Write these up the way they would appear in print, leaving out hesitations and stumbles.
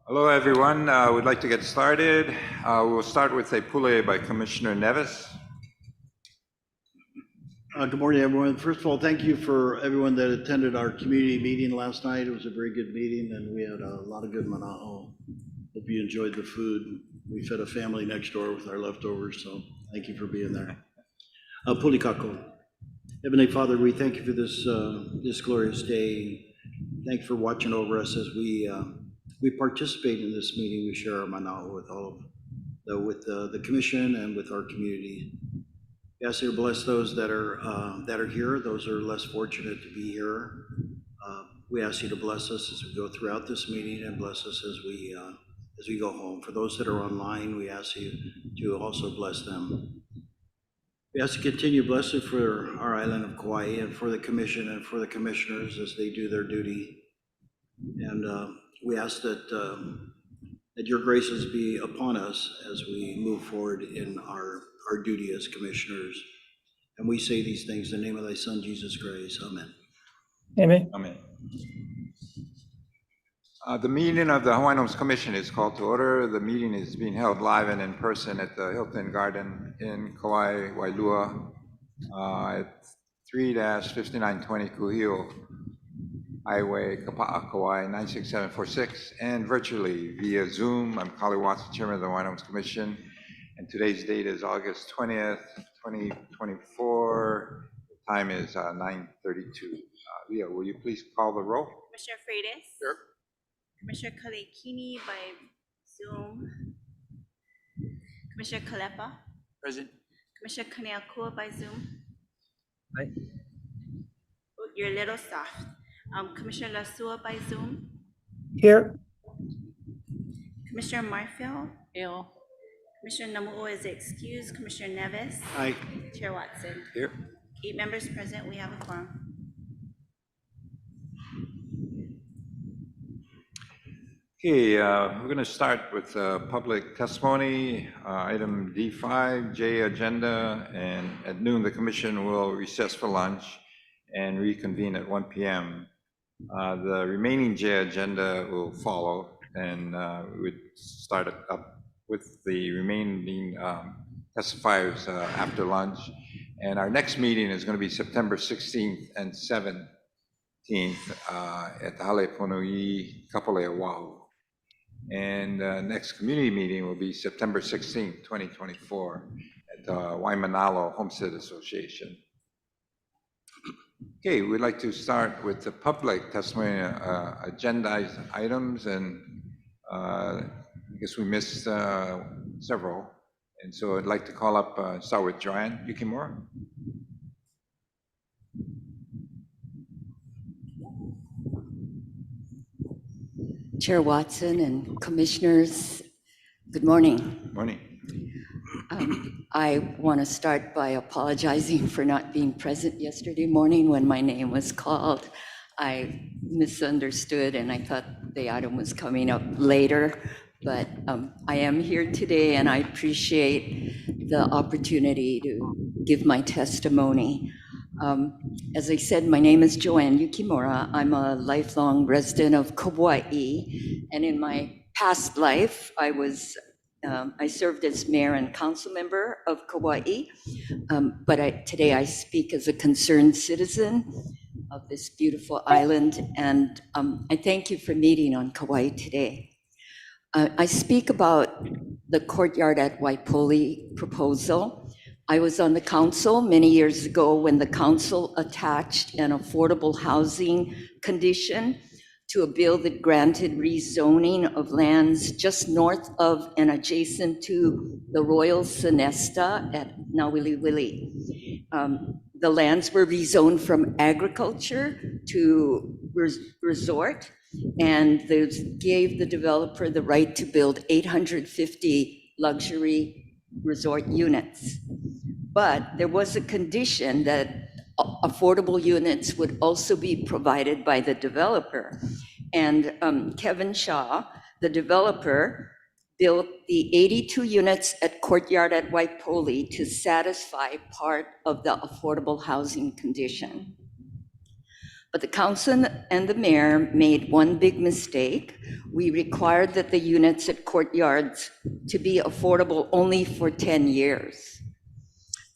Hello, everyone. We'd like to get started. We'll start with a pule by Commissioner Nevis. Good morning, everyone. First of all, thank you for everyone that attended our community meeting last night. It was a very good meeting, and we had a lot of good mana'o. Hope you enjoyed the food. We fed a family next door with our leftovers, so thank you for being there. Puli kako. Heavenly Father, we thank you for this glorious day. Thank you for watching over us as we participate in this meeting. We share our mana'o with the commission and with our community. We ask you to bless those that are here, those who are less fortunate to be here. We ask you to bless us as we go throughout this meeting and bless us as we go home. For those that are online, we ask you to also bless them. We ask you to continue blessing for our island of Kauai and for the commission and for the commissioners as they do their duty. And we ask that your graces be upon us as we move forward in our duty as commissioners. And we say these things in the name of thy Son, Jesus Christ. Amen. Amen. Amen. The meeting of the Hawaiian Homes Commission is called to order. The meeting is being held live and in person at the Hilton Garden in Kauai, Wailua, at 3-5920 Kuhio Highway, Kapa'a, Kauai, 96746, and virtually via Zoom. I'm Kali Watson, Chairman of the Hawaiian Homes Commission, and today's date is August 20th, 2024. The time is 9:32. Leah, will you please call the roll? Commissioner Freitas? Sure. Commissioner Kalekini by Zoom. Commissioner Kalepa? Present. Commissioner Kaneakua by Zoom. Aye. Oh, you're a little soft. Commissioner Lasua by Zoom. Here. Commissioner Marfil. Here. Commissioner Namu'o is excused. Commissioner Nevis. Aye. Chair Watson. Here. 8 members present. We have a quorum. Okay, we're going to start with public testimony, item D5, J agenda, and at noon the commission will recess for lunch and reconvene at 1 p.m. The remaining J agenda will follow, and we would start up with the remaining testifiers after lunch. And our next meeting is going to be September 16th and 17th at the Haleponui Kapolea Oahu. And next community meeting will be September 16th, 2024 at the Waimanalo Homestead Association. Okay, we'd like to start with the public testimony, agendized items, and I guess we missed several. And so I'd like to call up, start with Joanne Yukimura. Chair Watson and commissioners, good morning. Morning. I want to start by apologizing for not being present yesterday morning when my name was called. I misunderstood and I thought the item was coming up later, but I am here today and I appreciate the opportunity to give my testimony. As I said, my name is Joanne Yukimura. I'm a lifelong resident of Kauai, and in my past life, I served as mayor and council member of Kauai, but today I speak as a concerned citizen of this beautiful island, and I thank you for meeting on Kauai today. I speak about the Courtyard at Waipouli proposal. I was on the council many years ago when the council attached an affordable housing condition to a bill that granted rezoning of lands just north of and adjacent to the Royal Sonesta at Nauwiliwili. The lands were rezoned from agriculture to resort, and those gave the developer the right to build 850 luxury resort units. But there was a condition that affordable units would also be provided by the developer. And Kevin Shaw, the developer, built the 82 units at Courtyard at Waipouli to satisfy part of the affordable housing condition. But the council and the mayor made one big mistake. We required that the units at Courtyards to be affordable only for 10 years.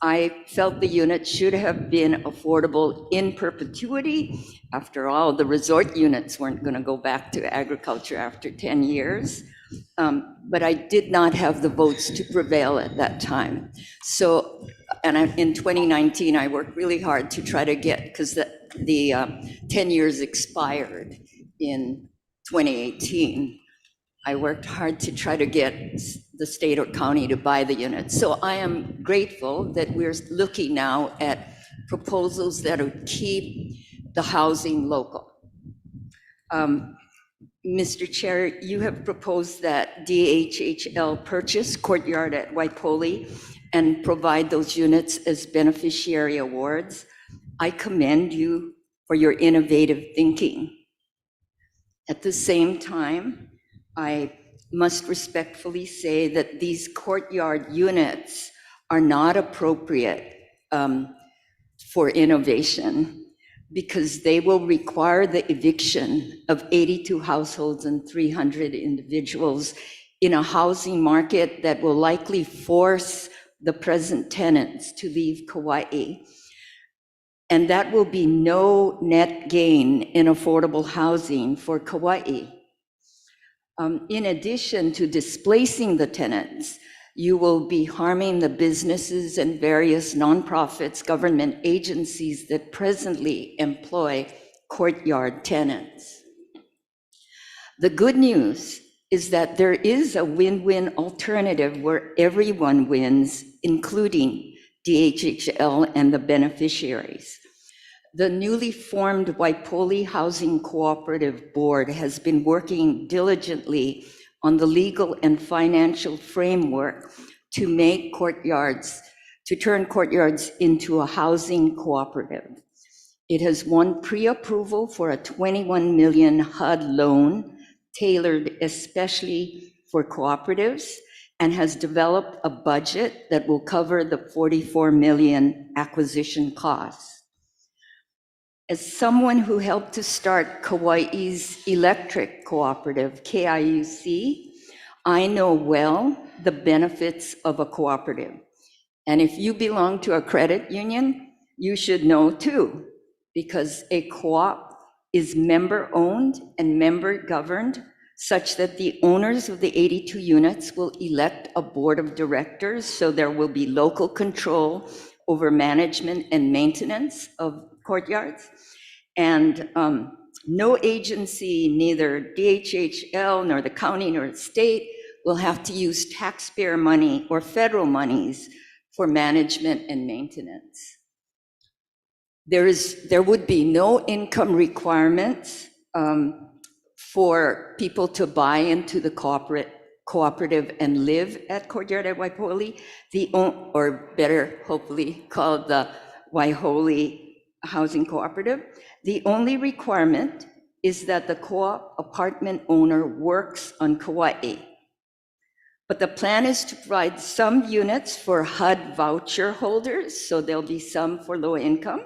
I felt the units should have been affordable in perpetuity. After all, the resort units weren't going to go back to agriculture after 10 years. But I did not have the votes to prevail at that time. So, in 2019, I worked really hard to try to get, because the 10 years expired in 2018. I worked hard to try to get the state or county to buy the units. So I am grateful that we're looking now at proposals that would keep the housing local. Mr. Chair, you have proposed that DHHL purchase Courtyard at Waipouli and provide those units as beneficiary awards. I commend you for your innovative thinking. At the same time, I must respectfully say that these Courtyard units are not appropriate for innovation, because they will require the eviction of 82 households and 300 individuals in a housing market that will likely force the present tenants to leave Kauai. And that will be no net gain in affordable housing for Kauai. In addition to displacing the tenants, you will be harming the businesses and various nonprofits, government agencies that presently employ Courtyard tenants. The good news is that there is a win-win alternative where everyone wins, including DHHL and the beneficiaries. The newly formed Waipouli Housing Cooperative Board has been working diligently on the legal and financial framework to make Courtyards, to turn Courtyards into a housing cooperative. It has won pre-approval for a 21 million HUD loan tailored especially for cooperatives, and has developed a budget that will cover the 44 million acquisition costs. As someone who helped to start Kauai's electric cooperative, KIUC, I know well the benefits of a cooperative. And if you belong to a credit union, you should know too, because a co-op is member-owned and member-governed, such that the owners of the 82 units will elect a board of directors, so there will be local control over management and maintenance of Courtyards. And no agency, neither DHHL nor the county nor the state, will have to use taxpayer money or federal monies for management and maintenance. There would be no income requirements for people to buy into the cooperative and live at Courtyard at Waipouli, or better, hopefully, called the Waihouli Housing Cooperative. The only requirement is that the co-op apartment owner works on Kauai. But the plan is to provide some units for HUD voucher holders, so there'll be some for low income,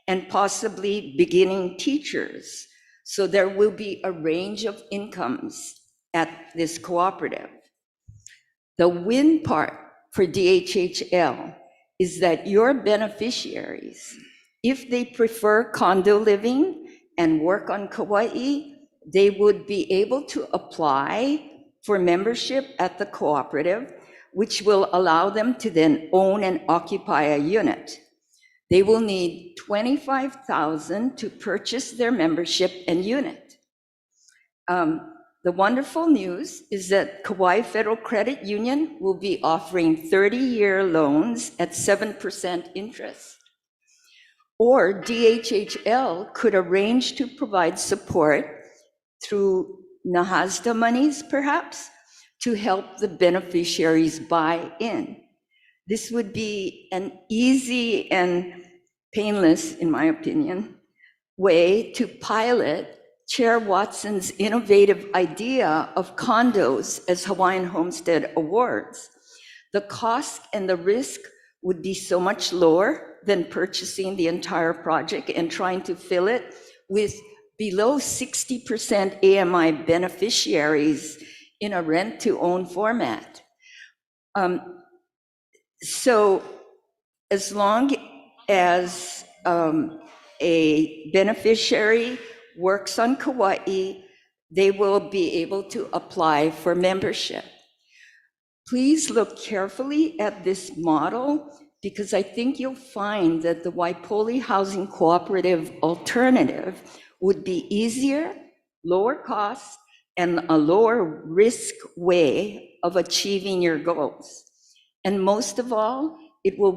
and possibly beginning teachers. So there will be a range of incomes at this cooperative. The win part for DHHL is that your beneficiaries, if they prefer condo living and work on Kauai, they would be able to apply for membership at the cooperative, which will allow them to then own and occupy a unit. They will need $25,000 to purchase their membership and unit. The wonderful news is that Kauai Federal Credit Union will be offering 30-year loans at 7% interest. Or DHHL could arrange to provide support through NAHASDA monies, perhaps, to help the beneficiaries buy in. This would be an easy and painless, in my opinion, way to pilot Chair Watson's innovative idea of condos as Hawaiian Homestead awards. The cost and the risk would be so much lower than purchasing the entire project and trying to fill it with below 60% AMI beneficiaries in a rent-to-own format. So as long as a beneficiary works on Kauai, they will be able to apply for membership. Please look carefully at this model, because I think you'll find that the Waipouli Housing Cooperative alternative would be easier, lower cost, and a lower risk way of achieving your goals. And most of all, it will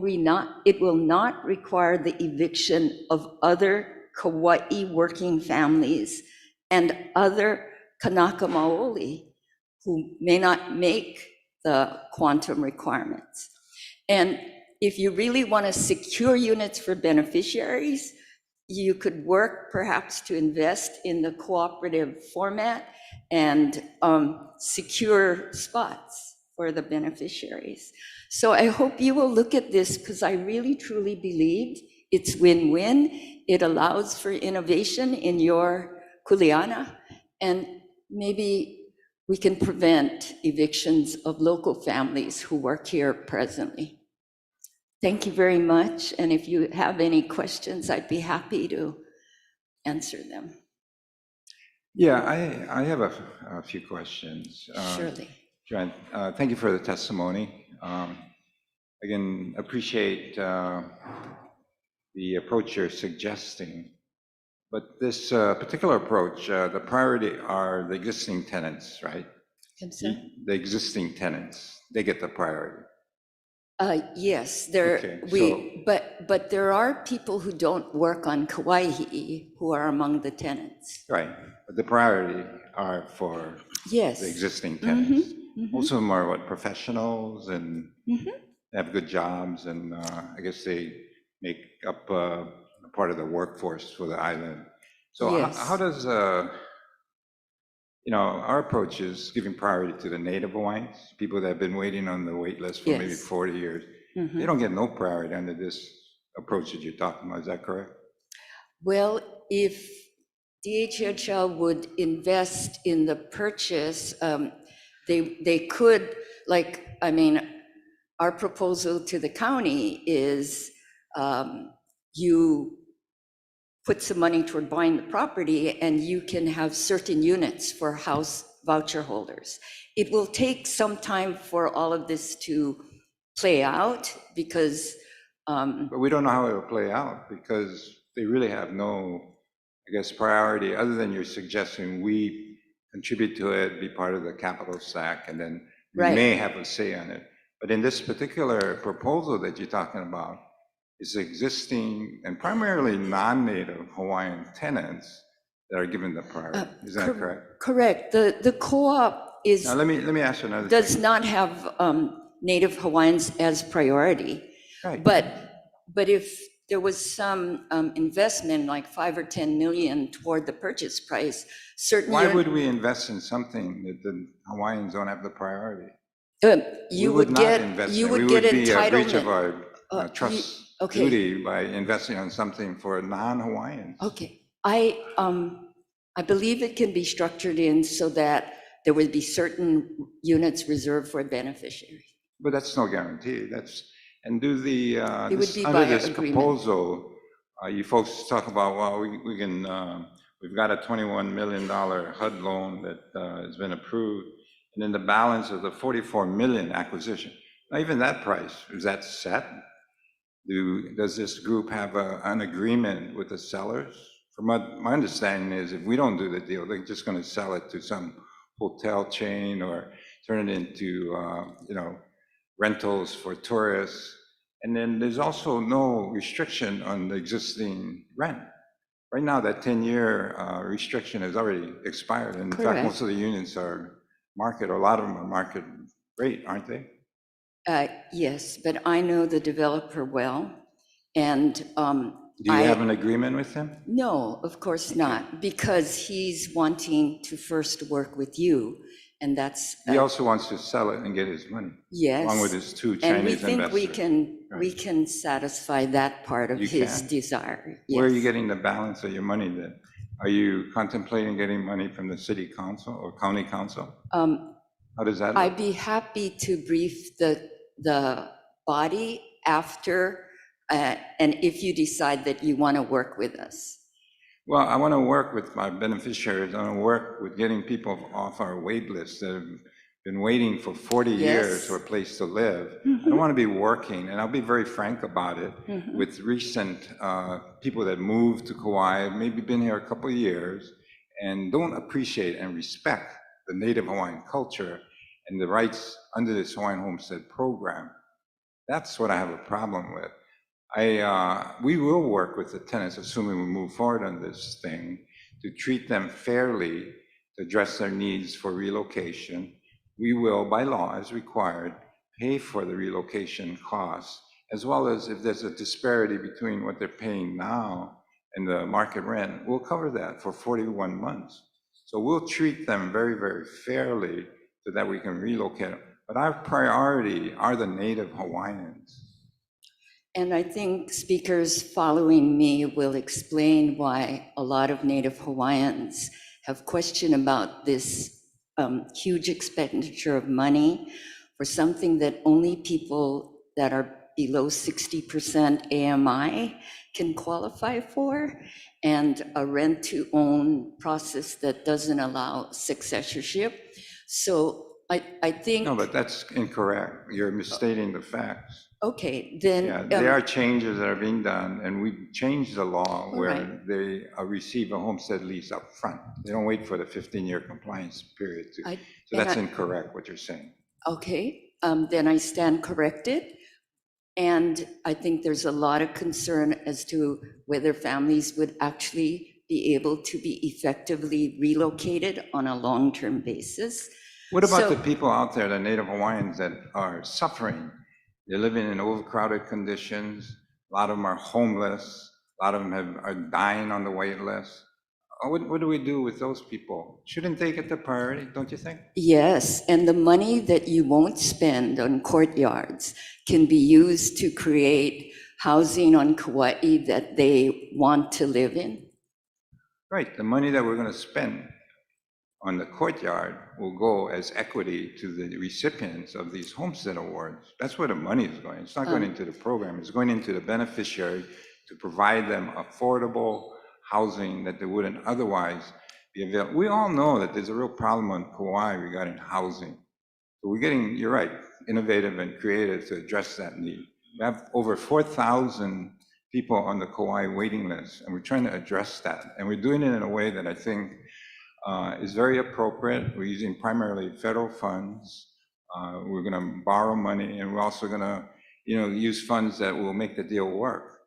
not require the eviction of other Kauai working families and other Kanaka Maoli who may not make the quantum requirements. And if you really want to secure units for beneficiaries, you could work perhaps to invest in the cooperative format and secure spots for the beneficiaries. So I hope you will look at this, because I really truly believe it's win-win. It allows for innovation in your kuleana, and maybe we can prevent evictions of local families who work here presently. Thank you very much. And if you have any questions, I'd be happy to answer them. Yeah, I have a few questions. Surely. Joanne, thank you for the testimony. Again, appreciate the approach you're suggesting. But this particular approach, the priority are the existing tenants, right? The existing tenants, they get the priority. Yes, Okay, but there are people who don't work on Kauai who are among the tenants. Right, but the priority are for Yes. the existing tenants. Mhm. Most of them are what, professionals, and Mhm. have good jobs, and I guess they make up a part of the workforce for the island. So Yes. how does, our approach is giving priority to the native Hawaiians, people that have been waiting on the wait list for maybe Yes. 40 years. Mhm. They don't get no priority under this approach that you're talking about, is that correct? Well, if DHHL would invest in the purchase, they could, our proposal to the county is you put some money toward buying the property, and you can have certain units for house voucher holders. It will take some time for all of this to play out, because But we don't know how it'll play out, because they really have no, I guess, priority, other than you're suggesting we contribute to it, be part of the capital stack, and then we Right. may have a say on it. But in this particular proposal that you're talking about, is existing and primarily non-native Hawaiian tenants that are given the priority. Is that correct? Correct. The co-op Now, let me ask you another does thing. not have Native Hawaiians as priority. Right. But if there was some investment, like 5 or 10 million toward the purchase price, certainly. Why would we invest in something that the Hawaiians don't have the priority? You We would not get invest in you it. would We get be a breach of entitlement. our trust Okay. duty by investing on something for non-Hawaiians. Okay, I believe it can be structured in so that there would be certain units reserved for beneficiaries. But that's no guarantee. And do the, It would be under by this agreement. proposal, you folks talk about, well, we can, we've got a $21 million HUD loan that has been approved, and then the balance of the 44 million acquisition. Now, even that price, is that set? Does this group have an agreement with the sellers? From my understanding is, if we don't do the deal, they're just going to sell it to some hotel chain or turn it into, rentals for tourists. And then there's also no restriction on the existing rent. Right now, that 10-year restriction has already expired. And in fact, most of the units are market, or a lot of them are market rate, aren't they? Yes, but I know the developer well, and Do you have an agreement with him? No, of course not, because he's wanting to first work with you, and that's. He also wants to sell it and get his money. Yes. Along with his two And we Chinese think investors. we can satisfy that part of You his can? desire. Where are you Yes. getting the balance of your money then? Are you contemplating getting money from the city council or county council? How does that I'd look? be happy to brief the body after, and if you decide that you want to work with us. Well, I want to work with my beneficiaries. I want to work with getting people off our wait list that have been waiting for 40 years Yes. for a place to live. I don't want to be working, and I'll be very frank about it, with recent people that moved to Kauai, maybe been here a couple of years, and don't appreciate and respect the native Hawaiian culture and the rights under this Hawaiian Homestead program. That's what I have a problem with. We will work with the tenants, assuming we move forward on this thing, to treat them fairly, to address their needs for relocation. We will, by law, as required, pay for the relocation costs, as well as if there's a disparity between what they're paying now and the market rent, we'll cover that for 41 months. So we'll treat them very, very fairly so that we can relocate them. But our priority are the native Hawaiians. And I think speakers following me will explain why a lot of Native Hawaiians have questioned about this huge expenditure of money for something that only people that are below 60% AMI can qualify for, and a rent-to-own process that doesn't allow successorship. So I think. No, but that's incorrect. You're misstating the facts. Okay, then. Yeah, there are changes that are being done, and we changed the law where right. they receive a homestead lease up front. They don't wait for the 15-year compliance period to. So that's incorrect, what you're saying. Okay, then I stand corrected. And I think there's a lot of concern as to whether families would actually be able to be effectively relocated on a long-term basis. What about the people out there, the Native Hawaiians that are suffering? They're living in overcrowded conditions. A lot of them are homeless. A lot of them are dying on the wait list. What do we do with those people? Shouldn't they get the priority, don't you think? Yes, and the money that you won't spend on Courtyards can be used to create housing on Kauai that they want to live in. Right, the money that we're going to spend on the Courtyard will go as equity to the recipients of these homestead awards. That's where the money is going. It's not going into the program. It's going into the beneficiary to provide them affordable housing that they wouldn't otherwise be available. We all know that there's a real problem on Kauai regarding housing. So we're getting, you're right, innovative and creative to address that need. We have over 4,000 people on the Kauai waiting list, and we're trying to address that. And we're doing it in a way that I think is very appropriate. We're using primarily federal funds. We're going to borrow money, and we're also going to, use funds that will make the deal work.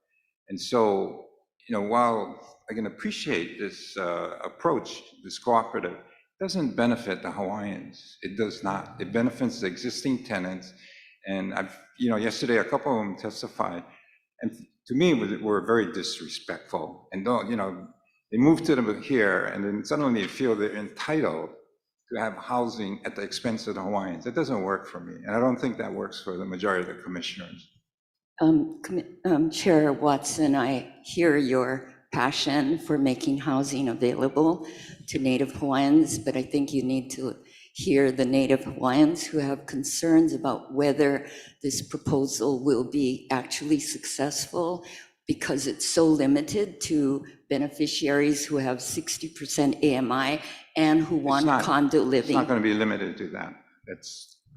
And so, while I can appreciate this approach, this cooperative, it doesn't benefit the Hawaiians. It does not. It benefits the existing tenants. And yesterday a couple of them testified, and to me, were very disrespectful. And they move to them here, and then suddenly they feel they're entitled to have housing at the expense of the Hawaiians. It doesn't work for me, and I don't think that works for the majority of the commissioners. Chair Watson, I hear your passion for making housing available to Native Hawaiians, but I think you need to hear the Native Hawaiians who have concerns about whether this proposal will be actually successful because it's so limited to beneficiaries who have 60% AMI and who want condo living. It's not going to be limited to that.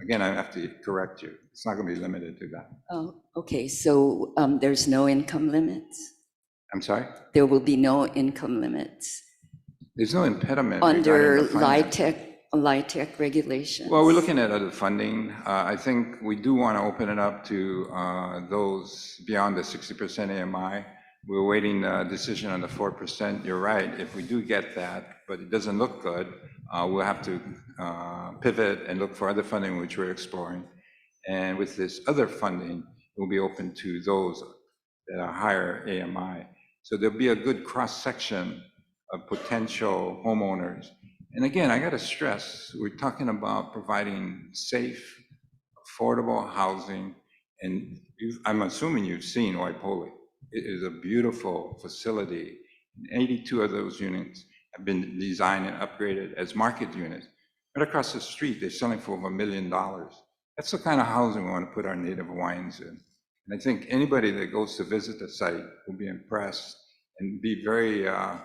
Again, I have to correct you. It's not going to be limited to that. Oh, okay, so there's no income limits? I'm sorry? There will be no income limits? There's no impediment under LIHTC regulations? Well, we're looking at other funding. I think we do want to open it up to those beyond the 60% AMI. We're waiting a decision on the 4%. You're right, if we do get that, but it doesn't look good, we'll have to pivot and look for other funding, which we're exploring. And with this other funding, we'll be open to those that are higher AMI. So there'll be a good cross-section of potential homeowners. And again, I got to stress, we're talking about providing safe, affordable housing. And I'm assuming you've seen Waipouli. It is a beautiful facility. 82 of those units have been designed and upgraded as market units. Right across the street, they're selling for over $1 million. That's the kind of housing we want to put our Native Hawaiians in. And I think anybody that goes to visit the site will be impressed and be very, I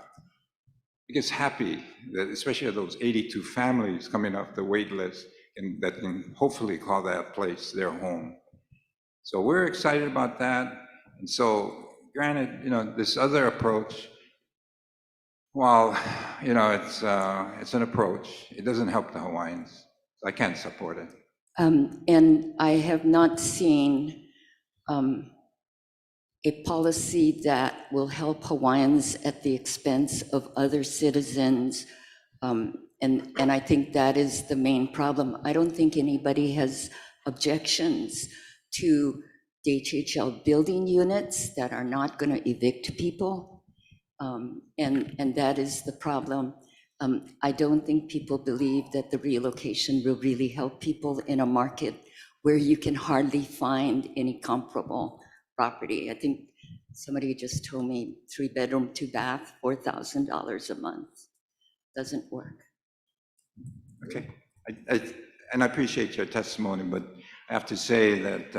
guess, happy that especially those 82 families coming off the wait list and that can hopefully call that place their home. So we're excited about that. And so granted, this other approach, while, it's an approach, it doesn't help the Hawaiians. I can't support it. And I have not seen a policy that will help Hawaiians at the expense of other citizens. And I think that is the main problem. I don't think anybody has objections to DHHL building units that are not going to evict people. And that is the problem. I don't think people believe that the relocation will really help people in a market where you can hardly find any comparable property. I think somebody just told me 3-bedroom, 2-bath, $4,000 a month. Doesn't work. Okay, and I appreciate your testimony, but I have to say that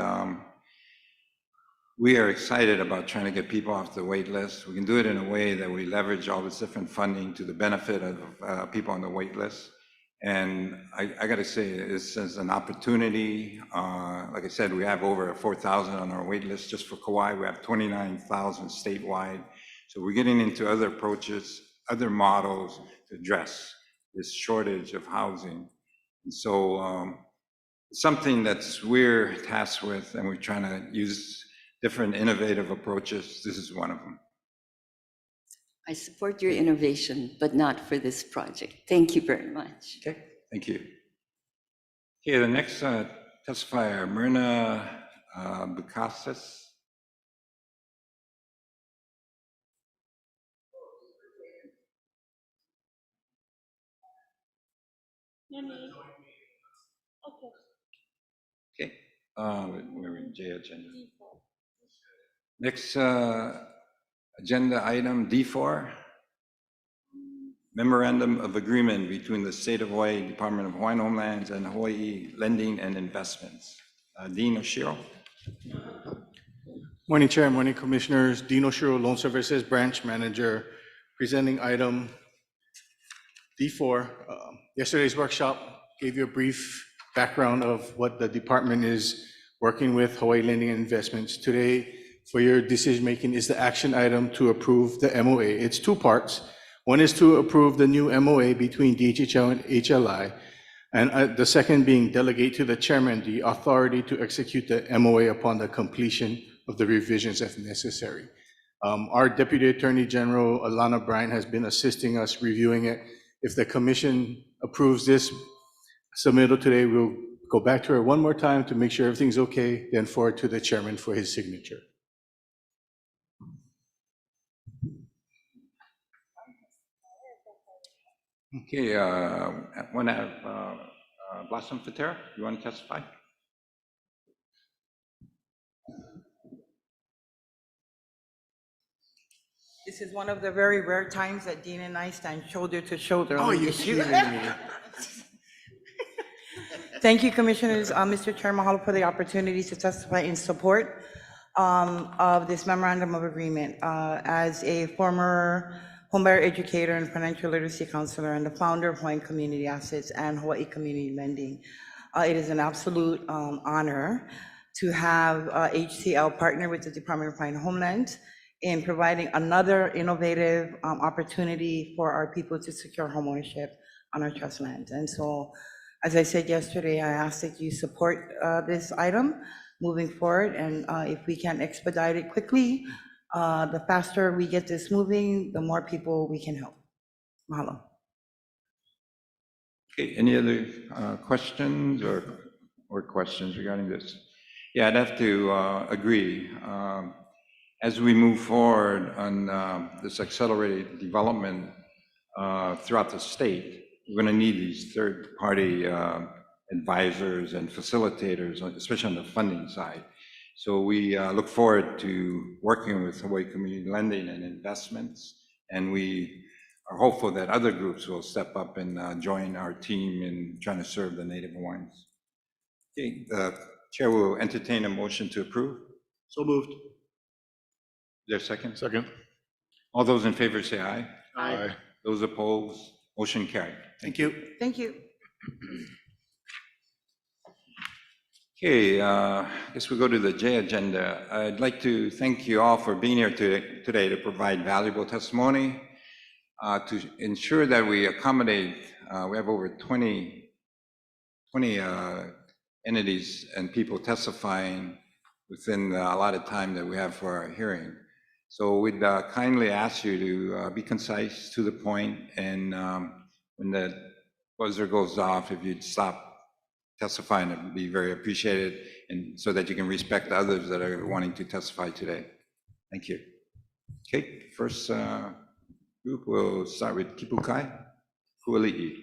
we are excited about trying to get people off the wait list. We can do it in a way that we leverage all this different funding to the benefit of people on the wait list. And I got to say, this is an opportunity. Like I said, we have over 4,000 on our wait list just for Kauai. We have 29,000 statewide. So we're getting into other approaches, other models to address this shortage of housing. And so it's something that's we're tasked with, and we're trying to use different innovative approaches. This is one of them. I support your innovation, but not for this project. Thank you very much. Okay, thank you. Okay, the next testifier, Myrna Bukasas. Okay, we're in J agenda. Next agenda item D4, Memorandum of Agreement between the State of Hawaii, Department of Hawaiian Homelands, and Hawaii Lending and Investments. Dean Oshiro. Morning, Chair, morning, Commissioners. Dean Oshiro, Loan Services Branch Manager, presenting item D4. Yesterday's workshop gave you a brief background of what the department is working with Hawaii Lending and Investments. Today, for your decision-making, is the action item to approve the MOA. It's two parts. One is to approve the new MOA between DHHL and HLI, and the second being delegate to the chairman the authority to execute the MOA upon the completion of the revisions if necessary. Our Deputy Attorney General, Alana Bryan, has been assisting us reviewing it. If the commission approves this submittal today, we'll go back to her one more time to make sure everything's okay, then forward to the chairman for his signature. Okay, I want to have Blossom Fatera. You want to testify? This is one of the very rare times that Dean and I stand shoulder to shoulder on the you're issue. kidding me. Thank you, Commissioners. Mr. Chair, mahalo for the opportunity to testify in support of this memorandum of agreement. As a former homebuyer educator and financial literacy counselor and the founder of Hawaiian Community Assets and Hawaii Community Lending, it is an absolute honor to have HCL partner with the Department of Hawaiian Homeland in providing another innovative opportunity for our people to secure homeownership on our trust land. And so, as I said yesterday, I ask that you support this item moving forward, and if we can expedite it quickly, the faster we get this moving, the more people we can help. Mahalo. Okay, any other questions or questions regarding this? Yeah, I'd have to agree. As we move forward on this accelerated development throughout the state, we're going to need these third-party advisors and facilitators, especially on the funding side. So we look forward to working with Hawaii Community Lending and Investments And we are hopeful that other groups will step up and join our team in trying to serve the Native Hawaiians. Okay, the chair will entertain a motion to approve. So moved. Is there a second? Second. All those in favor say aye. Aye. Those opposed, motion carried. Thank you. Thank you. Okay, I guess we go to the J agenda. I'd like to thank you all for being here today to provide valuable testimony. To ensure that we accommodate, we have over 20 entities and people testifying within the allotted time that we have for our hearing. So we'd kindly ask you to be concise, to the point, and when the buzzer goes off, if you'd stop testifying, it would be very appreciated, and so that you can respect others that are wanting to testify today. Thank you. Okay, first group will start with Kipukai Kuali'i.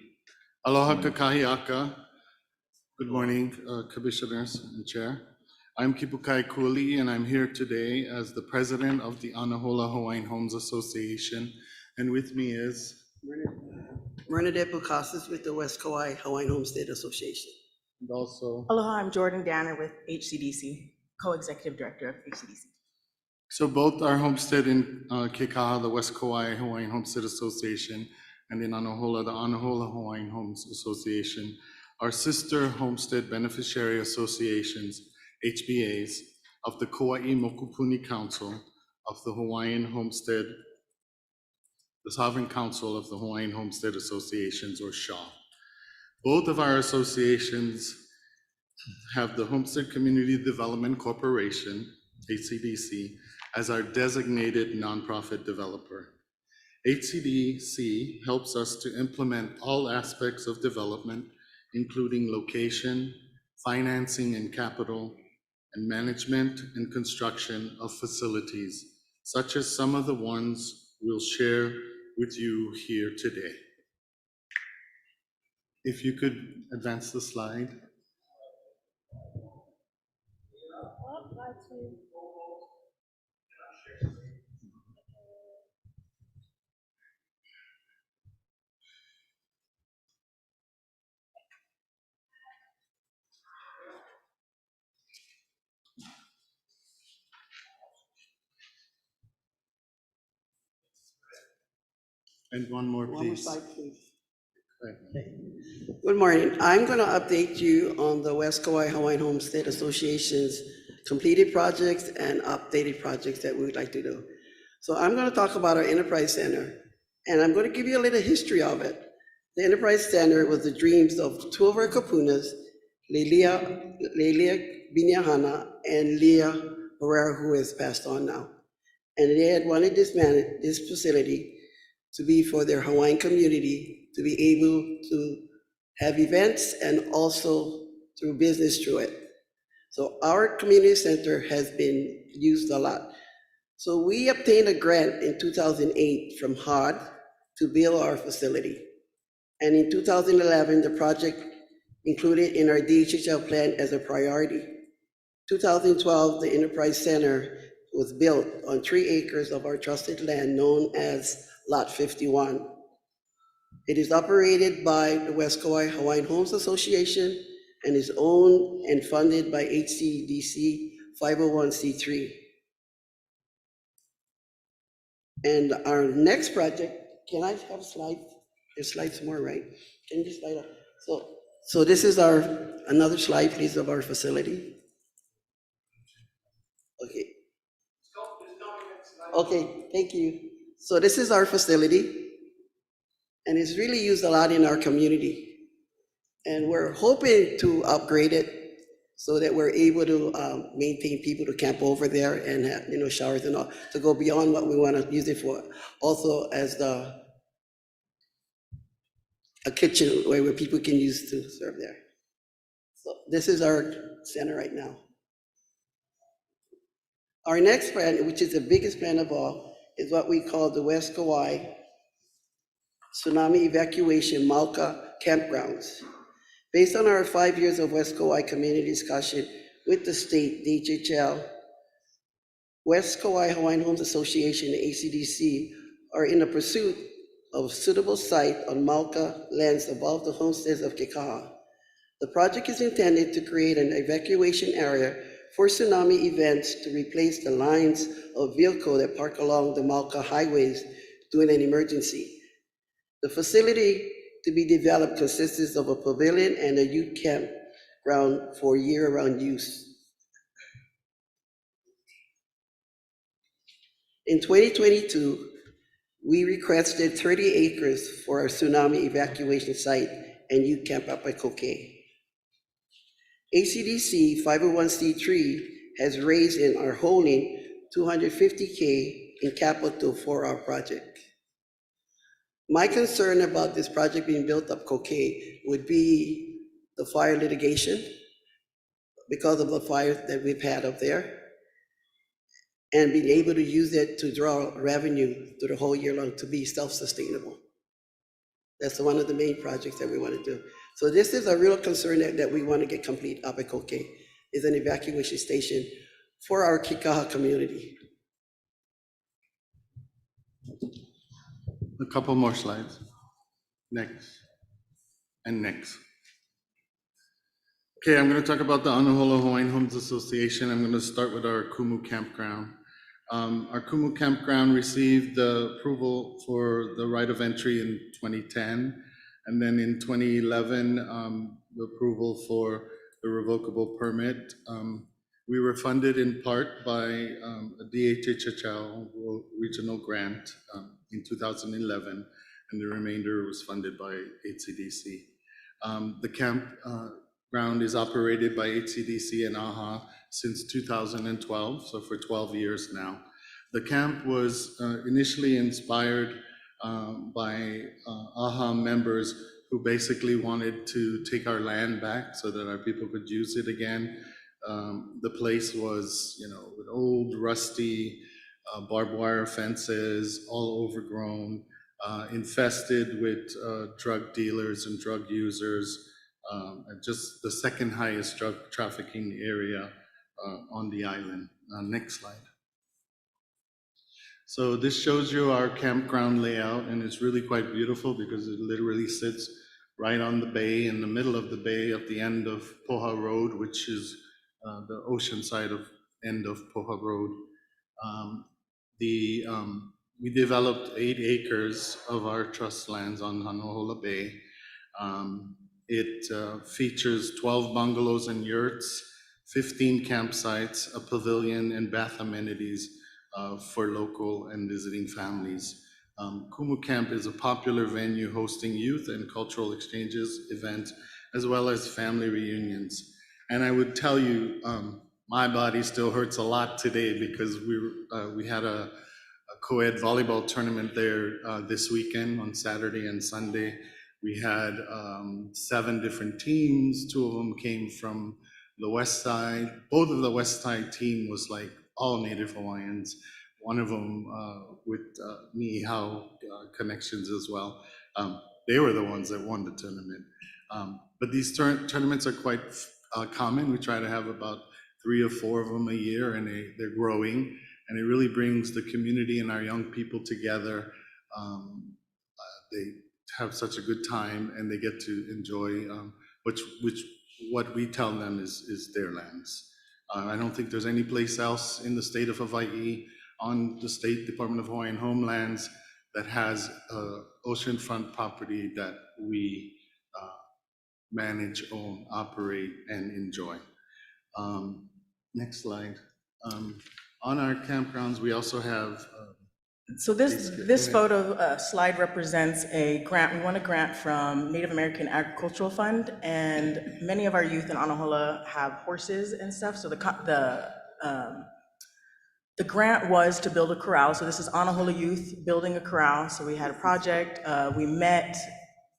Aloha kakahiaka. Good morning, commissioners and chair. I'm Kipukai Kuali'i, and I'm here today as the president of the Anahola Hawaiian Homes Association. And with me is Bernadette Bukasas with the West Kauai Hawaiian Homestead Association. and also. Aloha, I'm Jordan Danner with HCDC, co-executive director of HCDC. So both our homestead in Kekaha, the West Kauai Hawaiian Homestead Association, and in Anahola, the Anahola Hawaiian Homes Association, are sister homestead beneficiary associations, HBAs, of the Kauai Mokupuni Council of the Hawaiian Homestead, the Sovereign Council of the Hawaiian Homestead Associations, or SHA. Both of our associations have the Homestead Community Development Corporation, HCDC, as our designated nonprofit developer. HCDC helps us to implement all aspects of development, including location, financing and capital, and management and construction of facilities, such as some of the ones we'll share with you here today. If you could advance the slide. And one more, One more please. slide, please. Okay. Good morning. I'm going to update you on the West Kauai Hawaiian Homestead Association's completed projects and updated projects that we would like to do. So I'm going to talk about our Enterprise Center, and I'm going to give you a little history of it. The Enterprise Center was the dreams of two of our kapunas, Lelia Binyahana and Leah Herrera, who has passed on now. And they had wanted this facility to be for their Hawaiian community, to be able to have events and also through business through it. So our community center has been used a lot. So we obtained a grant in 2008 from HUD to build our facility. And in 2011, the project included in our DHHL plan as a priority. 2012, the Enterprise Center was built on 3 acres of our trusted land known as Lot 51. It is operated by the West Kauai Hawaiian Homes Association and is owned and funded by HCDC 501c3. And our next project, can I have slides? There's slides more, right? Can you slide up? So this is another slide, please, of our facility. Okay. Okay, thank you. So this is our facility, and it's really used a lot in our community. And we're hoping to upgrade it so that we're able to maintain people to camp over there and have, showers and all, to go beyond what we want to use it for. Also as a kitchen where people can use to serve there. So this is our center right now. Our next plan, which is the biggest plan of all, is what we call the West Kauai Tsunami Evacuation Malka Campgrounds. Based on our 5 years of West Kauai community discussion with the state, DHHL, West Kauai Hawaiian Homes Association, and ACDC are in the pursuit of a suitable site on Mauka lands above the homesteads of Kekaha. The project is intended to create an evacuation area for tsunami events to replace the lines of vehicles that park along the Mauka highways during an emergency. The facility to be developed consists of a pavilion and a youth campground for year-round use. In 2022, we requested 30 acres for our tsunami evacuation site and youth camp up at Kokei. ACDC 501c3 has raised and are holding $250K in capital for our project. My concern about this project being built up Kokei would be the fire litigation because of the fires that we've had up there, and being able to use it to draw revenue through the whole year long to be self-sustainable. That's one of the main projects that we want to do. So this is a real concern that we want to get complete up at Kokei, is an evacuation station for our Kekaha community. A couple more slides. Next. And next. Okay, I'm going to talk about the Anahola Hawaiian Homes Association. I'm going to start with our Kumu campground. Our Kumu campground received the approval for the right of entry in 2010, and then in 2011, the approval for the revocable permit. We were funded in part by a DHHL regional grant in 2011, and the remainder was funded by HCDC. The campground is operated by HCDC and AHA since 2012, so for 12 years now. The camp was initially inspired by AHA members who basically wanted to take our land back so that our people could use it again. The place was, with old, rusty, barbed wire fences, all overgrown, infested with drug dealers and drug users, and just the second highest drug trafficking area on the island. Next slide. So this shows you our campground layout, and it's really quite beautiful because it literally sits right on the bay, in the middle of the bay, at the end of Poha Road, which is the ocean side of end of Poha Road. We developed 8 acres of our trust lands on Hanahola Bay. It features 12 bungalows and yurts, 15 campsites, a pavilion, and bath amenities for local and visiting families. Kumu Camp is a popular venue hosting youth and cultural exchanges, events, as well as family reunions. And I would tell you, my body still hurts a lot today because we had a co-ed volleyball tournament there this weekend on Saturday and Sunday. We had 7 different teams. 2 of them came from the West Side. Both of the West Side team was like all Native Hawaiians. One of them with Niihau connections as well. They were the ones that won the tournament. But these tournaments are quite common. We try to have about 3 or 4 of them a year, and they're growing. And it really brings the community and our young people together. They have such a good time, and they get to enjoy what we tell them is their lands. I don't think there's any place else in the state of Hawaii on the State Department of Hawaiian Homelands that has oceanfront property that we manage, own, operate, and enjoy. Next slide. On our campgrounds, we also have So this photo slide represents a grant. We won a grant from Native American Agricultural Fund, and many of our youth in Anahola have horses and stuff. So the grant was to build a corral. So this is Anahola youth building a corral. So we had a project. We met.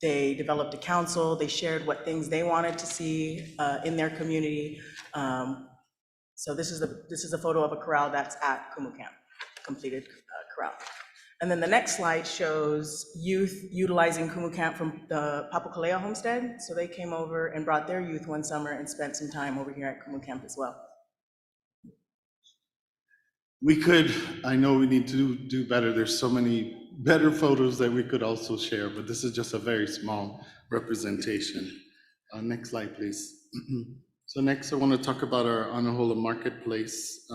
They developed a council. They shared what things they wanted to see in their community. So this is a photo of a corral that's at Kumu Camp, completed corral. And then the next slide shows youth utilizing Kumu Camp from the Papakolea Homestead. So they came over and brought their youth one summer and spent some time over here at Kumu Camp as well. We could, I know we need to do better. There's so many better photos that we could also share, but this is just a very small representation. Next slide, please. So next, I want to talk about our Anahola Marketplace.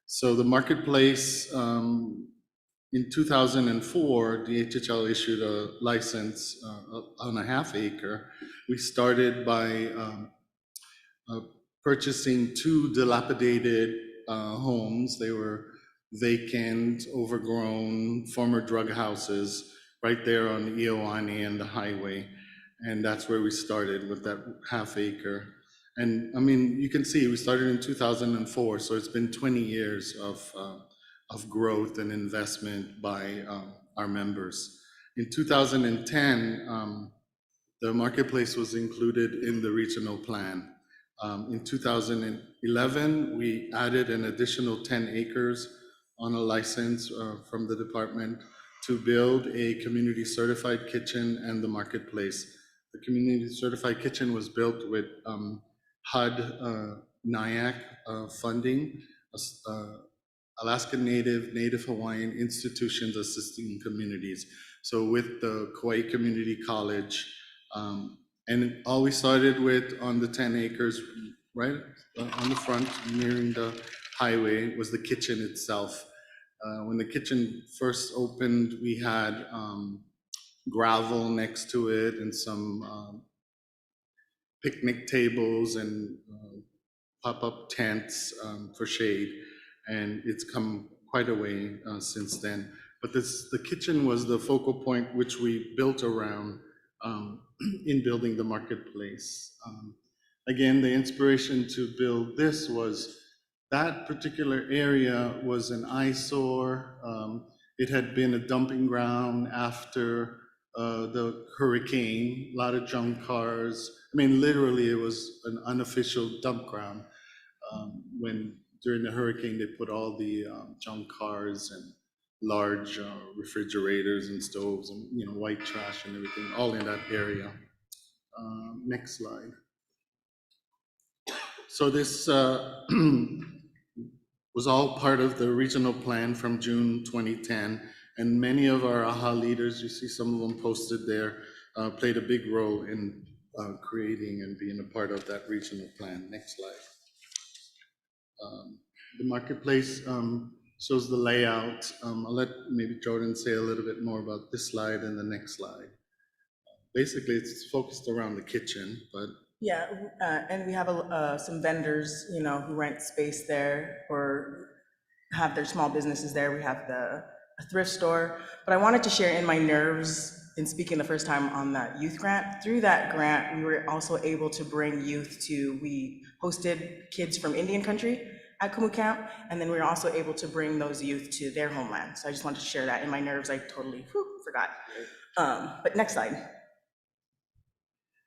So the marketplace, in 2004, DHHL issued a license on a half acre. We started by purchasing 2 dilapidated homes. They were vacant, overgrown, former drug houses right there on the Ioane and the highway. And that's where we started with that half acre. And I mean, you can see we started in 2004, so it's been 20 years of growth and investment by our members. In 2010, the marketplace was included in the regional plan. In 2011, we added an additional 10 acres on a license from the department to build a community certified kitchen and the marketplace. The community certified kitchen was built with HUD NIAC funding, Alaska Native Hawaiian institutions assisting communities. So with the Kauai Community College, and all we started with on the 10 acres, right on the front, nearing the highway, was the kitchen itself. When the kitchen first opened, we had gravel next to it and some picnic tables and pop-up tents for shade. And it's come quite a way since then. But the kitchen was the focal point which we built around in building the marketplace. Again, the inspiration to build this was that particular area was an eyesore. It had been a dumping ground after the hurricane, a lot of junk cars. I mean, literally it was an unofficial dump ground. When during the hurricane, they put all the junk cars and large refrigerators and stoves and white trash and everything, all in that area. Next slide. So this was all part of the regional plan from June 2010, and many of our AHA leaders, you see some of them posted there, played a big role in creating and being a part of that regional plan. Next slide. The marketplace shows the layout. I'll let maybe Jordan say a little bit more about this slide and the next slide. Basically, it's focused around the kitchen, but Yeah, and we have some vendors, who rent space there or have their small businesses there. We have a thrift store. But I wanted to share in my nerves in speaking the first time on that youth grant. Through that grant, we were also able to bring youth we hosted kids from Indian country at Kumu Camp, and then we were also able to bring those youth to their homeland. So I just wanted to share that in my nerves. I totally forgot. But next slide.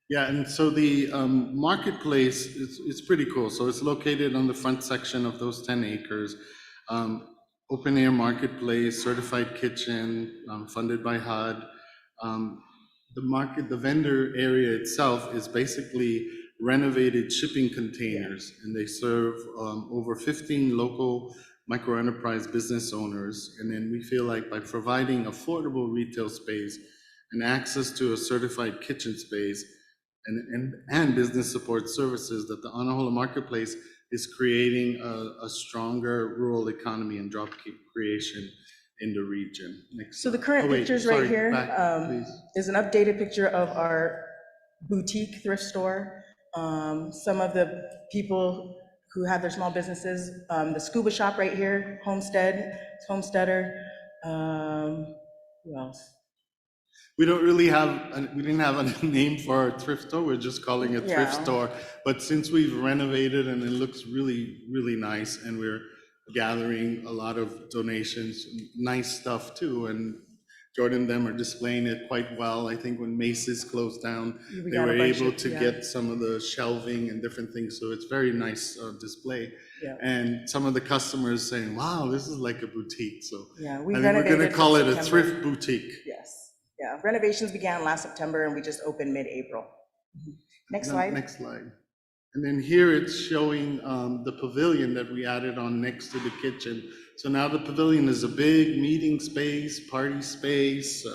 yeah, and so the marketplace is pretty cool. So it's located on the front section of those 10 acres. Open air marketplace, certified kitchen, funded by HUD. The vendor area itself is basically renovated shipping containers, and they serve over 15 local micro enterprise business owners. And then we feel like by providing affordable retail space and access to a certified kitchen space and business support services, that the Anahola Marketplace is creating a stronger rural economy and job creation in the region. Next So the slide. current Oh, wait, pictures sorry, right here please. is an updated picture of our boutique thrift store. Some of the people who have their small businesses, the scuba shop right here, Homestead, Homesteader. Who else? We didn't have a name for our thrift store. We're just calling it thrift Yeah. store. But since we've renovated and it looks really, really nice, and we're gathering a lot of donations, nice stuff too. And Jordan and them are displaying it quite well. I think when Macy's closed down, We they got a were bunch able of- to yeah. get some of the shelving and different things. So it's very nice display. Yeah. And some of the customers saying, wow, this is like a boutique. So Yeah, I we think we're renovated. gonna call it a September. thrift boutique. Yes, yeah, renovations began last September and we just opened mid-April. Next slide. Next slide. And then here it's showing the pavilion that we added on next to the kitchen. So now the pavilion is a big meeting space, party space,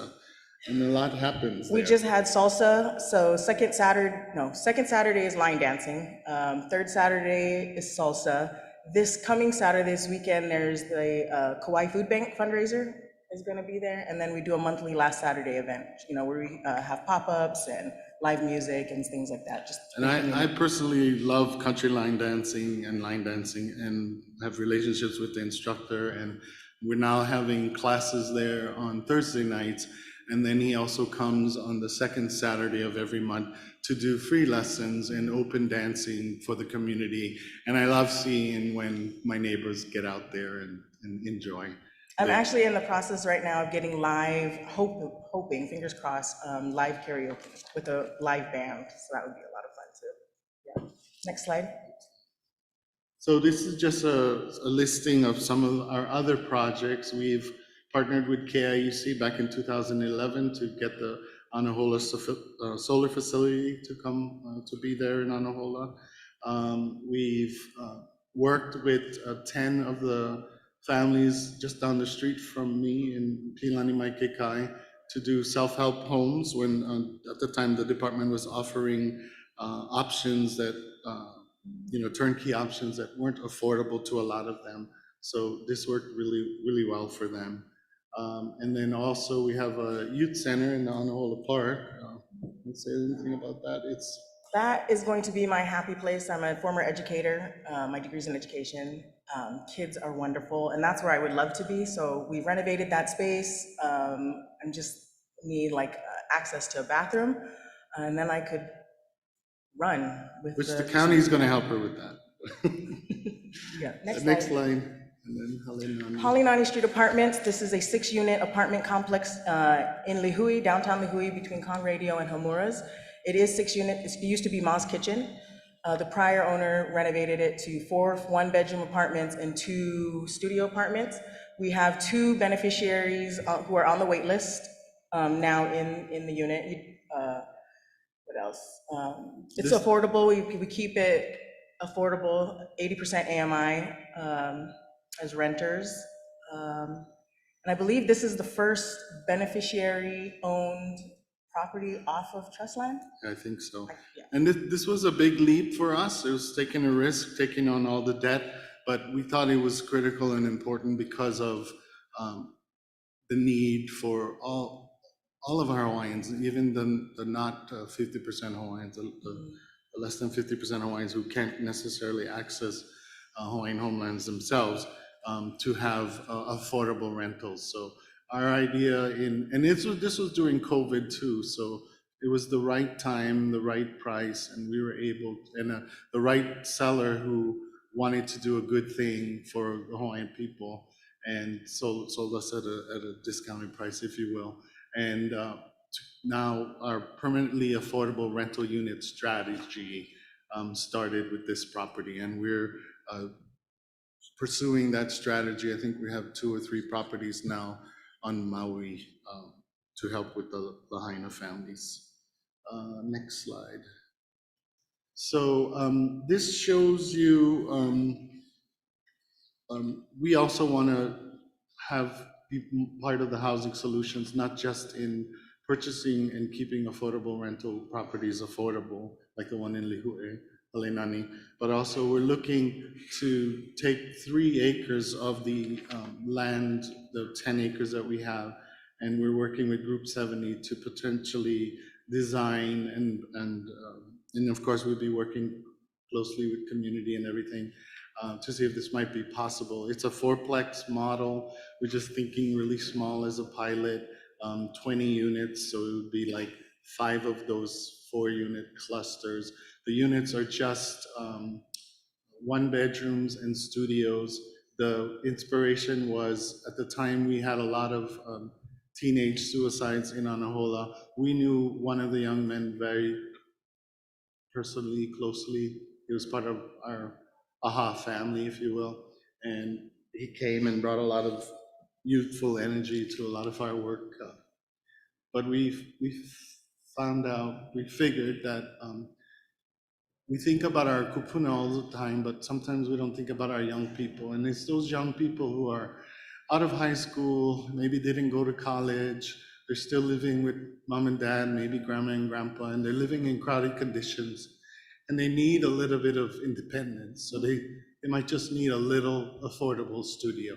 and a lot happens We there. just had salsa, so second Saturday is line dancing. Third Saturday is salsa. This coming Saturday, this weekend, there's the Kauai Food Bank fundraiser is gonna be there. And then we do a monthly last Saturday event, where we have pop-ups and live music and things like that, just. And I personally love country line dancing and have relationships with the instructor. And we're now having classes there on Thursday nights. And then he also comes on the second Saturday of every month to do free lessons and open dancing for the community. And I love seeing when my neighbors get out there and enjoy. I'm actually in the process right now of getting live, hoping, fingers crossed, live karaoke with a live band. So that would be a lot of fun too. Yeah. Next slide. So this is just a listing of some of our other projects. We've partnered with KIUC back in 2011 to get the Anahola solar facility to come to be there in Anahola. We've worked with 10 of the families just down the street from me in Pilani Maikekai to do self-help homes when at the time the department was offering options that, turnkey options that weren't affordable to a lot of them. So this worked really, really well for them. And then also we have a youth center in Anahola Park. Let's say anything about that. That is going to be my happy place. I'm a former educator. My degree's in education. Kids are wonderful, and that's where I would love to be. So we renovated that space. I just need access to a bathroom, and then I could run with. Which the county is going to help her with that. Yeah. Next line. And then Halenani. Halinani Street Apartments. This is a 6-unit apartment complex in Lihui, downtown Lihui, between Conradio and Hamura's. It is 6 units. It used to be Ma's Kitchen. The prior owner renovated it to 4 one-bedroom apartments and 2 studio apartments. We have 2 beneficiaries who are on the wait list now in the unit. What else? It's affordable. We keep it affordable, 80% AMI as renters. And I believe this is the first beneficiary-owned property off of trust land? I think so. Yeah. And this was a big leap for us. It was taking a risk, taking on all the debt, but we thought it was critical and important because of the need for all of our Hawaiians, even the not 50% Hawaiians, the less than 50% Hawaiians who can't necessarily access Hawaiian homelands themselves, to have affordable rentals. So our idea and this was during COVID too, so it was the right time, the right price, and we were able, and the right seller who wanted to do a good thing for the Hawaiian people, and sold us at a discounted price, if you will. And now our permanently affordable rental unit strategy started with this property, and we're pursuing that strategy. I think we have 2 or 3 properties now on Maui to help with the Lahaina families. Next slide. So this shows you, we also want to be part of the housing solutions, not just in purchasing and keeping affordable rental properties affordable, like the one in Lihue, Halenani, but also we're looking to take 3 acres of the land, the 10 acres that we have, and we're working with Group 70 to potentially design and of course we'll be working closely with community and everything to see if this might be possible. It's a 4-plex model. We're just thinking really small as a pilot, 20 units, so it would be like 5 of those 4-unit clusters. The units are just 1-bedrooms and studios. The inspiration was, at the time we had a lot of teenage suicides in Anahola. We knew one of the young men very personally, closely. He was part of our AHA family, if you will. And he came and brought a lot of youthful energy to a lot of our work. But we found out, we figured that we think about our kupuna all the time, but sometimes we don't think about our young people. And it's those young people who are out of high school, maybe didn't go to college, they're still living with mom and dad, maybe grandma and grandpa, and they're living in crowded conditions. And they need a little bit of independence. So they might just need a little affordable studio.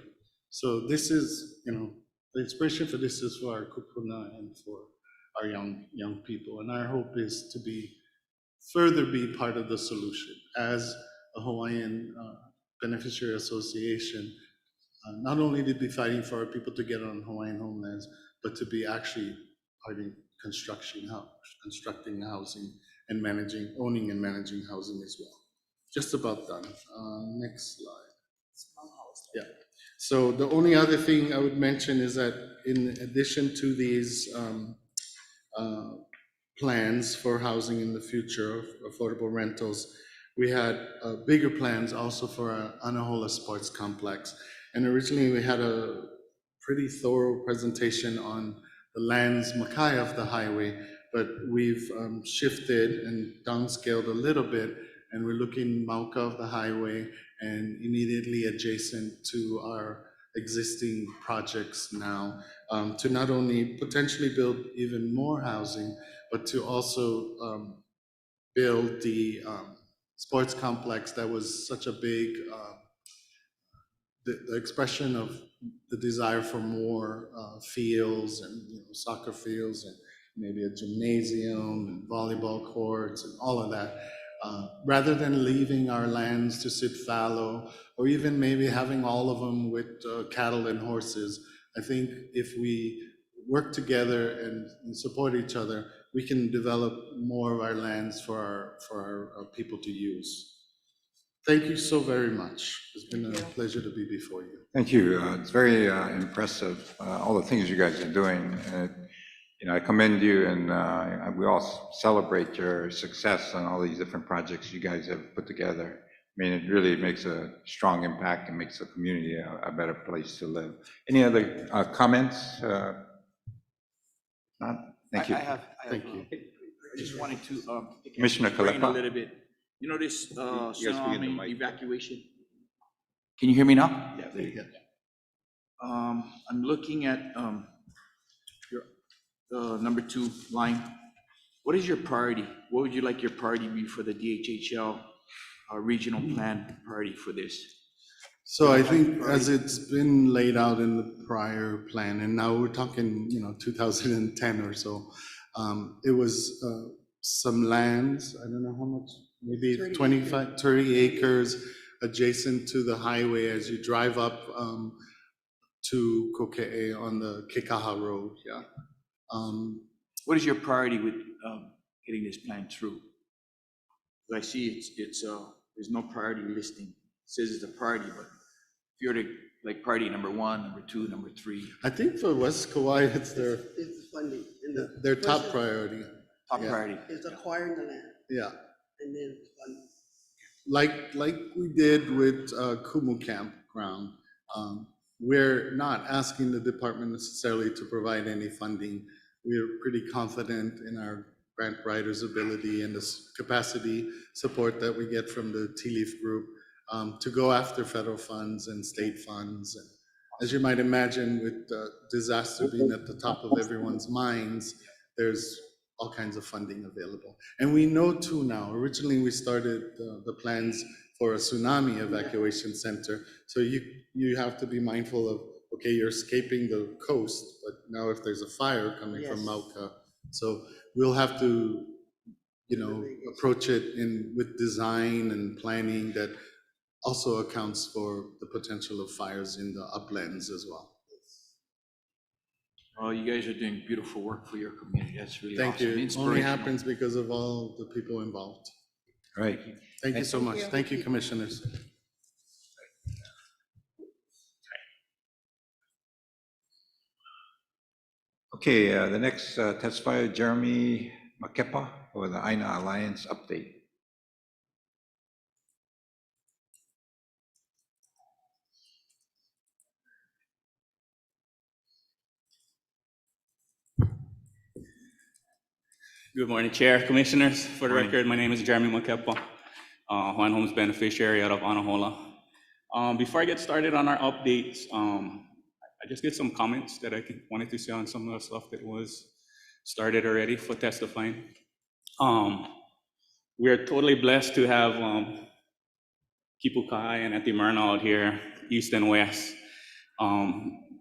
So this is, the expression for this is for our kupuna and for our young people. And our hope is to further be part of the solution as a Hawaiian Beneficiary Association, not only to be fighting for our people to get on Hawaiian homelands, but to be actually part in constructing housing and owning and managing housing as well. Just about done. Next slide. Yeah. So the only other thing I would mention is that in addition to these plans for housing in the future, affordable rentals, we had bigger plans also for our Anahola Sports Complex. And originally we had a pretty thorough presentation on the lands makai of the highway, but we've shifted and downscaled a little bit, and we're looking Mauka of the highway and immediately adjacent to our existing projects now, to not only potentially build even more housing, but to also build the sports complex that was such a big, the expression of the desire for more fields and soccer fields and maybe a gymnasium and volleyball courts and all of that. Rather than leaving our lands to sit fallow, or even maybe having all of them with cattle and horses, I think if we work together and support each other, we can develop more of our lands for our people to use. Thank you so very much. It's been a pleasure to be before you. Thank you. It's very impressive, all the things you guys are doing. I commend you, and we all celebrate your success on all these different projects you guys have put together. I mean, it really makes a strong impact and makes the community a better place to live. Any other comments? Not? Thank you. Thank you. I just wanted to Commissioner pick your brain a Kalepa. little bit. You know this guys begin the tsunami mic. evacuation? Can you hear me now? Yeah, there you go. I'm looking at your number 2 line. What is your priority? What would you like your priority be for the DHHL regional plan priority for this? So I think as it's been laid out in the prior plan, and now we're talking, 2010 or so, it was some lands, I don't know how much, maybe 25, 30 acres adjacent to the highway as you drive up to Koke'e on the Kekaha Road, yeah. What is your priority with getting this plan through? I see there's no priority listing. It says it's a priority, but if you're to priority number 1, number 2, number 3. I think for West Kauai, it's It's funding. And their top first priority. Top Yeah. priority. is acquiring the land Yeah. and then funding. Like we did with Kumu Campground, we're not asking the department necessarily to provide any funding. We're pretty confident in our grant writer's ability and the capacity support that we get from the Tea Leaf Group to go after federal funds and state funds. And as you might imagine, with disaster being at the top of everyone's minds, there's all kinds of funding available. And we know too now, originally we started the plans for a tsunami evacuation center. So you have to be mindful of, okay, you're escaping the coast, but now if there's a fire coming from Mauka, so we'll have to, approach it with design and planning that also accounts for the potential of fires in the uplands as well. Oh, you guys are doing beautiful work for your community. That's really Thank awesome. you. It only Inspirational. happens because of all the people involved. All right. Thank you so much. Thank you, commissioners. Okay, the next testifier, Jeremy Makepa, for the Aina Alliance update. Good morning, Chair, Commissioners. For the Morning. record, my name is Jeremy Makepa. Hawaiian Homes Beneficiary out of Anahola. Before I get started on our updates, I just get some comments that wanted to say on some of the stuff that was started already for testifying. We are totally blessed to have Kipukai and Auntie Myrna out here, East and West,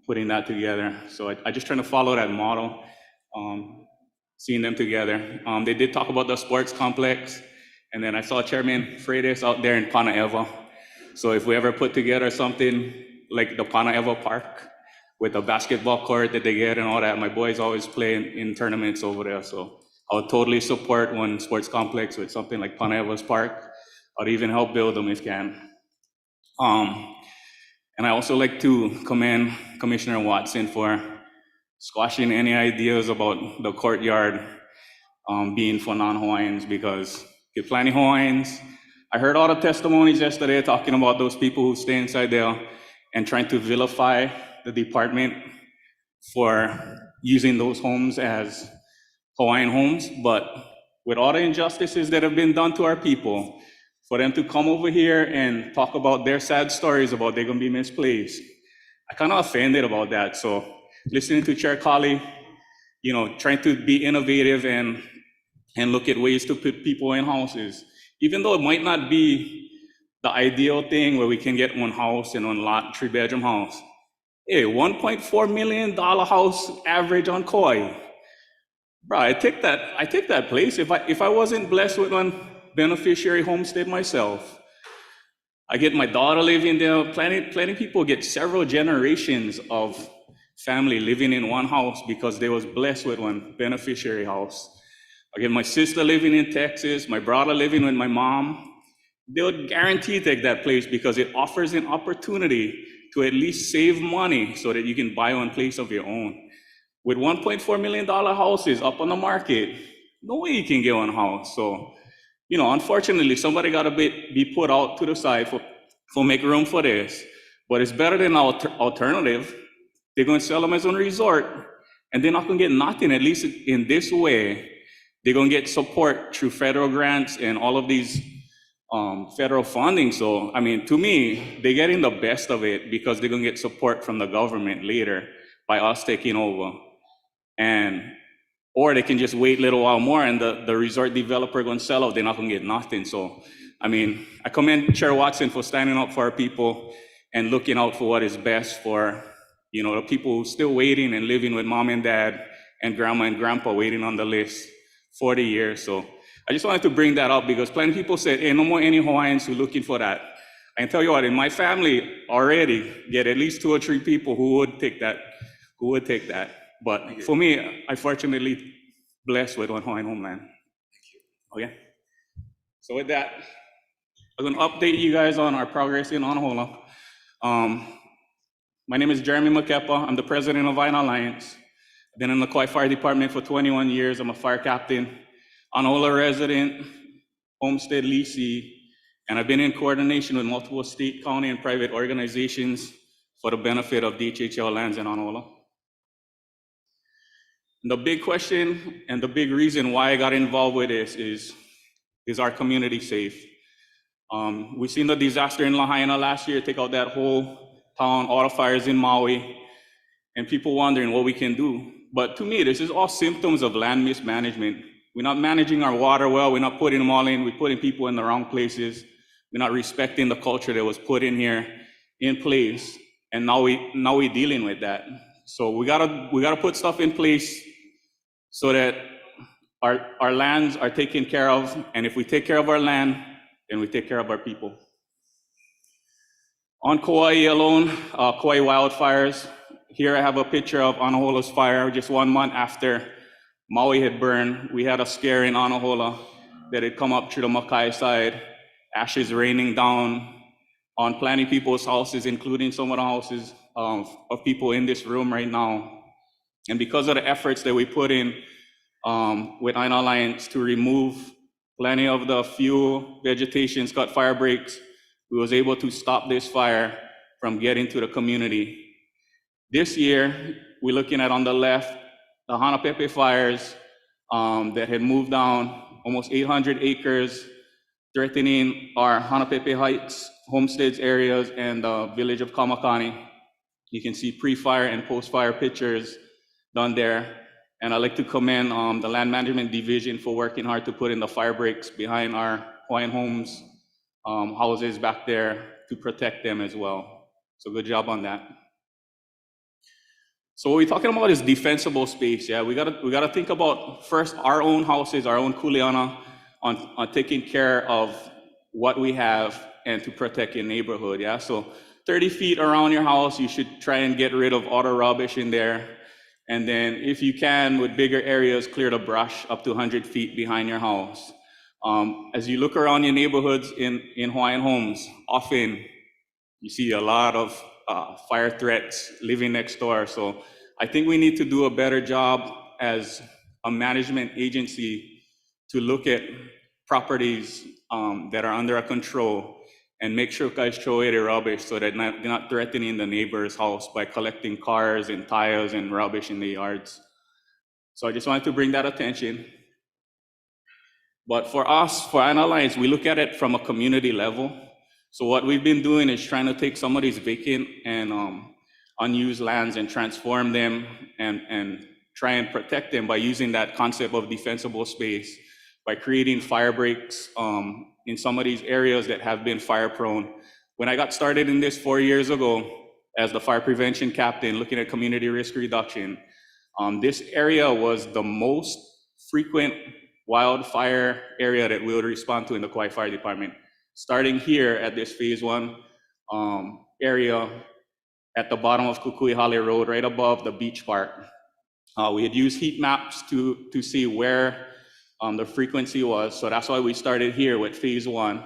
putting that together. So I just trying to follow that model, seeing them together. They did talk about the sports complex, and then I saw Chairman Freitas out there in Panaeva. So if we ever put together something like the Panaeva Park with a basketball court that they get and all that, my boys always play in tournaments over there. So I would totally support one sports complex with something like Panaeva's Park. I'd even help build them if can. And I also like to commend Commissioner Watson for squashing any ideas about the courtyard being for non-Hawaiians, because get plenty Hawaiians. I heard all the testimonies yesterday talking about those people who stay inside there and trying to vilify the department for using those homes as Hawaiian homes. But with all the injustices that have been done to our people, for them to come over here and talk about their sad stories about they're gonna be misplaced, I kind of offended about that. So listening to Chair Kali, trying to be innovative and look at ways to put people in houses, even though it might not be the ideal thing where we can get one house and one lot, 3-bedroom house. Hey, $1.4 million house average on Kauai. Bro, I take that place. If I wasn't blessed with one beneficiary homestead myself, I get my daughter living there. Plenty people get several generations of family living in one house because they was blessed with one beneficiary house. I get my sister living in Texas, my brother living with my mom. They would guarantee take that place because it offers an opportunity to at least save money so that you can buy one place of your own. With $1.4 million houses up on the market, no way you can get one house. So, unfortunately, somebody got to be put out to the side for make room for this. But it's better than alternative. They're going to sell them as a resort, and they're not going to get nothing. At least in this way, they're going to get support through federal grants and all of these federal funding. So, to me, they're getting the best of it because they're going to get support from the government later by us taking over. Or they can just wait a little while more and the resort developer going to sell out, they're not going to get nothing. So, I commend Chair Watson for standing up for our people and looking out for what is best for, the people who still waiting and living with mom and dad and grandma and grandpa waiting on the list 40 years. So I just wanted to bring that up because plenty of people said, hey, no more any Hawaiians who looking for that. I can tell you what, in my family already get at least 2 or 3 people who would take that. But for me, I fortunately blessed with one Hawaiian homeland. Okay. So with that, I'm going to update you guys on our progress in Anahola. My name is Jeremy Makepa. I'm the president of Vine Alliance. I've been in the Kauai Fire Department for 21 years. I'm a fire captain, Anahola resident, Homestead leasee, and I've been in coordination with multiple state, county, and private organizations for the benefit of DHHL lands in Anahola. The big question and the big reason why I got involved with this is our community safe? We've seen the disaster in Lahaina last year take out that whole town, all the fires in Maui, and people wondering what we can do. But to me, this is all symptoms of land mismanagement. We're not managing our water well, we're not putting them all in, we're putting people in the wrong places, we're not respecting the culture that was put in here in place, and now we're dealing with that. So we gotta put stuff in place so that our lands are taken care of, and if we take care of our land, then we take care of our people. On Kauai alone, Kauai wildfires, here I have a picture of Anahola's fire just 1 month after Maui had burned. We had a scare in Anahola that had come up through the Makai side, ashes raining down on plenty of people's houses, including some of the houses of people in this room right now. And because of the efforts that we put in with Vine Alliance to remove plenty of the fuel, vegetation, cut fire breaks, we was able to stop this fire from getting to the community. This year, we're looking at on the left, the Hanapepe fires that had moved down almost 800 acres threatening our Hanapepe Heights, Homesteads areas, and the village of Kamakani. You can see pre-fire and post-fire pictures done there. And I'd like to commend the Land Management Division for working hard to put in the fire breaks behind our Hawaiian homes, houses back there to protect them as well. So good job on that. So what we're talking about is defensible space. Yeah, we gotta think about first our own houses, our own kuleana, on taking care of what we have and to protect your neighborhood. Yeah, so 30 feet around your house, you should try and get rid of all the rubbish in there. And then if you can, with bigger areas, clear the brush up to 100 feet behind your house. As you look around your neighborhoods in Hawaiian homes, often you see a lot of fire threats living next door. So I think we need to do a better job as a management agency to look at properties that are under our control and make sure guys throw away the rubbish so that they're not threatening the neighbor's house by collecting cars and tires and rubbish in the yards. So I just wanted to bring that attention. But for us, for Anna Alliance, we look at it from a community level. So what we've been doing is trying to take some of these vacant and unused lands and transform them and try and protect them by using that concept of defensible space, by creating fire breaks in some of these areas that have been fire prone. When I got started in this 4 years ago as the fire prevention captain, looking at community risk reduction, this area was the most frequent wildfire area that we would respond to in the Kauai Fire Department. Starting here at this phase 1 area at the bottom of Kukuihale Road, right above the beach park. We had used heat maps to see where the frequency was. So that's why we started here with phase 1.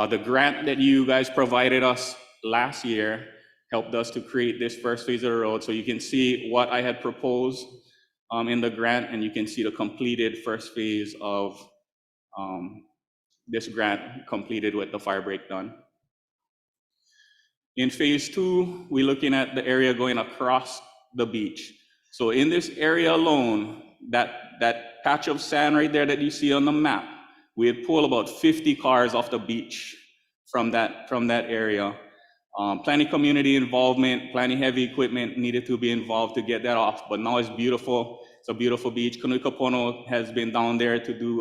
The grant that you guys provided us last year helped us to create this first phase of the road. So you can see what I had proposed in the grant, and you can see the completed first phase of this grant completed with the fire break done. In phase 2, we're looking at the area going across the beach. So in this area alone, that patch of sand right there that you see on the map, we had pulled about 50 cars off the beach from that area. Plenty community involvement, plenty heavy equipment needed to be involved to get that off, but now it's beautiful. It's a beautiful beach. Kanuikapono has been down there to do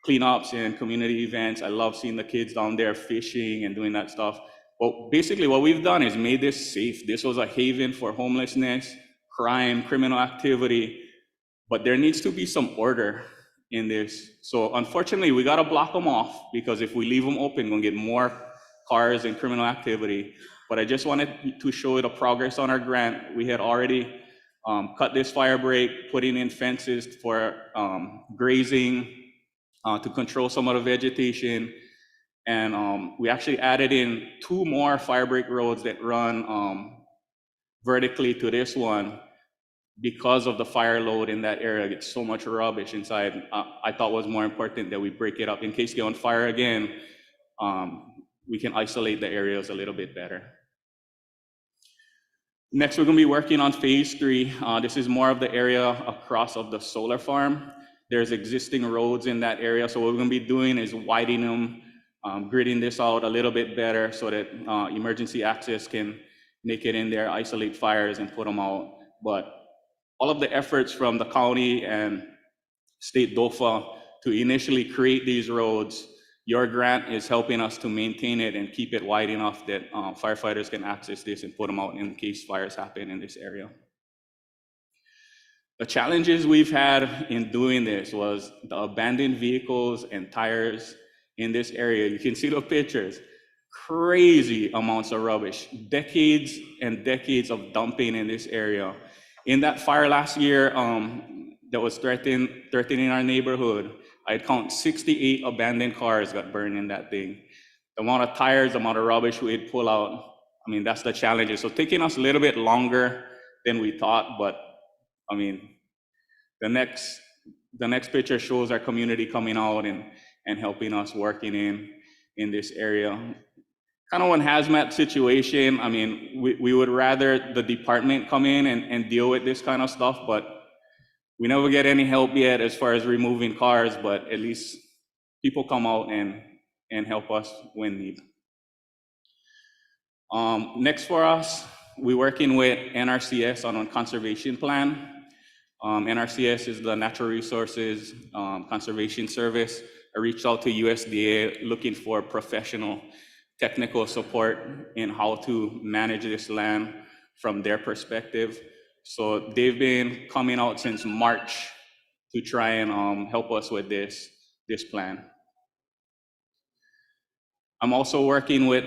cleanups and community events. I love seeing the kids down there fishing and doing that stuff. Well, basically what we've done is made this safe. This was a haven for homelessness, crime, criminal activity, but there needs to be some order in this. So unfortunately, we gotta block them off, because if we leave them open, we're gonna get more cars and criminal activity. But I just wanted to show the progress on our grant. We had already cut this fire break, putting in fences for grazing to control some of the vegetation. And we actually added in 2 more fire break roads that run vertically to this one because of the fire load in that area. It's so much rubbish inside. I thought it was more important that we break it up in case they on fire again. We can isolate the areas a little bit better. Next, we're gonna be working on phase 3. This is more of the area across of the solar farm. There's existing roads in that area. So what we're gonna be doing is widening them, gridding this out a little bit better so that emergency access can make it in there, isolate fires and put them out. But all of the efforts from the county and state DOFA to initially create these roads, your grant is helping us to maintain it and keep it wide enough that firefighters can access this and put them out in case fires happen in this area. The challenges we've had in doing this was the abandoned vehicles and tires in this area. You can see the pictures, crazy amounts of rubbish, decades and decades of dumping in this area. In that fire last year that was threatening our neighborhood, I'd count 68 abandoned cars got burned in that thing. The amount of tires, the amount of rubbish we'd pull out, I mean, that's the challenges. So taking us a little bit longer than we thought, but I mean, the next picture shows our community coming out and helping us working in this area. Kind of one hazmat situation. I mean, we would rather the department come in and deal with this kind of stuff, but we never get any help yet as far as removing cars, but at least people come out and and help us when need. Next for us, we're working with NRCS on a conservation plan. NRCS is the Natural Resources Conservation Service. I reached out to USDA looking for professional technical support in how to manage this land from their perspective. So they've been coming out since March to try and help us with this plan. I'm also working with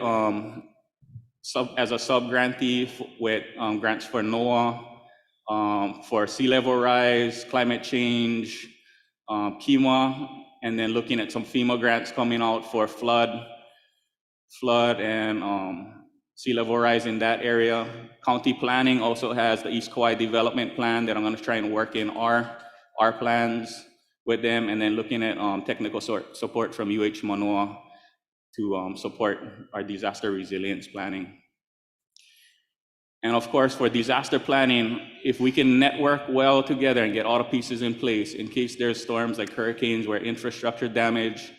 as a sub-grantee with grants for NOAA, for sea level rise, climate change, KIMA, and then looking at some FEMA grants coming out for flood and sea level rise in that area. County planning also has the East Kauai Development Plan that I'm going to try and work in our plans with them, and then looking at technical support from UH Manoa to support our disaster resilience planning. And of course, for disaster planning, if we can network well together and get all the pieces in place in case there's storms like hurricanes where infrastructure damage,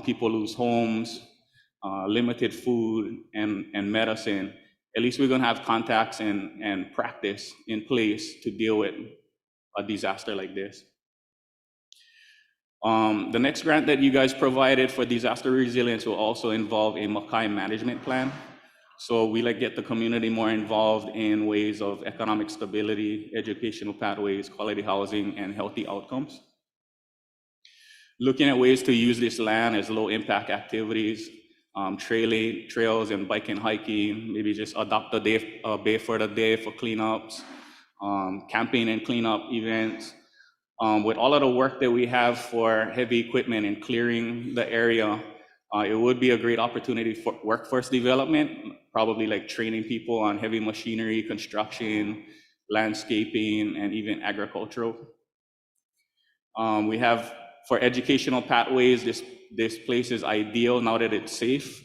people lose homes, limited food and medicine, at least we're gonna have contacts and practice in place to deal with a disaster like this. The next grant that you guys provided for disaster resilience will also involve a Makai management plan. So we get the community more involved in ways of economic stability, educational pathways, quality housing, and healthy outcomes. Looking at ways to use this land as low impact activities, trails and bike and hiking, maybe just adopt a bay for the day for cleanups, camping and cleanup events. With all of the work that we have for heavy equipment and clearing the area, it would be a great opportunity for workforce development, probably like training people on heavy machinery, construction, landscaping, and even agricultural. We have, for educational pathways, this place is ideal now that it's safe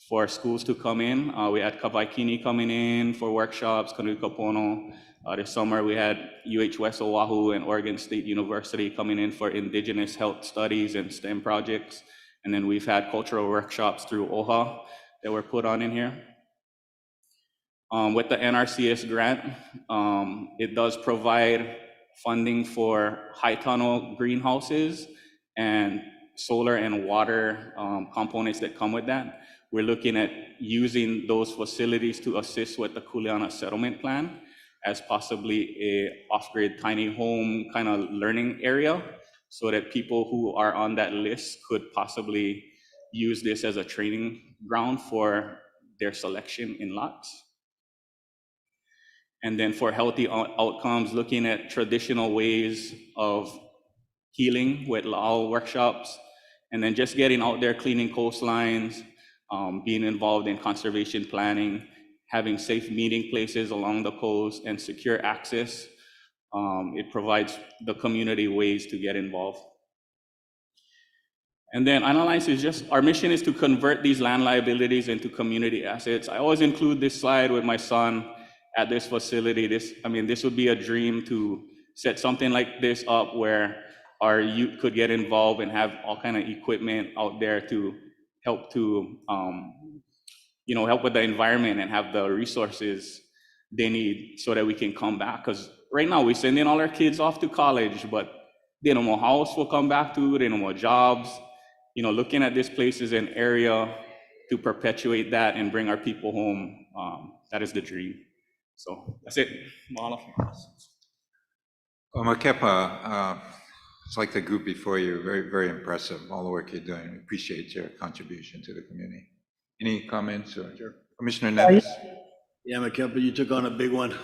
for schools to come in. We had Kavaikini coming in for workshops, Kanuikapono. This summer we had UH West Oahu and Oregon State University coming in for indigenous health studies and STEM projects. And then we've had cultural workshops through OHA that were put on in here. With the NRCS grant, it does provide funding for high tunnel greenhouses and solar and water components that come with that. We're looking at using those facilities to assist with the Kulana settlement plan as possibly a off-grid tiny home kind of learning area, so that people who are on that list could possibly use this as a training ground for their selection in lots. And then for healthy outcomes, looking at traditional ways of healing with La'au workshops, and then just getting out there, cleaning coastlines, being involved in conservation planning, having safe meeting places along the coast and secure access. It provides the community ways to get involved. And then Analyze is just, our mission is to convert these land liabilities into community assets. I always include this slide with my son at this facility. This would be a dream to set something like this up where our youth could get involved and have all kind of equipment out there to help help with the environment and have the resources they need so that we can come back. Because right now we're sending all our kids off to college, but they don't know house will come back to, they don't know jobs. Looking at this place as an area to perpetuate that and bring our people home, that is the dream. So that's it. Mahalo. Makepa, it's like the group before you, very, very impressive, all the work you're doing. We appreciate your contribution to the community. Any comments? Sure. Commissioner Nevis? Yeah, Makepa, you took on a big one.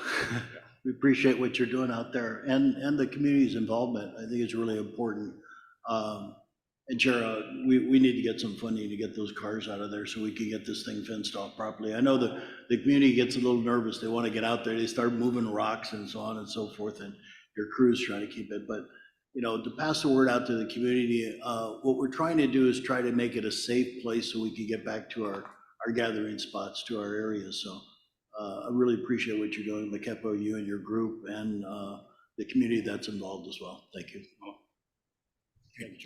We appreciate what you're doing out there and the community's involvement. I think it's really important. And Chair, we need to get some funding to get those cars out of there so we can get this thing fenced off properly. I know the community gets a little nervous. They want to get out there. They start moving rocks and so on and so forth, and your crew's trying to keep it. But, to pass the word out to the community, what we're trying to do is try to make it a safe place so we can get back to our gathering spots, to our areas. So I really appreciate what you're doing, Makepa, you and your group, and the community that's involved as well. Thank you. Thank you,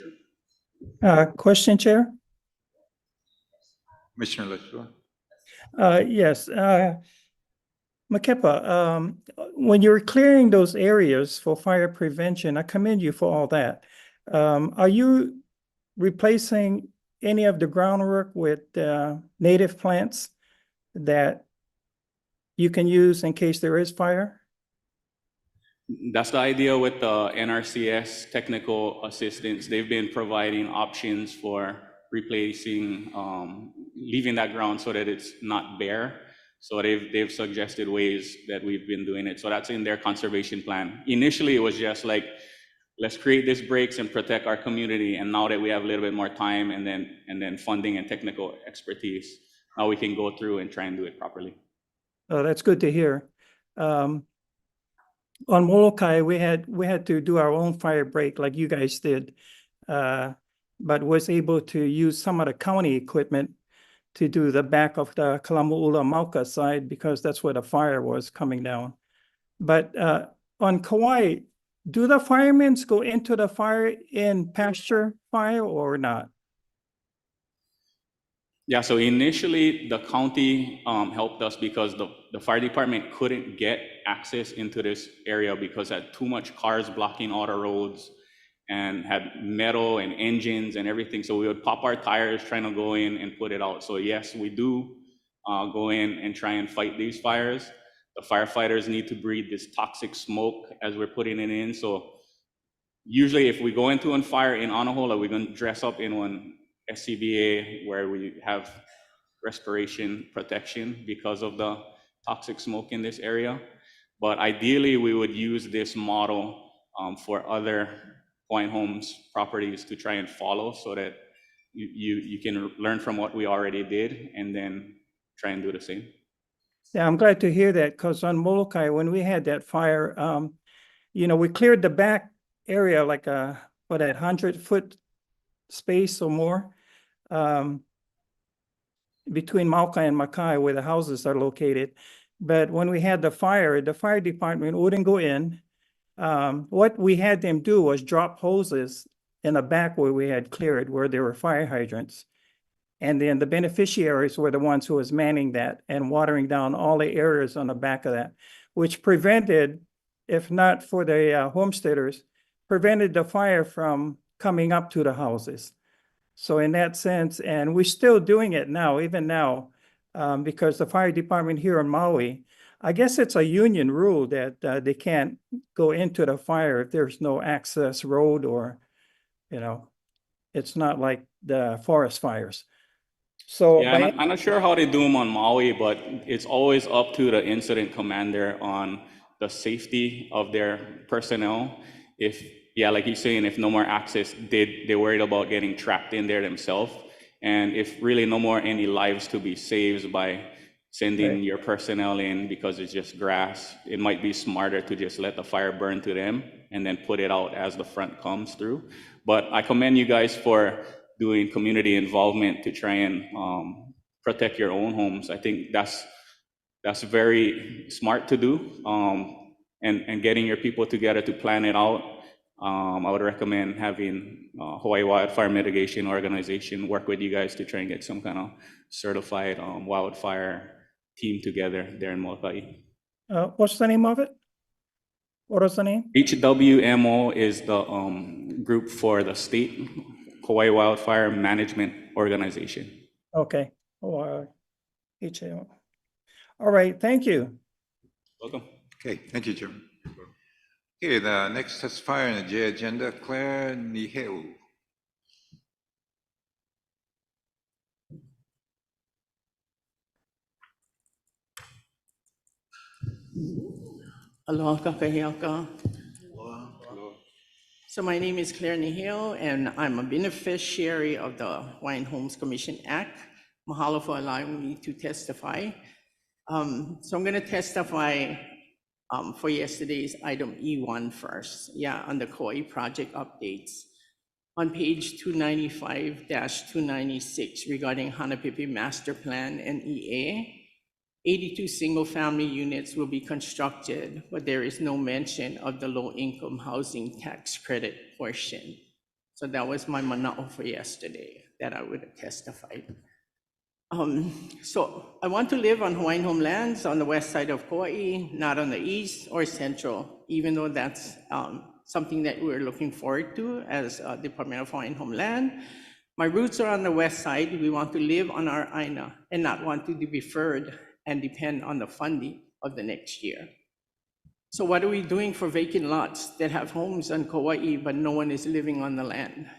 Chair. Question, Chair? Commissioner Lesua? Yes, Makepa, when you're clearing those areas for fire prevention, I commend you for all that. Are you replacing any of the groundwork with native plants that you can use in case there is fire? That's the idea with the NRCS technical assistance. They've been providing options for replacing, leaving that ground so that it's not bare. So they've suggested ways that we've been doing it. So that's in their conservation plan. Initially, it was just like, let's create these breaks and protect our community. And now that we have a little bit more time and then funding and technical expertise, now we can go through and try and do it properly. Oh, that's good to hear. On Molokai, we had to do our own fire break like you guys did, but was able to use some of the county equipment to do the back of the Kalamu'ula Mauka side because that's where the fire was coming down. But on Kauai, do the firemen go into the fire in pasture fire or not? Yeah, so initially the county helped us because the fire department couldn't get access into this area because it had too much cars blocking all the roads and had metal and engines and everything. So we would pop our tires trying to go in and put it out. So yes, we do go in and try and fight these fires. The firefighters need to breathe this toxic smoke as we're putting it in. So usually if we go into a fire in Anahola, we're going to dress up in one SCBA where we have respiration protection because of the toxic smoke in this area. But ideally, we would use this model for other Hawaiian Homes properties to try and follow so that you can learn from what we already did and then try and do the same. Yeah, I'm glad to hear that because on Molokai, when we had that fire, we cleared the back area like a 100-foot space or more between Maukai and Makai where the houses are located. But when we had the fire department wouldn't go in. What we had them do was drop hoses in the back where we had cleared, where there were fire hydrants. And then the beneficiaries were the ones who was manning that and watering down all the areas on the back of that, which prevented, if not for the homesteaders, prevented the fire from coming up to the houses. So in that sense, and we're still doing it now, even now, because the fire department here in Maui, I guess it's a union rule that they can't go into the fire if there's no access road or, it's not like the forest fires. So Yeah, I'm not sure how they do them on Maui, but it's always up to the incident commander on the safety of their personnel. Like you're saying, if no more access, they're worried about getting trapped in there themselves. And if really no more any lives to be saved by sending your personnel in because it's just grass, it might be smarter to just let the fire burn to them and then put it out as the front comes through. But I commend you guys for doing community involvement to try and protect your own homes. I think that's very smart to do, and getting your people together to plan it out. I would recommend having Hawaii Wildfire Mitigation Organization work with you guys to try and get some kind of certified wildfire team together there in Molokai. what's the name of it? What is the name? HWMO is the group for the state Hawaii Wildfire Management Organization. Okay. HAO. All right, thank you. Welcome. Okay, thank you, Jim. Okay, the next testifier on the J agenda, Claire Niheu. Aloha kakahiaka. So my name is Claire Nihil, and I'm a beneficiary of the Hawaiian Homes Commission Act. Mahalo for allowing me to testify. So I'm going to testify for yesterday's item E1 first. Yeah, on the Kauai project updates. On page 295-296 regarding Hanapepe Master Plan and EA, 82 single-family units will be constructed, but there is no mention of the low-income housing tax credit portion. So that was my mana'o for yesterday that I would have testified. So I want to live on Hawaiian homelands on the west side of Kauai, not on the east or central, even though that's something that we're looking forward to as Department of Hawaiian Homeland. My roots are on the west side. We want to live on our aina and not want to be deferred and depend on the funding of the next year. So what are we doing for vacant lots that have homes on Kauai, but no one is living on the land?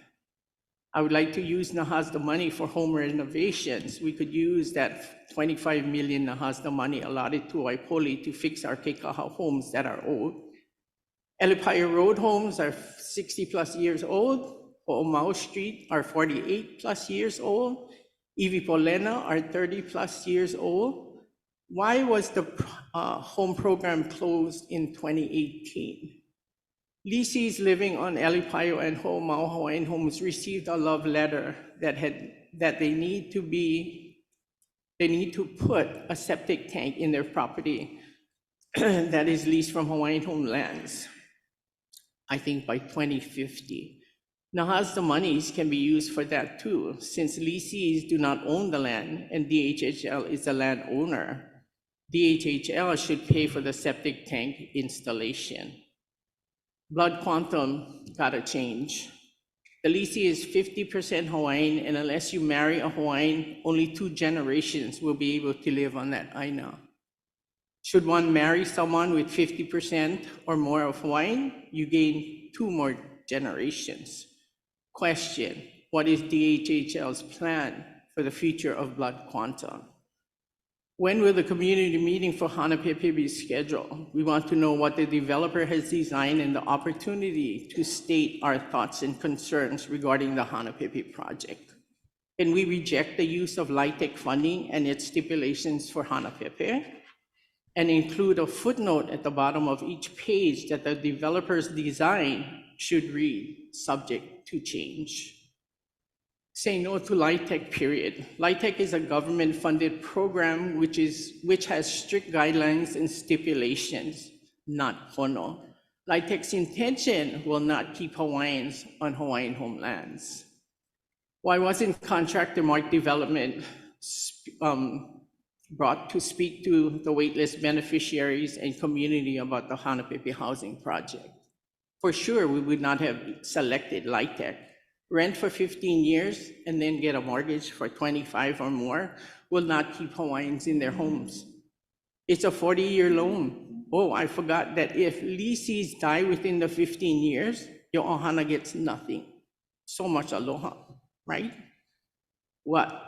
I would like to use Nahasda money for home renovations. We could use that 25 million Nahasda money allotted to Waipoli to fix our Kekaha homes that are old. Elipaia Road homes are 60 plus years old. Ho'omau Street are 48 plus years old. Iwipolena are 30 plus years old. Why was the home program closed in 2018? Leasees living on Elipaio and Ho'omau Hawaiian homes received a love letter that they need to put a septic tank in their property that is leased from Hawaiian Homelands, I think by 2050. Nahasda monies can be used for that too, since leasees do not own the land and DHHL is the landowner. DHHL should pay for the septic tank installation. Blood quantum gotta change. The leasee is 50% Hawaiian, and unless you marry a Hawaiian, only 2 generations will be able to live on that aina. Should one marry someone with 50% or more of Hawaiian, you gain 2 more generations. Question, what is DHHL's plan for the future of blood quantum? When will the community meeting for Hanapepe be scheduled? We want to know what the developer has designed and the opportunity to state our thoughts and concerns regarding the Hanapepe project. Can we reject the use of LIHTC funding and its stipulations for Hanapepe? And include a footnote at the bottom of each page that the developer's design should read, subject to change. Say no to LIHTC, period. LIHTC is a government-funded program which has strict guidelines and stipulations, not Hono. LIHTC's intention will not keep Hawaiians on Hawaiian homelands. Why wasn't contractor Mark Development brought to speak to the waitlist beneficiaries and community about the Hanapepe housing project? For sure, we would not have selected LIHTC. Rent for 15 years and then get a mortgage for 25 or more will not keep Hawaiians in their homes. It's a 40-year loan. Oh, I forgot that if leasees die within the 15 years, your ohana gets nothing. So much aloha, right?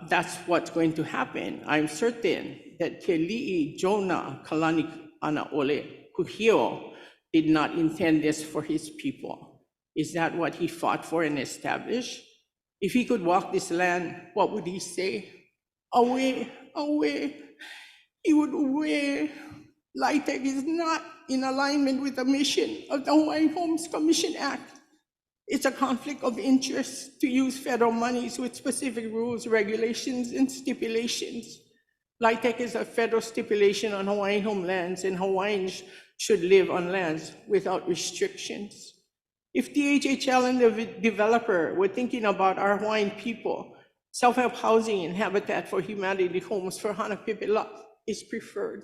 That's what's going to happen. I'm certain that Keli'i Jonah Kalani Anaole Kuhio did not intend this for his people. Is that what he fought for and established? If he could walk this land, what would he say? Away, away. He would away. LIHTC is not in alignment with the mission of the Hawaiian Homes Commission Act. It's a conflict of interest to use federal monies with specific rules, regulations, and stipulations. LIHTC is a federal stipulation on Hawaiian homelands, and Hawaiians should live on lands without restrictions. If DHHL and the developer were thinking about our Hawaiian people, self-help housing and Habitat for Humanity homes for Hanapepe lot is preferred.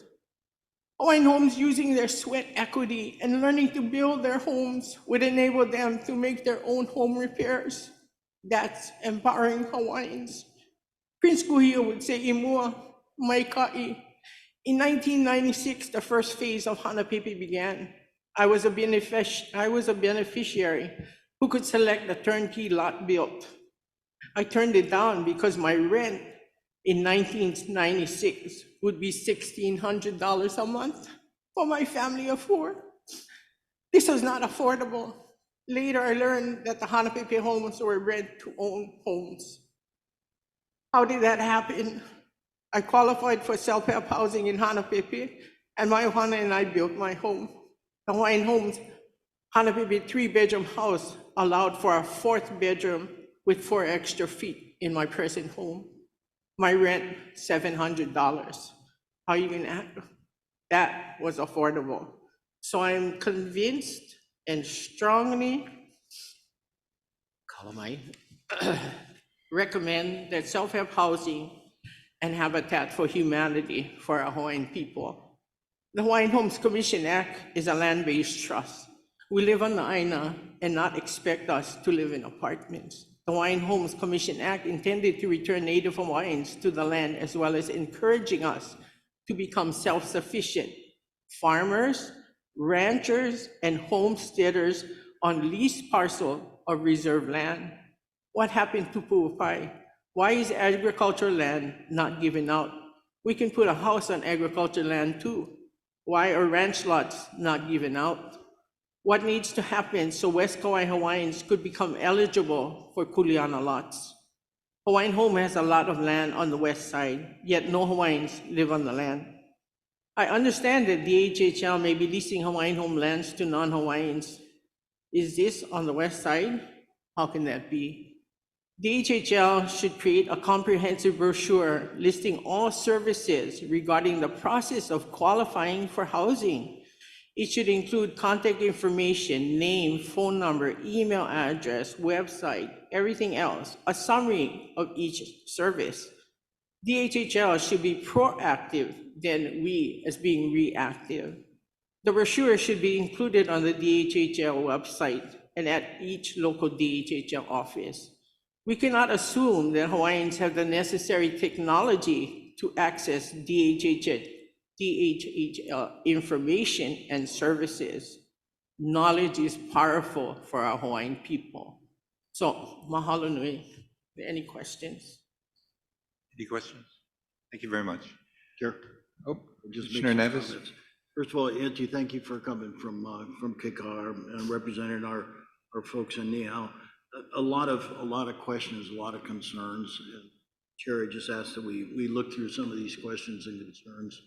Hawaiian homes using their sweat equity and learning to build their homes would enable them to make their own home repairs. That's empowering Hawaiians. Prince Kuhio would say, Imua, Maikai. In 1996, the first phase of Hanapepe began. I was a beneficiary who could select the turnkey lot built. I turned it down because my rent in 1996 would be $1,600 a month for my family of 4. This was not affordable. Later, I learned that the Hanapepe homes were rent-to-own homes. How did that happen? I qualified for self-help housing in Hanapepe, and my ohana and I built my home. The Hawaiian Homes Hanapepe 3-bedroom house allowed for a 4th bedroom with 4 extra feet in my present home. My rent, $700. How you gonna act? That was affordable. So I'm convinced and strongly recommend that self-help housing and Habitat for Humanity for our Hawaiian people. The Hawaiian Homes Commission Act is a land-based trust. We live on the Aina and not expect us to live in apartments. The Hawaiian Homes Commission Act intended to return Native Hawaiians to the land, as well as encouraging us to become self-sufficient farmers, ranchers, and homesteaders on leased parcel of reserve land. What happened to Pu'upai? Why is agricultural land not given out? We can put a house on agricultural land too. Why are ranch lots not given out? What needs to happen so West Kauai Hawaiians could become eligible for Kuleana lots? Hawaiian Home has a lot of land on the west side, yet no Hawaiians live on the land. I understand that DHHL may be leasing Hawaiian Home lands to non-Hawaiians. Is this on the west side? How can that be? DHHL should create a comprehensive brochure listing all services regarding the process of qualifying for housing. It should include contact information, name, phone number, email address, website, everything else, a summary of each service. DHHL should be proactive than we as being reactive. The brochure should be included on the DHHL website and at each local DHHL office. We cannot assume that Hawaiians have the necessary technology to access DHHL information and services. Knowledge is powerful for our Hawaiian people. So, mahalo nui. Any questions? Any questions? Thank you very much. Sure. Oh, Just make Commissioner some Nevis? comments. First of all, Auntie, thank you for coming from Kikar and representing our folks in Niihau. A lot of questions, a lot of concerns. Cherry just asked that we look through some of these questions and concerns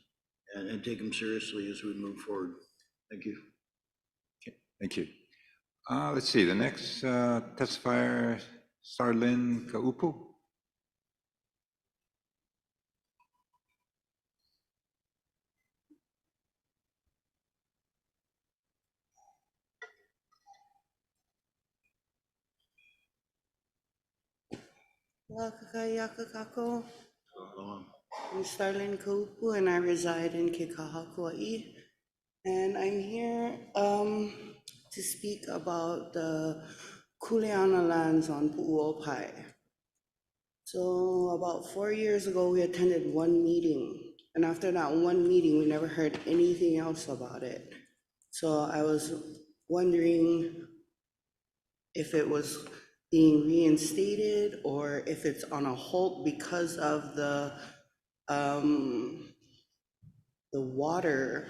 and take them seriously as we move forward. Thank you. Okay, thank you. Let's see, the next testifier, Starlyn Kaupu. Wakakayakakako. I'm Starlyn Kaupu and I reside in Kekaha, Kauai. And I'm here to speak about the Kuleana lands on Pu'uopai. So about 4 years ago, we attended one meeting. And after that one meeting, we never heard anything else about it. So I was wondering if it was being reinstated or if it's on a halt because of the water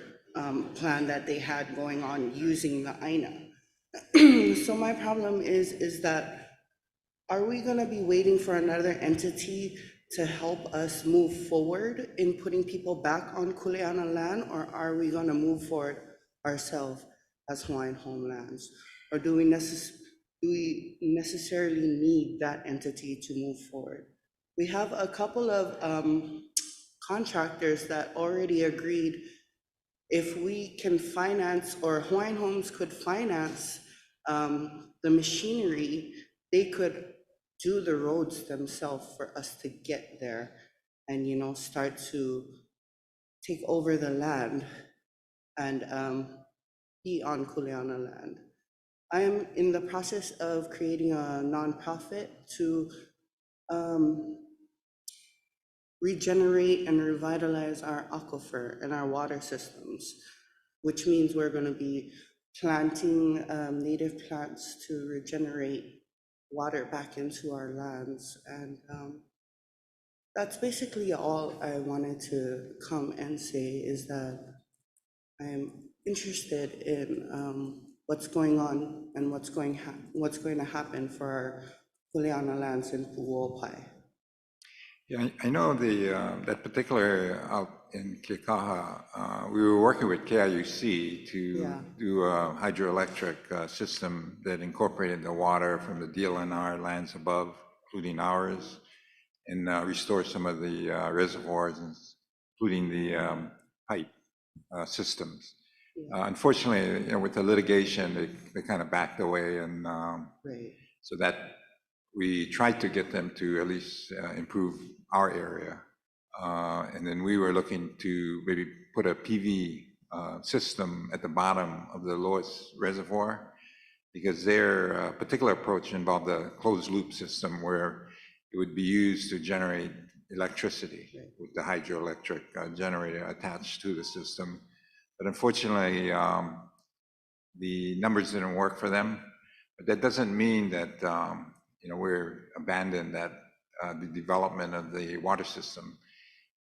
plan that they had going on using the Aina. So my problem is that, are we gonna be waiting for another entity to help us move forward in putting people back on Kuleana land, or are we gonna move forward ourselves as Hawaiian homelands? Or do we necessarily need that entity to move forward? We have a couple of contractors that already agreed if we can finance, or Hawaiian Homes could finance the machinery, they could do the roads themselves for us to get there and, you know, start to take over the land and be on Kuleana land. I am in the process of creating a nonprofit to regenerate and revitalize our aquifer and our water systems, which means we're going to be planting native plants to regenerate water back into our lands. And that's basically all I wanted to come and say, is that I'm interested in what's going on and what's going to happen for our Kuleana lands in Pu'uopai. Yeah, I know that particular out in Kekaha, we were working with KIUC to do a hydroelectric system that incorporated the water from the DLNR lands above, including ours, and restore some of the reservoirs, including the pipe systems. Unfortunately, you know, with the litigation, they kind of backed away, and so that we tried to get them to at least improve our area. And then we were looking to maybe put a PV system at the bottom of the lowest reservoir, because their particular approach involved a closed loop system where it would be used to generate electricity with the hydroelectric generator attached to the system. But unfortunately, the numbers didn't work for them. But that doesn't mean that we're abandoned that the development of the water system,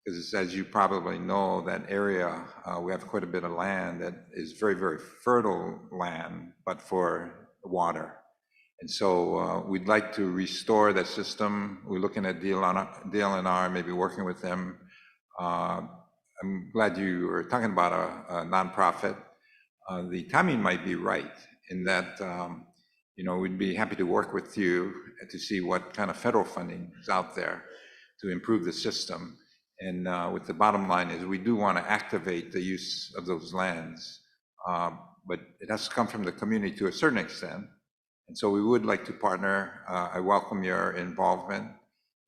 because as you probably know, that area, we have quite a bit of land that is very, very fertile land, but for water. And so we'd like to restore that system. We're looking at DLNR, maybe working with them. I'm glad you were talking about a nonprofit. The timing might be right in that, we'd be happy to work with you to see what kind of federal funding is out there to improve the system. And with the bottom line is we do want to activate the use of those lands, but it has to come from the community to a certain extent. And so we would like to partner. I welcome your involvement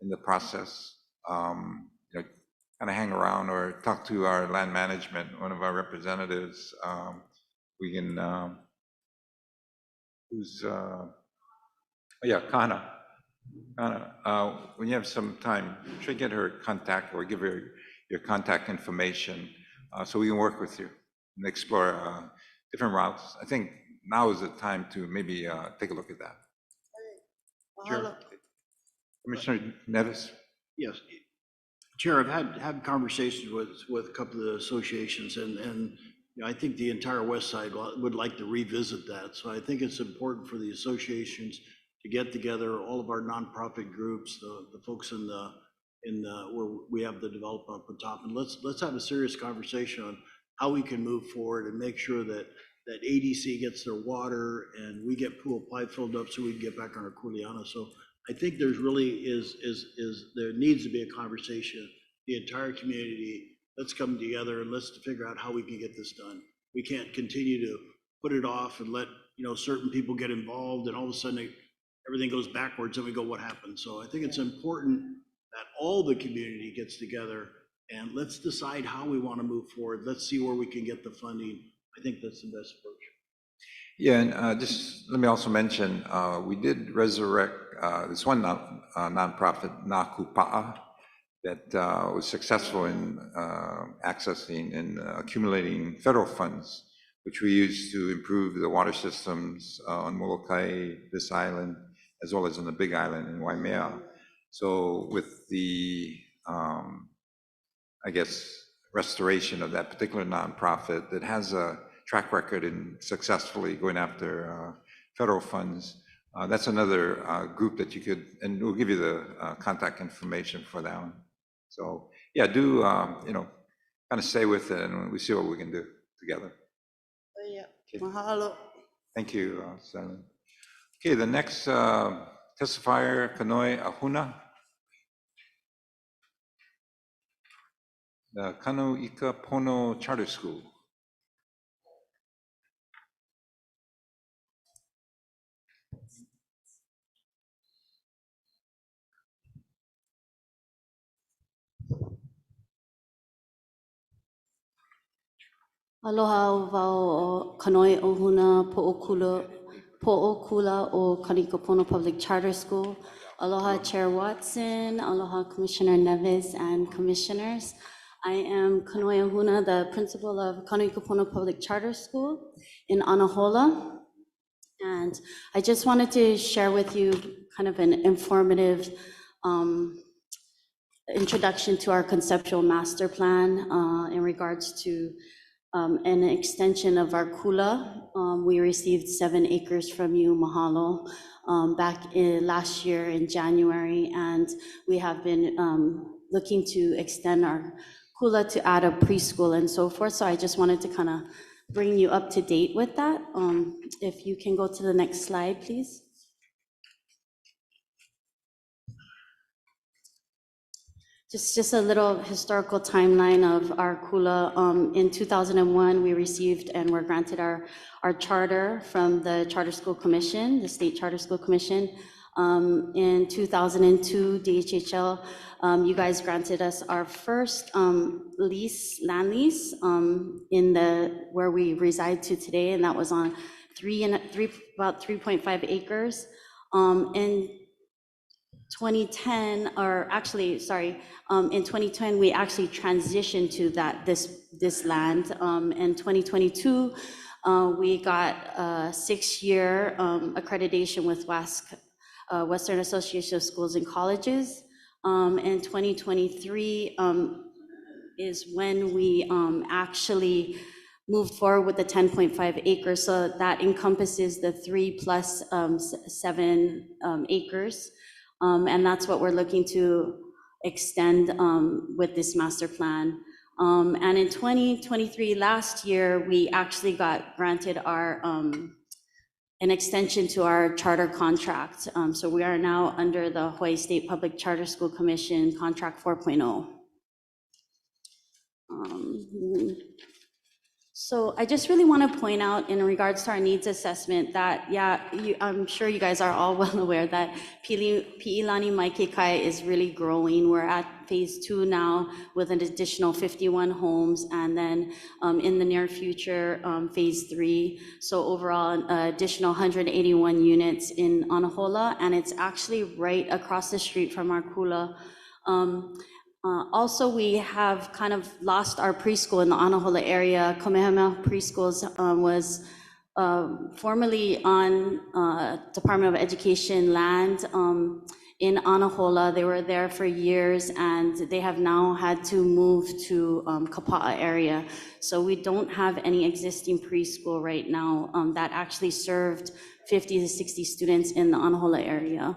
in the process. Kind of hang around or talk to our land management, one of our representatives. We can, Kana. When you have some time, try to get her contact or give her your contact information so we can work with you and explore different routes. I think now is the time to maybe take a look at that. Sure. Commissioner Nevis? Yes. Chair, I've had conversations with a couple of the associations, and I think the entire West Side would like to revisit that. So I think it's important for the associations to get together, all of our nonprofit groups, the folks in the where we have the developer up on top, and let's have a serious conversation on how we can move forward and make sure that ADC gets their water and we get pool pipe filled up so we can get back on our Kulana. So I think there's really there needs to be a conversation, the entire community. Let's come together and let's figure out how we can get this done. We can't continue to put it off and let certain people get involved, and all of a sudden everything goes backwards and we go, what happened? So I think it's important that all the community gets together and let's decide how we want to move forward. Let's see where we can get the funding. I think that's the best approach. Yeah, and just let me also mention, we did resurrect this one nonprofit, Nakupa'a, that was successful in accessing and accumulating federal funds, which we use to improve the water systems on Molokai, this island, as well as on the Big Island in Waimea. So with the, restoration of that particular nonprofit that has a track record in successfully going after federal funds, that's another group that you could, and we'll give you the contact information for that one. So yeah, do, kind of stay with it and we see what we can do together. Okay. Mahalo. Thank you, Silent. Okay, the next testifier, Kanoi Ahuna. The Kanu'ika Pono Charter School. Aloha wau Kanoi Ohuna Po'okula o Kanu'ika Public Charter School. Aloha Chair Watson, aloha Commissioner Nevis and commissioners. I am Kanoi Ohuna, the principal of Kanu'ika Public Charter School in Anahola. And I just wanted to share with you kind of an informative introduction to our conceptual master plan in regards to an extension of our kula. We received 7 acres from you, mahalo, back in last year in January, and we have been looking to extend our kula to add a preschool and so forth. So I just wanted to kind of bring you up to date with that. If you can go to the next slide, please. Just a little historical timeline of our kula. In 2001, we received and were granted our charter from the Charter School Commission, the State Charter School Commission. In 2002, DHHL, you guys granted us our first land lease where we reside to today, and that was on about 3.5 acres. In 2010, or actually, sorry, in 2010, we actually transitioned to this land. In 2022, we got a 6-year accreditation with Western Association of Schools and Colleges. In 2023 is when we actually moved forward with the 10.5 acres. So that encompasses the 3 plus 7 acres. And that's what we're looking to extend with this master plan. And in 2023, last year, we actually got granted an extension to our charter contract. So we are now under the Hawaii State Public Charter School Commission Contract 4.0. So I just really want to point out in regards to our needs assessment that, I'm sure you guys are all well aware that Pi'ilani Maikekai is really growing. We're at phase 2 now with an additional 51 homes, and then in the near future, phase 3. So overall, an additional 181 units in Anahola, and it's actually right across the street from our Kula. Also, we have kind of lost our preschool in the Anahola area. Kamehameha Preschools was formerly on Department of Education land in Anahola. They were there for years, and they have now had to move to Kapa'a area. So we don't have any existing preschool right now that actually served 50 to 60 students in the Anahola area.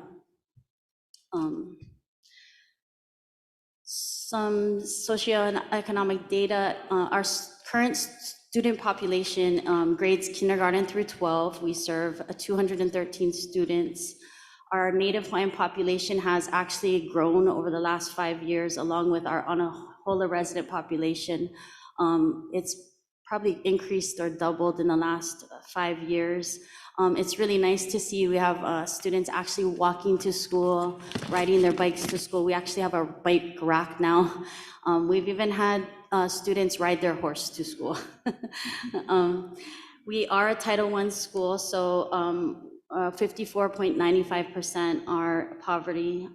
Some socioeconomic data, our current student population grades kindergarten through 12. We serve 213 students. Our Native Hawaiian population has actually grown over the last 5 years, along with our Anahola resident population. It's probably increased or doubled in the last 5 years. It's really nice to see we have students actually walking to school, riding their bikes to school. We actually have a bike rack now. We've even had students ride their horse to school. We are a Title I school, so 54.95% are poverty,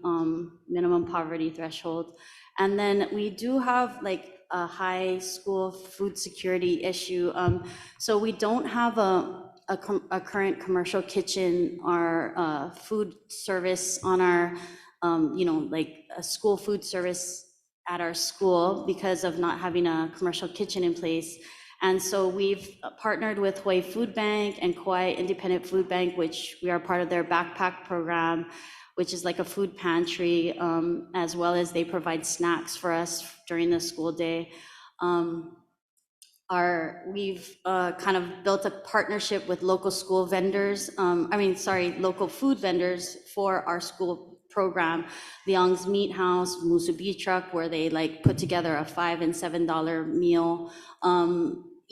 minimum poverty threshold. And then we do have like a high school food security issue. So we don't have a current commercial kitchen or food service on our, like a school food service at our school because of not having a commercial kitchen in place. And so we've partnered with Hawaii Food Bank and Kauai Independent Food Bank, which we are part of their backpack program, which is like a food pantry, as well as they provide snacks for us during the school day. We've kind of built a partnership with local school vendors, local food vendors for our school program. Leong's Meat House, Musubi Truck, where they like put together a $5 and $7 meal.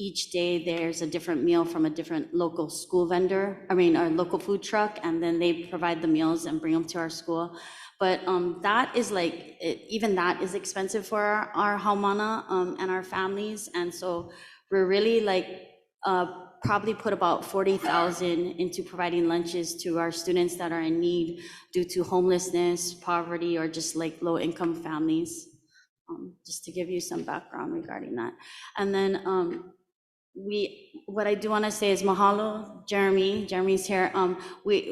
Each day there's a different meal from a different local school vendor, our local food truck, and then they provide the meals and bring them to our school. But that is even that is expensive for our haumana and our families. And so we're really probably put about 40,000 into providing lunches to our students that are in need due to homelessness, poverty, or just like low income families. Just to give you some background regarding that. And then what I do want to say is mahalo, Jeremy's here.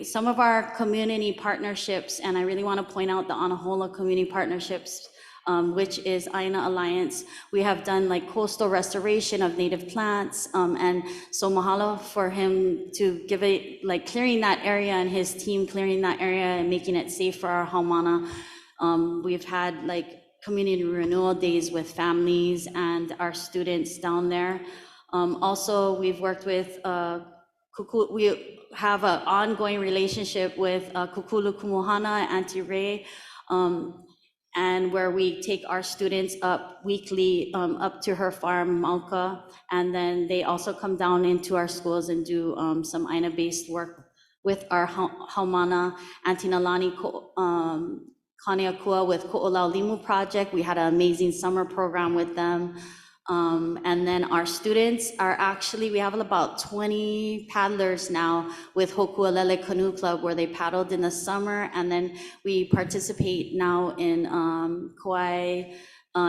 Some of our community partnerships, and I really want to point out the Anahola community partnerships, which is Aina Alliance. We have done like coastal restoration of native plants. And so mahalo for him to give it, like clearing that area and his team clearing that area and making it safe for our haumana. We've had like community renewal days with families and our students down there. Also, we've worked with we have an ongoing relationship with Kukulu Kumuhana, Auntie Ray, and where we take our students up weekly up to her farm, Mauka, and then they also come down into our schools and do some Aina-based work with our Haumana Antinalani Kaneakua with Ko'olaulimu project. We had an amazing summer program with them. And then our students are actually, we have about 20 paddlers now with Hokualele Canoe Club where they paddled in the summer. And then we participate now in Kauai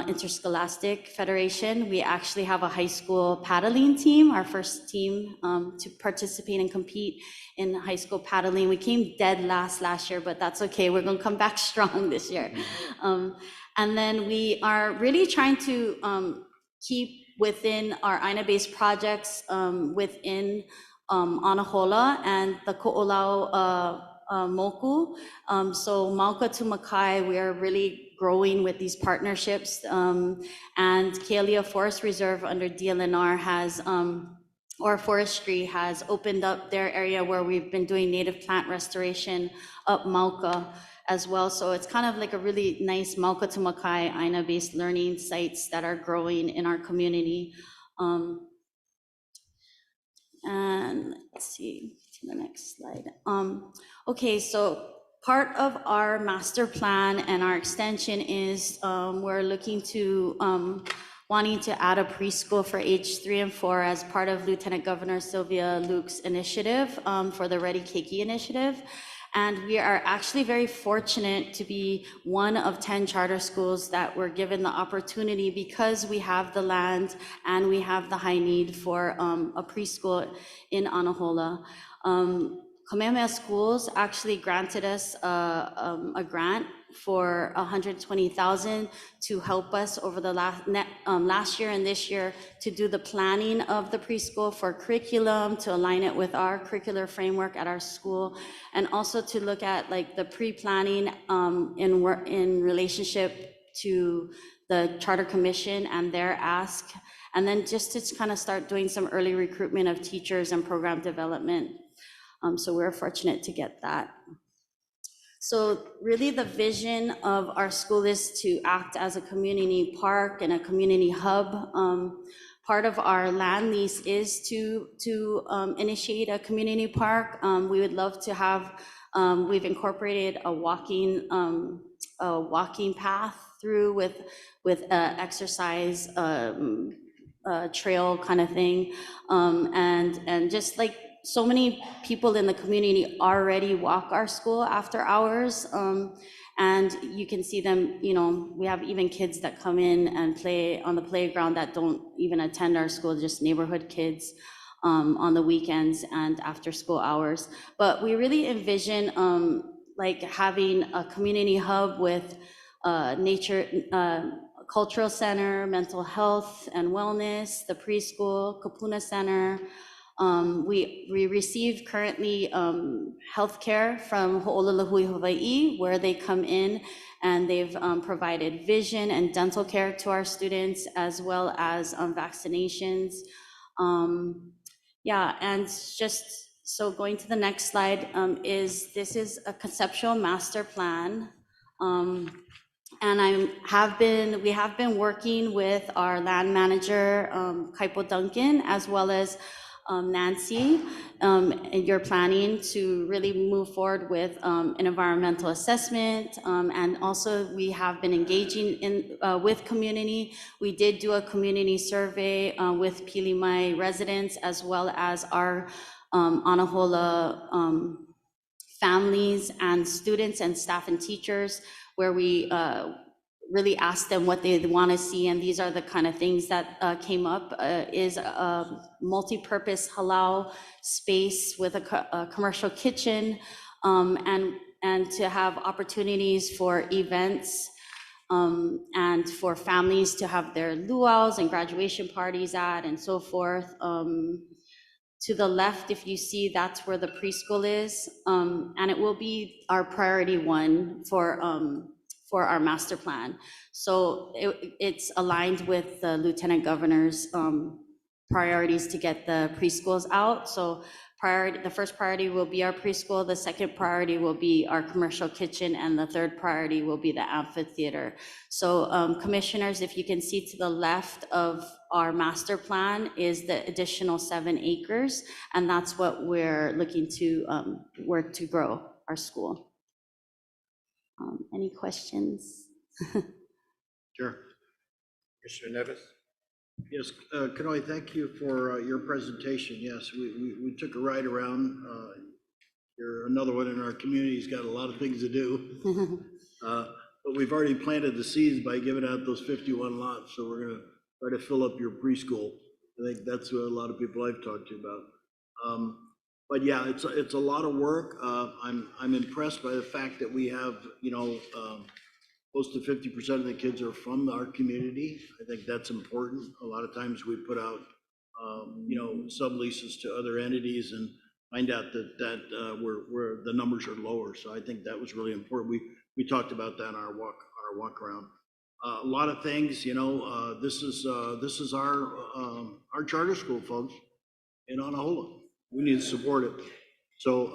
Interscholastic Federation. We actually have a high school paddling team, our first team to participate and compete in high school paddling. We came dead last year, but that's okay. We're gonna come back strong this year. And then we are really trying to keep within our Aina-based projects within Anahola and the Ko'olau Moku. So Mauka to Makai, we are really growing with these partnerships. And Kealia Forest Reserve under DLNR has, or forestry has opened up their area where we've been doing native plant restoration up Mauka as well. So it's kind of like a really nice Mauka to Makai Aina-based learning sites that are growing in our community. And let's see, to the next slide. Okay, so part of our master plan and our extension is we're looking to wanting to add a preschool for age 3 and 4 as part of Lieutenant Governor Sylvia Luke's initiative for the Ready Keiki initiative. And we are actually very fortunate to be one of 10 charter schools that were given the opportunity because we have the land and we have the high need for a preschool in Anahola. Kamehameha Schools actually granted us a grant for $120,000 to help us over the last year and this year to do the planning of the preschool for curriculum, to align it with our curricular framework at our school, and also to look at like the pre-planning in relationship to the Charter Commission and their ask, and then just to kind of start doing some early recruitment of teachers and program development. So we're fortunate to get that. So really the vision of our school is to act as a community park and a community hub. Part of our land lease is to initiate a community park. We would love to have, we've incorporated a walking path through with exercise trail kind of thing. And just like so many people in the community already walk our school after hours. And you can see them, you know, we have even kids that come in and play on the playground that don't even attend our school, just neighborhood kids on the weekends and after school hours. But we really envision like having a community hub with nature, cultural center, mental health and wellness, the preschool, Kapuna Center. We receive currently healthcare from Ho'ololahui, Hawaii, where they come in and they've provided vision and dental care to our students, as well as vaccinations. Yeah, and just so going to the next slide this is a conceptual master plan. And we have been working with our land manager, Kaipo Duncan, as well as Nancy, and your planning to really move forward with an environmental assessment. And also we have been engaging with community. We did do a community survey with Pilimai residents, as well as our Anahola families and students and staff and teachers, where we really asked them what they want to see, and these are the kind of things that came up, is a multi-purpose halal space with a commercial kitchen, and to have opportunities for events, and for families to have their luau's and graduation parties at, and so forth. To the left, if you see, that's where the preschool is, and it will be our priority one for our master plan. So it's aligned with the Lieutenant Governor's priorities to get the preschools out. So The first priority will be our preschool, the second priority will be our commercial kitchen, and the third priority will be the amphitheater. So commissioners, if you can see to the left of our master plan is the additional 7 acres, and that's what we're looking to work to grow our school. Any questions? Sure. Commissioner Nevis? Yes, Kanoy, thank you for your presentation. Yes, we took a ride around. You're another one in our community. He's got a lot of things to do. But we've already planted the seeds by giving out those 51 lots. So we're gonna try to fill up your preschool. I think that's what a lot of people I've talked to about. But yeah, it's a lot of work. I'm impressed by the fact that we have, close to 50% of the kids are from our community. I think that's important. A lot of times we put out, subleases to other entities and find out that where the numbers are lower. So I think that was really important. We talked about that on our walk around. A lot of things, this is our charter school, folks, in Anahola. We need to support it. So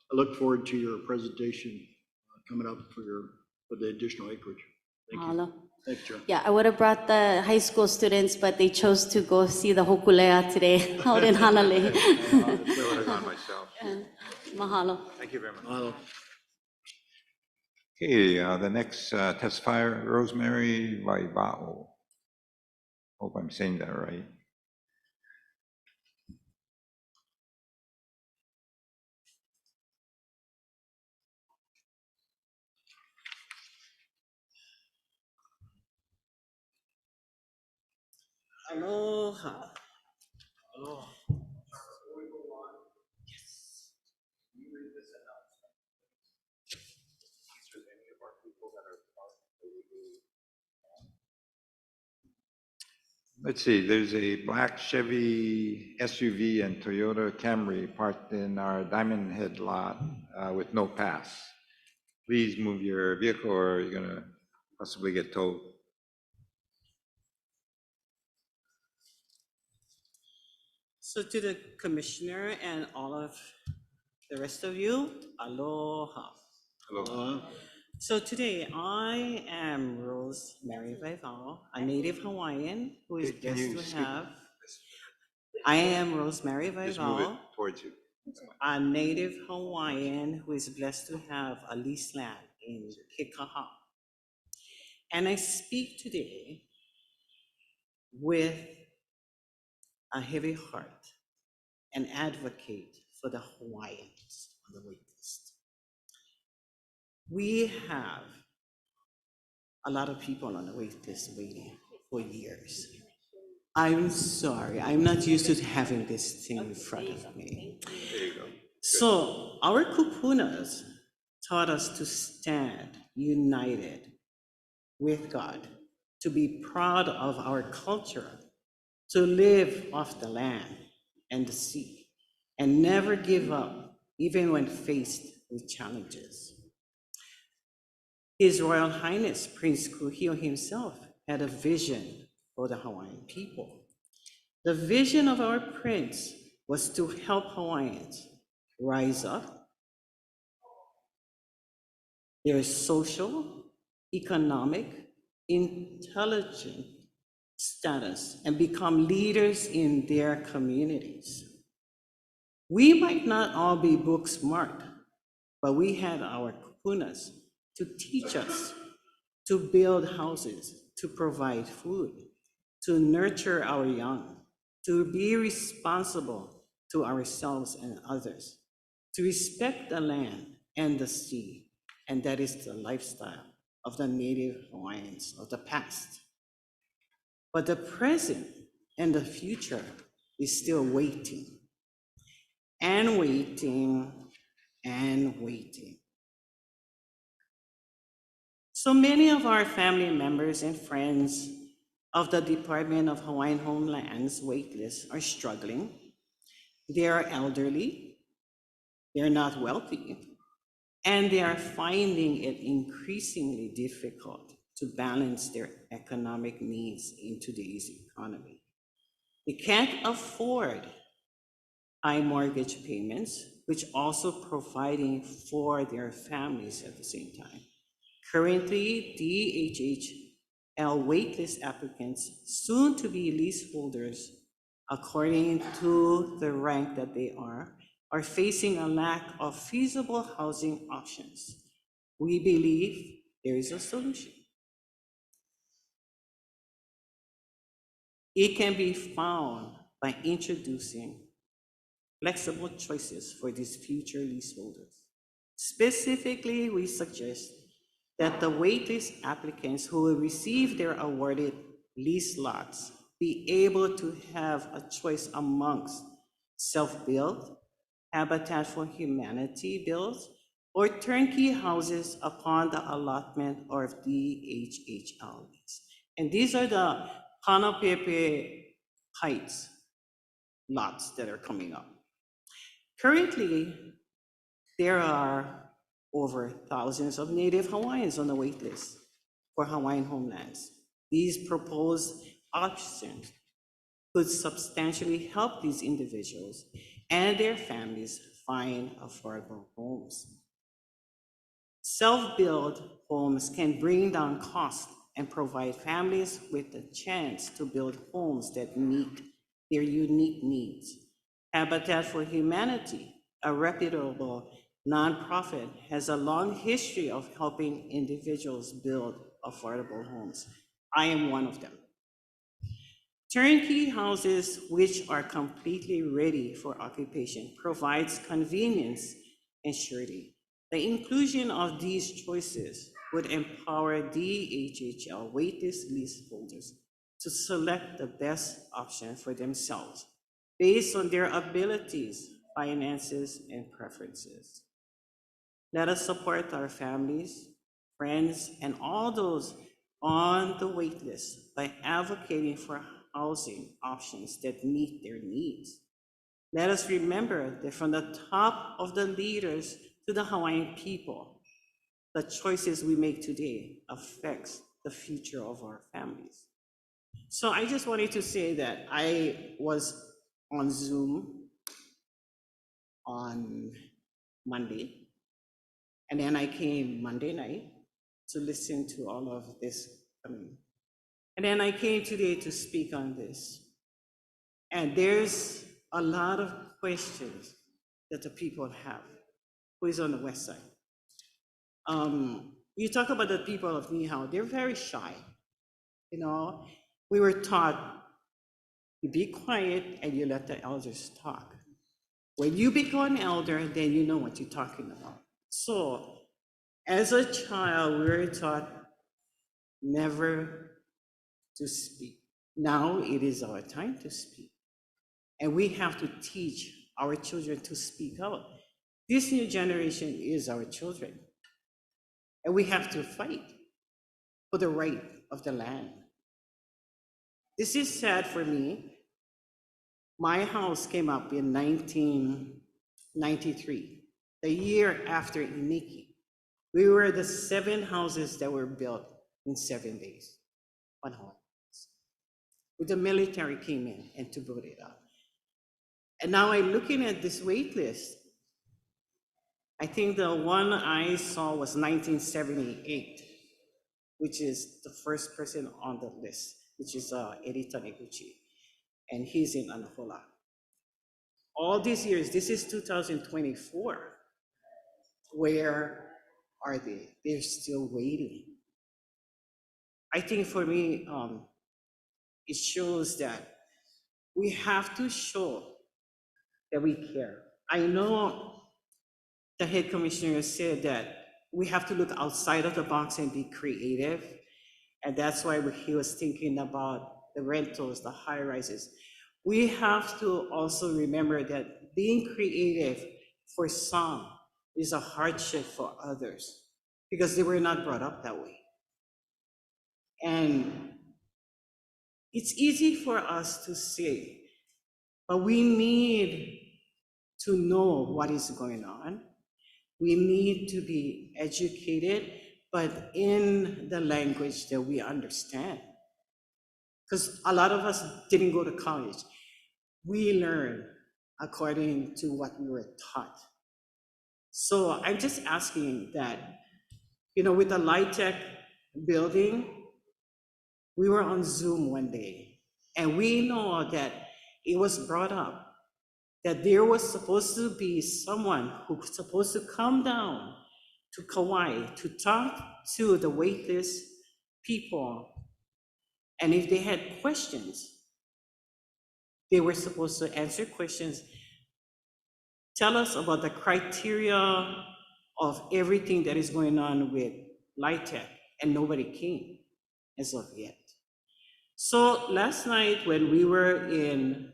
I look forward to your presentation coming up for the additional acreage. Thank you. Mahalo. Thanks, John. Yeah, I would have brought the high school students, but they chose to go see the hokulea today out in Hanalei. I would have gone myself. Mahalo. Thank you very much. Mahalo. Okay, the next testifier, Rosemary Vaivao. Hope I'm saying that right. Aloha. Aloha. Yes. Let's see, there's a black Chevy SUV and Toyota Camry parked in our Diamond Head lot with no pass. Please move your vehicle or you're gonna possibly get towed. So to the commissioner and all of the rest of you, aloha. Hello. So today I am Rosemary Vaivao, a native Hawaiian who is Can you blessed to speak? have. I am Rosemary Just move it Vaivao, towards you. a native Hawaiian who is blessed to have a leased land in Kekaha. And I speak today with a heavy heart and advocate for the Hawaiians on the wait list. We have a lot of people on the wait list waiting for years. I'm sorry, I'm not used to having this thing in front of me. There you go. So our kupunas taught us to stand united with God, to be proud of our culture, to live off the land and the sea, and never give up, even when faced with challenges. His Royal Highness Prince Kuhio himself had a vision for the Hawaiian people. The vision of our prince was to help Hawaiians rise up their social, economic, intelligent status and become leaders in their communities. We might not all be book smart, but we had our kupunas to teach us to build houses, to provide food, to nurture our young, to be responsible to ourselves and others, to respect the land and the sea, and that is the lifestyle of the native Hawaiians of the past. But the present and the future is still waiting, and waiting, and waiting. So many of our family members and friends of the Department of Hawaiian Homeland's waitlist are struggling. They are elderly, they're not wealthy, and they are finding it increasingly difficult to balance their economic needs in today's economy. They can't afford high mortgage payments, which also providing for their families at the same time. Currently, DHHL waitlist applicants, soon to be leaseholders, according to the rank that they are facing a lack of feasible housing options. We believe there is a solution. It can be found by introducing flexible choices for these future leaseholders. Specifically, we suggest that the waitlist applicants who will receive their awarded lease lots be able to have a choice amongst self-built, Habitat for Humanity builds, or turnkey houses upon the allotment of DHHL lease. And these are the Hanapepe Heights lots that are coming up. Currently, there are over thousands of Native Hawaiians on the wait list for Hawaiian homelands. These proposed options could substantially help these individuals and their families find affordable homes. Self-built homes can bring down costs and provide families with the chance to build homes that meet their unique needs. Habitat for Humanity, a reputable nonprofit, has a long history of helping individuals build affordable homes. I am one of them. Turnkey houses, which are completely ready for occupation, provides convenience and surety. The inclusion of these choices would empower DHHL waitlist leaseholders to select the best option for themselves based on their abilities, finances, and preferences. Let us support our families, friends, and all those on the wait list by advocating for housing options that meet their needs. Let us remember that from the top of the leaders to the Hawaiian people, the choices we make today affects the future of our families. So I just wanted to say that I was on Zoom on Monday, and then I came Monday night to listen to all of this. And then I came today to speak on this. And there's a lot of questions that the people have, who is on the west side. You talk about the people of Nihao, they're very shy. You know, we were taught, you be quiet and you let the elders talk. When you become an elder, then you know what you're talking about. So, as a child, we were taught never to speak. Now it is our time to speak. And we have to teach our children to speak out. This new generation is our children. And we have to fight for the right of the land. This is sad for me. My house came up in 1993, the year after Iniki. We were the 7 houses that were built in 7 days on Hawaii. With the military came in and to build it up. And now I'm looking at this wait list. I think the one I saw was 1978, which is the first person on the list, which is Eri Taniguchi, and he's in Anahola. All these years, this is 2024. Where are they? They're still waiting. I think for me, it shows that we have to show that we care. I know the head commissioner said that we have to look outside of the box and be creative. And that's why he was thinking about the rentals, the high rises. We have to also remember that being creative for some is a hardship for others because they were not brought up that way. And it's easy for us to say, but we need to know what is going on. We need to be educated, but in the language that we understand. Because a lot of us didn't go to college. We learn according to what we were taught. So I'm just asking that, with the LIHTC building, we were on Zoom one day, and we know that it was brought up that there was supposed to be someone who was supposed to come down to Kauai to talk to the waitlist people. And if they had questions, they were supposed to answer questions, tell us about the criteria of everything that is going on with LIHTC, and nobody came as of yet. So last night when we were in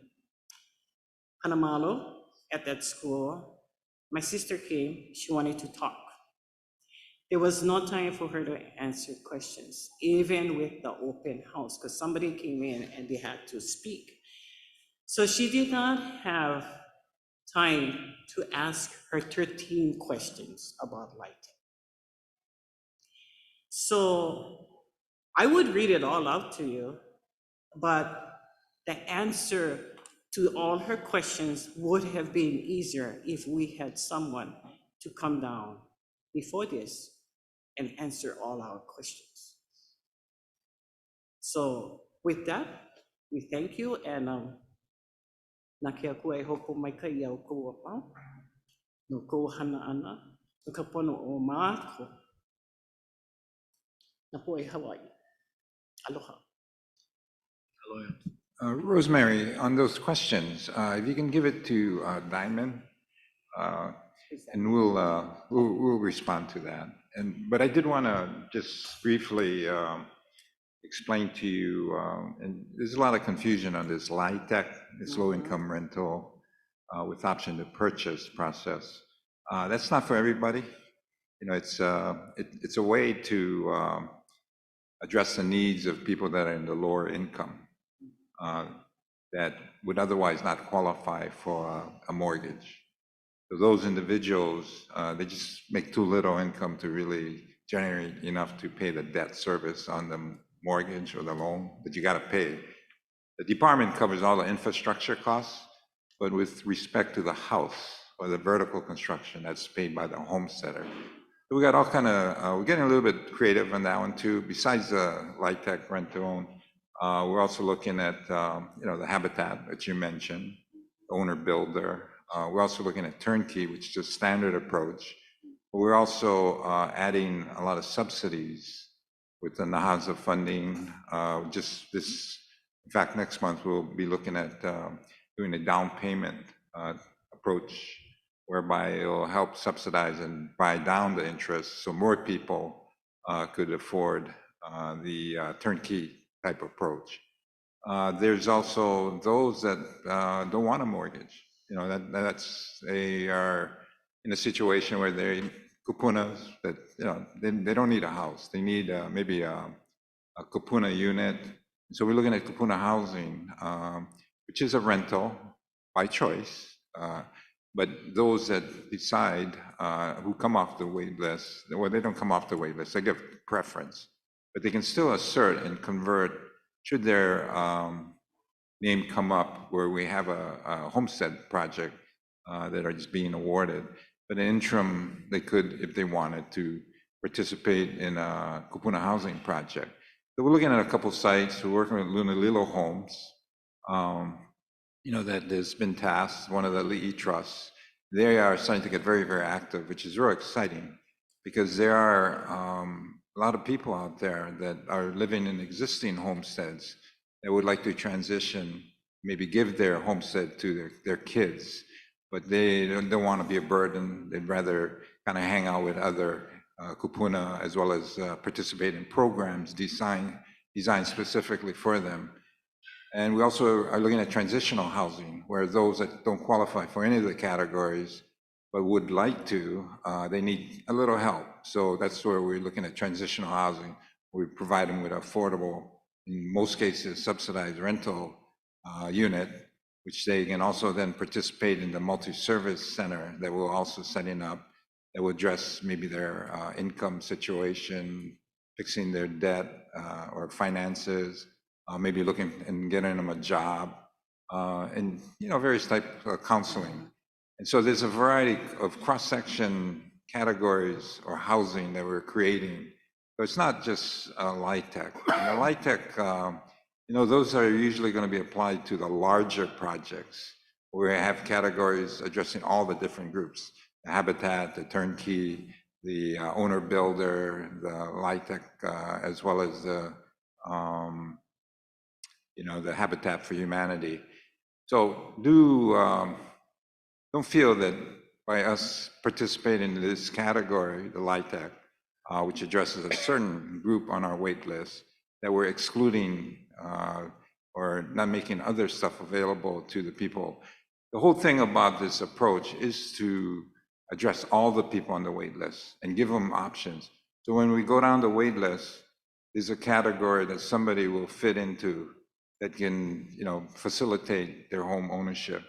Hanamalo at that school, my sister came, she wanted to talk. There was no time for her to answer questions, even with the open house, because somebody came in and they had to speak. So she did not have time to ask her 13 questions about LIHTC. So I would read it all out to you, but the answer to all her questions would have been easier if we had someone to come down before this and answer all our questions. So with that, we thank you, and nakia ko e hopo mai ka ia o ko apa no ko hana ana no ka pono o māko na po e Hawaii. Aloha. Rosemary, on those questions, if you can give it to Diamond, and we'll respond to that. But I did want to just briefly explain to you, and there's a lot of confusion on this LIHTC, this low-income rental with option to purchase process. That's not for everybody. It's a way to address the needs of people that are in the lower income that would otherwise not qualify for a mortgage. So those individuals, they just make too little income to really generate enough to pay the debt service on the mortgage or the loan, but you got to pay. The department covers all the infrastructure costs, but with respect to the house or the vertical construction, that's paid by the homesteader. So we got all kind of, we're getting a little bit creative on that one too. Besides the LIHTC rent to own, we're also looking at, the habitat that you mentioned, owner builder. We're also looking at turnkey, which is a standard approach. But we're also adding a lot of subsidies with the NAHAZA funding. In fact, next month we'll be looking at doing a down payment approach, whereby it'll help subsidize and buy down the interest so more people could afford the turnkey type approach. There's also those that don't want a mortgage. They are in a situation where they're kupunas that, they don't need a house. They need maybe a kupuna unit. So we're looking at kupuna housing, which is a rental by choice. But those that decide, who come off the wait list, well, they don't come off the wait list, they give preference. But they can still assert and convert should their name come up where we have a homestead project that are just being awarded. But in interim, they could, if they wanted to, participate in a kupuna housing project. So we're looking at a couple sites. We're working with Lunalilo Homes, that has been tasked, one of the Li'i trusts. They are starting to get very, very active, which is very exciting because there are a lot of people out there that are living in existing homesteads that would like to transition, maybe give their homestead to their kids, but they don't want to be a burden. They'd rather kind of hang out with other kupuna as well as participate in programs designed specifically for them. And we also are looking at transitional housing, where those that don't qualify for any of the categories but would like to, they need a little help. So that's where we're looking at transitional housing. We provide them with affordable, in most cases, subsidized rental unit, which they can also then participate in the multi-service center that we're also setting up that will address maybe their income situation, fixing their debt or finances, maybe looking and getting them a job. and, various type of counseling. And so there's a variety of cross-section categories or housing that we're creating. So it's not just LIHTC. And the LIHTC, those are usually going to be applied to the larger projects where we have categories addressing all the different groups, the habitat, the turnkey, the owner builder, the LIHTC, as well as the Habitat for Humanity. So don't feel that by us participating in this category, the LIHTC, which addresses a certain group on our wait list, that we're excluding or not making other stuff available to the people. The whole thing about this approach is to address all the people on the wait list and give them options. So when we go down the wait list, there's a category that somebody will fit into that can, facilitate their home ownership.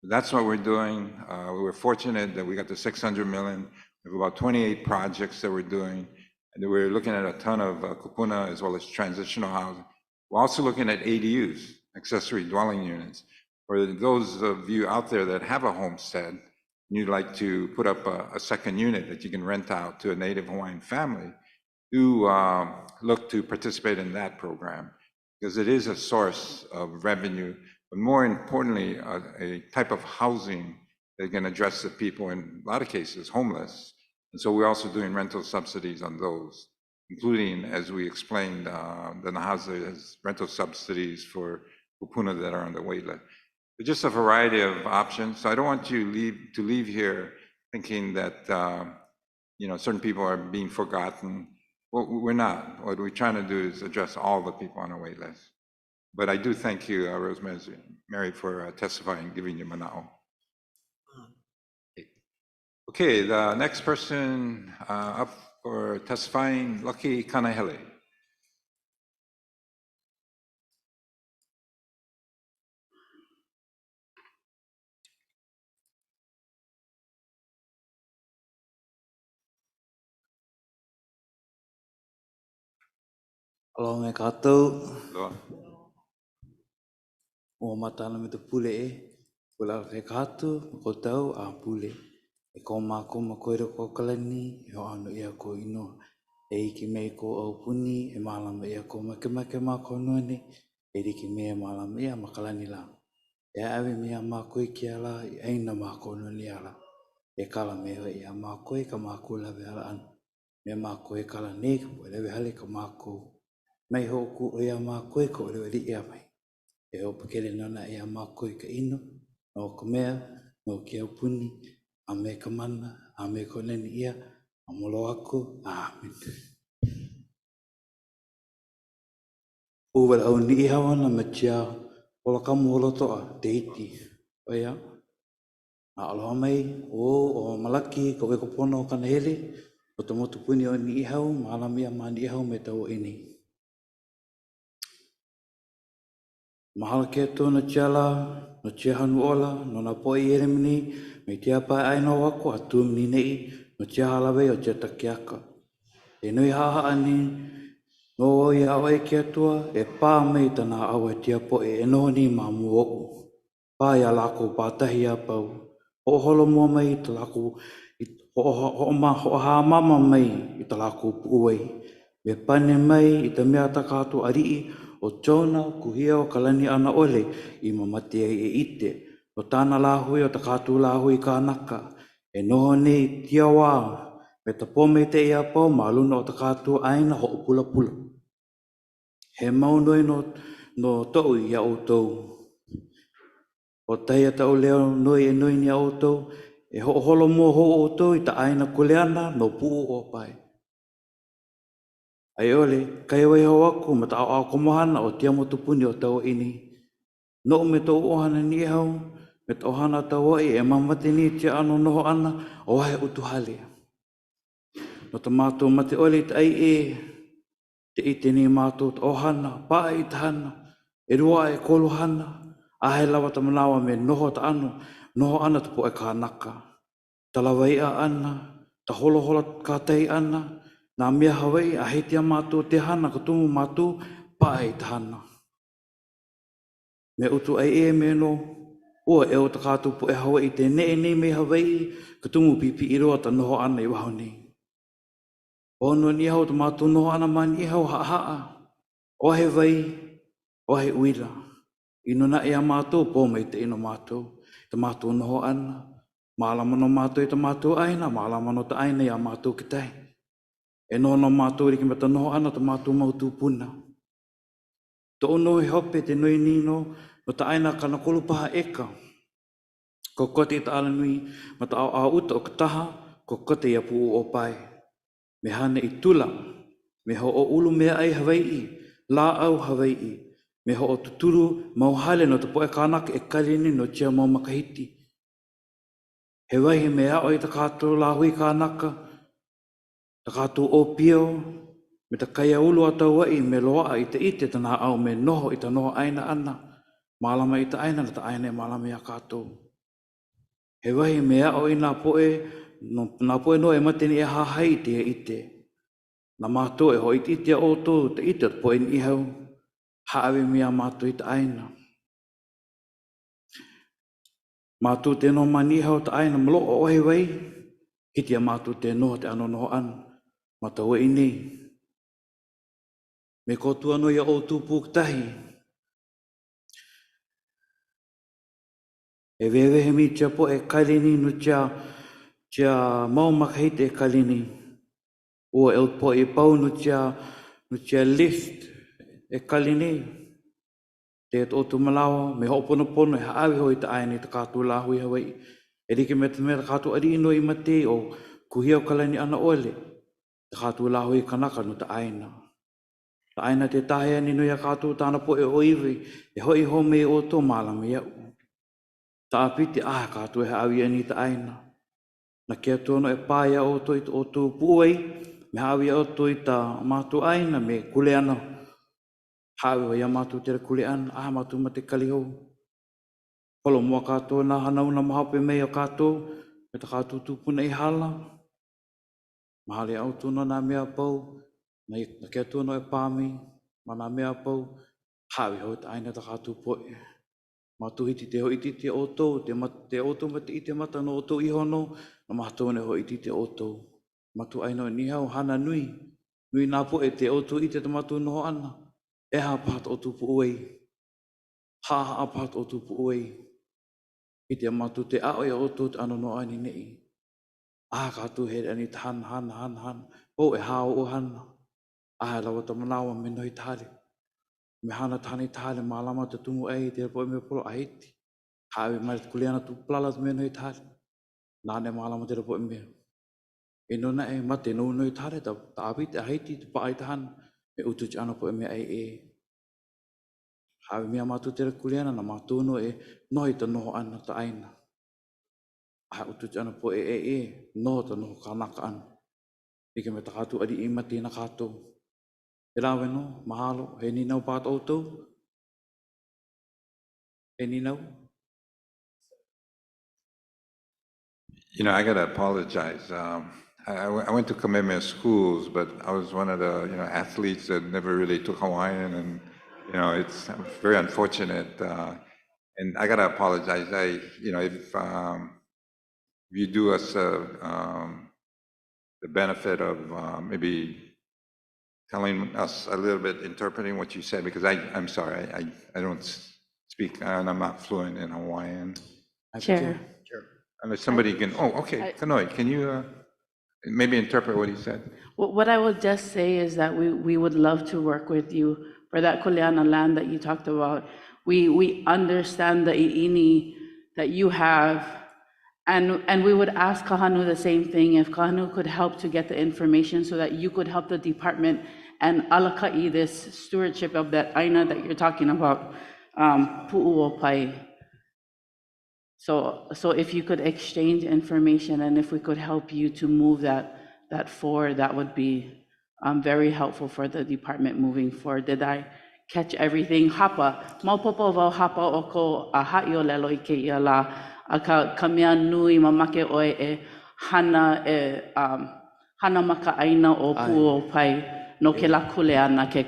That's what we're doing. We're fortunate that we got the 600 million. We have about 28 projects that we're doing. And we're looking at a ton of kupuna as well as transitional housing. We're also looking at ADUs, accessory dwelling units. For those of you out there that have a homestead, and you'd like to put up a second unit that you can rent out to a Native Hawaiian family, do look to participate in that program, because it is a source of revenue, but more importantly, a type of housing that can address the people, in a lot of cases, homeless. And so we're also doing rental subsidies on those, including, as we explained, the Nahaza has rental subsidies for kupuna that are on the wait list. But just a variety of options. So I don't want you to leave here thinking that certain people are being forgotten. Well, we're not. What we're trying to do is address all the people on the wait list. But I do thank you, Rosemary, for testifying and giving your mana'o. Okay, the next person up for testifying, Lucky Kanahele. Aloha me kātou, Aloha. o matana me te pule e, kula ke kātou, ko tau a pule. E ko māko ma koere ko kalani, e o anu ia ko inoa. E iki mei ko au puni, e malama ia ko make mako nuane, e riki mea malama ia makalani la. E awe mea mako i kia la, i aina mako nuane ala. E kala mea ia mako e ka mako lawe ala anu. Me mako e kala nei, po lewe hale ka mako. Mai hoku o ia mako e ko lewe li ia mai. E hopa kele nona ia mako i ka ino, no ka mea, no ki au puni, a me ka mana, a me ko neni ia, a molo aku, amen. Uwala au ni hawana ma tia, ola kamu olo toa, te iti. Oia, na aloha mai, o malaki, ko weko pono o Kanahele, o te motu puni o ni ihau, maalamia ma ni ihau me tau ini. Mahala ke tōna tiala, no tia hanu ola, no na poi eremini, me tia pai aina wako a tūmini nei, no tia halawe o tia takiaka. E nui haha ani, no oi awa e kia tua, e pā mei tana awa e tia po e enoni ma mua oku. Pā ia lako pātahi a pau. Ho holo mua mai ta lako, ho haa mama mai i ta lako puuai. Me pane mai i ta mea takātu arii, o Jonah kuhia o kalani ana ole i mamati e ite. O tāna lāhui o ta kātu lāhui kānaka. E noho nei tia wā. Me ta pome te ia pau maaluna o ta kātu aina ho pula pula. He maunoi no tau i a outou. O taia tau leo noi e noi ni a outou. E ho holo mua ho outou i ta aina kuleana no puu o pai. Ai ole, kai wai hau aku ma ta au komohana o tia motupuni o tau ini. No me tau ohana ni hau, me ta ohana tau oi e mamate ni tia ano noho ana o wahe utuhale. No ta mātou mate ole ta ai e, te ite ni mātou ta ohana, paa i ta hana, e rua e kolo hana, ahe lawa ta manawa me noho ta ano, noho ana ta po e kānaka. Ta lawa ia ana, ta holo hola kātai ana, nā mea Hawaii a heitia mātou te hana, ka tumu mātou, paa i ta hana. Me utu ai e me no, ua e o ta kātou po e Hawaii te ne nei me Hawaii, ka tumu pipi i roa ta noho ana i waho nei. Ono ni hau ta mātou noho ana mani i hau haa, o he vai, o he uila. Ino na e a mātou po mai te ino mātou, ta mātou noho ana, mālama no mātou i ta mātou aina, mālama no ta aina i a mātou ki tai. E no no mātou i ki mata noho ana ta mātou mautu puna. To ono he hope te nui nino, no ta aina kana kolu paha eka. Ko kote ta ala nui, ma ta au uta o kataha, ko kote i apu o pai. Me hana i tula, me ho o ulu mea ai Hawaii, la au Hawaii, me ho o tuturu mauhale no te poe kānaka e kalini no tia mau makahiti. He waihe mea o i ta kātou la hui kānaka, ta kātou o pio, me ta kaia ulu atau wai me loa i te ite tana au me noho i ta noho aina ana, malama i ta aina na ta aina e malama i a kātou. He wahi mea o i nā poe no e mateni e hahai te e ite. Nā mātou e ho i ite o tō te ite at poe ni hau, haawe mea mātou i ta aina. Mātou te no mani hau ta aina mlo o ohe wai, hiti a mātou te noho te ano noho an, mata wai nei. Me kotua no ia o tūpūk tahi. E wewe he mi tia po e kalini no tia mau makahite e kalini. Ua e po e pau no tia lift e kalini. Te o tu malawa, me hopono pono e haawi hoi ta aini ta kātou la hui Hawaii. E rike me te mea kātou ari ino i mate o kuhia o kalani ana ole. Ta kātou la hui kanaka no ta aina. Ta aina te tahea ni no ia kātou tāna po e oiwi, e hoi home o tō malama iau. Ta apiti kātou e haawi ani ta aina. Na kia tono e pāia o tō i tō puai, me haawi o tō i ta mātou aina me kule ana. Haawi wa ia mātou tere kule ana, mātou ma te kalihou. Holo mua kātou na hanauna mahape mei o kātou, me ta kātou tūpuna i hala. Mahale au tōna nā mea pau, na kia tono e pāmi, ma nā mea pau, haawi hoi ta aina ta kātou poe. Mātou hiti te hoi iti te otou, te otou ma te ite mata no otou ihono, na mātou ne hoi iti te otou. Mātou aino ni hau hana nui, nui nā poe te otou ite te mātou noho ana. E haa pāta o tūpu uei. Haa pāta o tūpu uei. Ite a mātou te aoi a otou te ano no ani nei. Kātou here ani te han. O e hao o hana. Lawa ta manawa me noi tāre. Me hana tāne tāre mālama te tumu ei te poe me polo ahiti. Hawe mai te Kulana tu plala te me noi tāre. Nāne mālama te poe me. E nona e mate no noi tāre ta api te ahiti te paai te hana. Me utu te ana poe me ai e. Hawe mea mātou te Kulana na mātou no e noi ta noho ana ta aina. Utu te ana poe e noho ta noho kānaka ana. Ike me ta kātou adi i mati na kātou. E lawe no, mahalo, he ni nau pāta outou. He ni nau. You know, I gotta apologize. I went to commitment schools, but I was one of the athletes that never really took Hawaiian, and it's very unfortunate. And I gotta apologize. If you do us the benefit of maybe telling us a little bit, interpreting what you said, because I'm sorry, I don't speak, and I'm not fluent in Hawaiian. Chair. Unless somebody can, okay, Kanoi, can you maybe interpret what he said? What I would just say is that we would love to work with you for that Kulana land that you talked about. We understand the i'ini that you have, and we would ask Kahanu the same thing, if Kahanu could help to get the information so that you could help the department and alaka'i this stewardship of that aina that you're talking about, pu'uopai. So if you could exchange information and if we could help you to move that forward, that would be very helpful for the department moving forward. Did I catch everything? Hapa, maupopo wau hapa o ko a ha'i o lelo i ke ia la, a ka mea nui mamake oe e hana maka aina o pu'uopai no ke la kule ana ke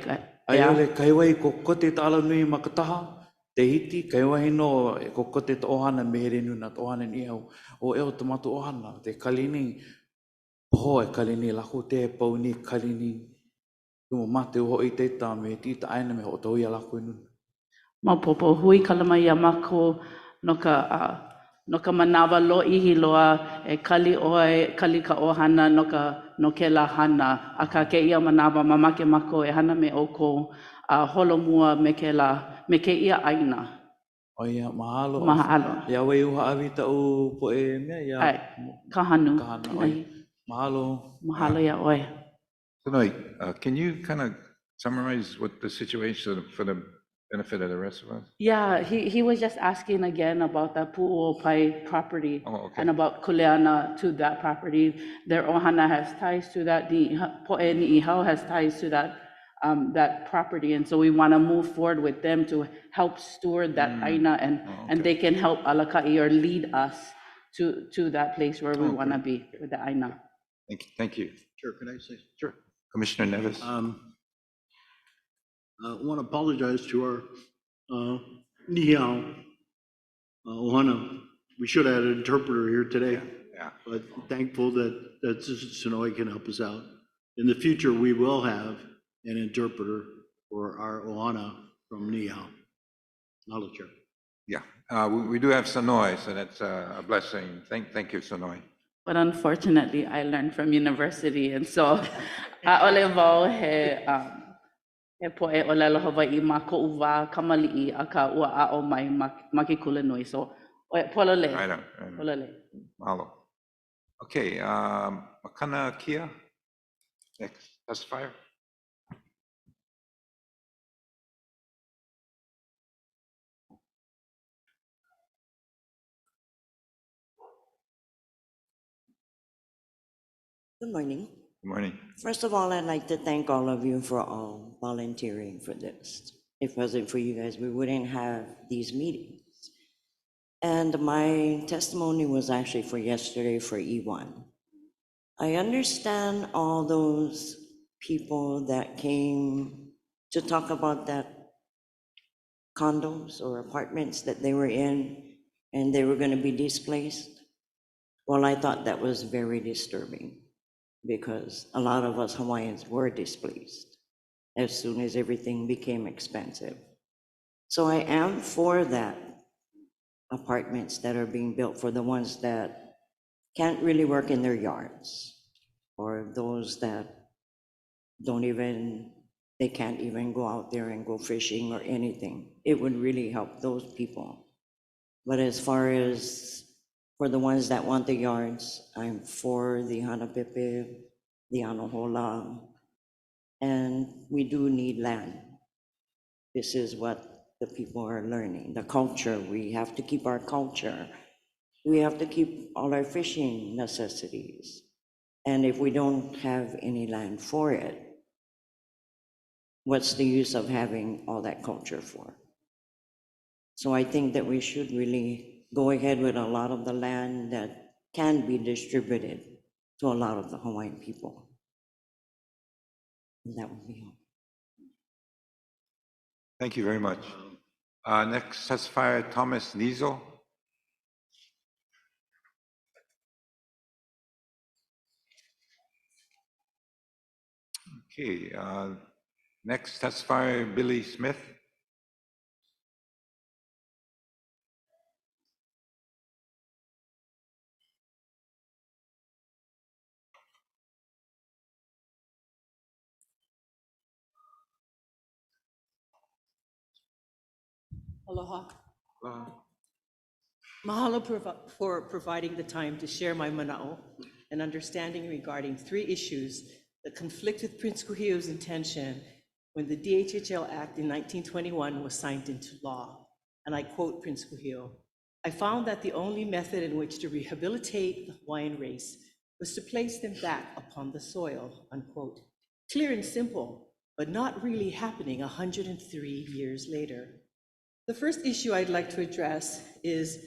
Ai ole kai wai ko kote ta ala nui makataha, te hiti, kai wahino e koko te tohana me here nuna tohana ni au, o eo tamatu ohana, te kalini, poho e kalini lako te pau ni kalini, kumo mate uho i te tā me tita aina me ho tau ia lako nuna. Maopopo hui kalama ia mako no ka manawa lo ihi loa e kali oe, kali ka ohana no ke la hana. A ka ke ia manawa mamake mako e hana me oko a holomua me ke ia aina. O ia, mahalo. Mahalo. Ia wei uha awita u po e mea, ia. Ai, kahanu. Kahana, oi. Mahalo. Mahalo ia oe. Tonight, can you kind of summarize what the situation for the benefit of the rest of us? Yeah, he was just asking again about the Pu'uopai property. Oh, okay. And about Kulana to that property. Their ohana has ties to that. The Po'e Ni'ihau has ties to that property. And so we want to move forward with them to help steward that aina and they can help Alakai or lead us to that place where we want to be with the aina. Thank you. Sure, can I say? Sure. Commissioner Nevis. I want to apologize to our Nihao Ohana. We should have had an interpreter here today. Yeah. But thankful that Sonoy can help us out. In the future, we will have an interpreter for our Ohana from Nihao. Knowledge. Yeah, we do have Sonoy, so that's a blessing. Thank you, Sonoy. But unfortunately, I learned from university, and so ole wau he poe o lalo Hawaii ma ko uwa kamali'i a ka ua a o mai ma ke kulanui. So polole. I know. Polole. Mahalo. Okay, Makana Kia, next testifier. Good morning. Good morning. First of all, I'd like to thank all of you for all volunteering for this. If it wasn't for you guys, we wouldn't have these meetings. And my testimony was actually for yesterday for E1. I understand all those people that came to talk about that condos or apartments that they were in and they were going to be displaced. Well, I thought that was very disturbing, because a lot of us Hawaiians were displaced as soon as everything became expensive. So I am for that apartments that are being built for the ones that can't really work in their yards, or those that they can't even go out there and go fishing or anything. It would really help those people. But as far as for the ones that want the yards, I'm for the Hanapepe, the Anohola, and we do need land. This is what the people are learning, the culture. We have to keep our culture. We have to keep all our fishing necessities. And if we don't have any land for it, what's the use of having all that culture for? So I think that we should really go ahead with a lot of the land that can be distributed to a lot of the Hawaiian people. And that would be all. Thank you very much. Next testifier, Thomas Nizo. Okay, next testifier, Billy Smith. Aloha. Mahalo for providing the time to share my mana'o and understanding regarding 3 issues that conflict with Prince Kuhio's intention when the DHHL Act in 1921 was signed into law. And I quote Prince Kuhio, "I found that the only method in which to rehabilitate the Hawaiian race was to place them back upon the soil," unquote. Clear and simple, but not really happening 103 years later. The first issue I'd like to address is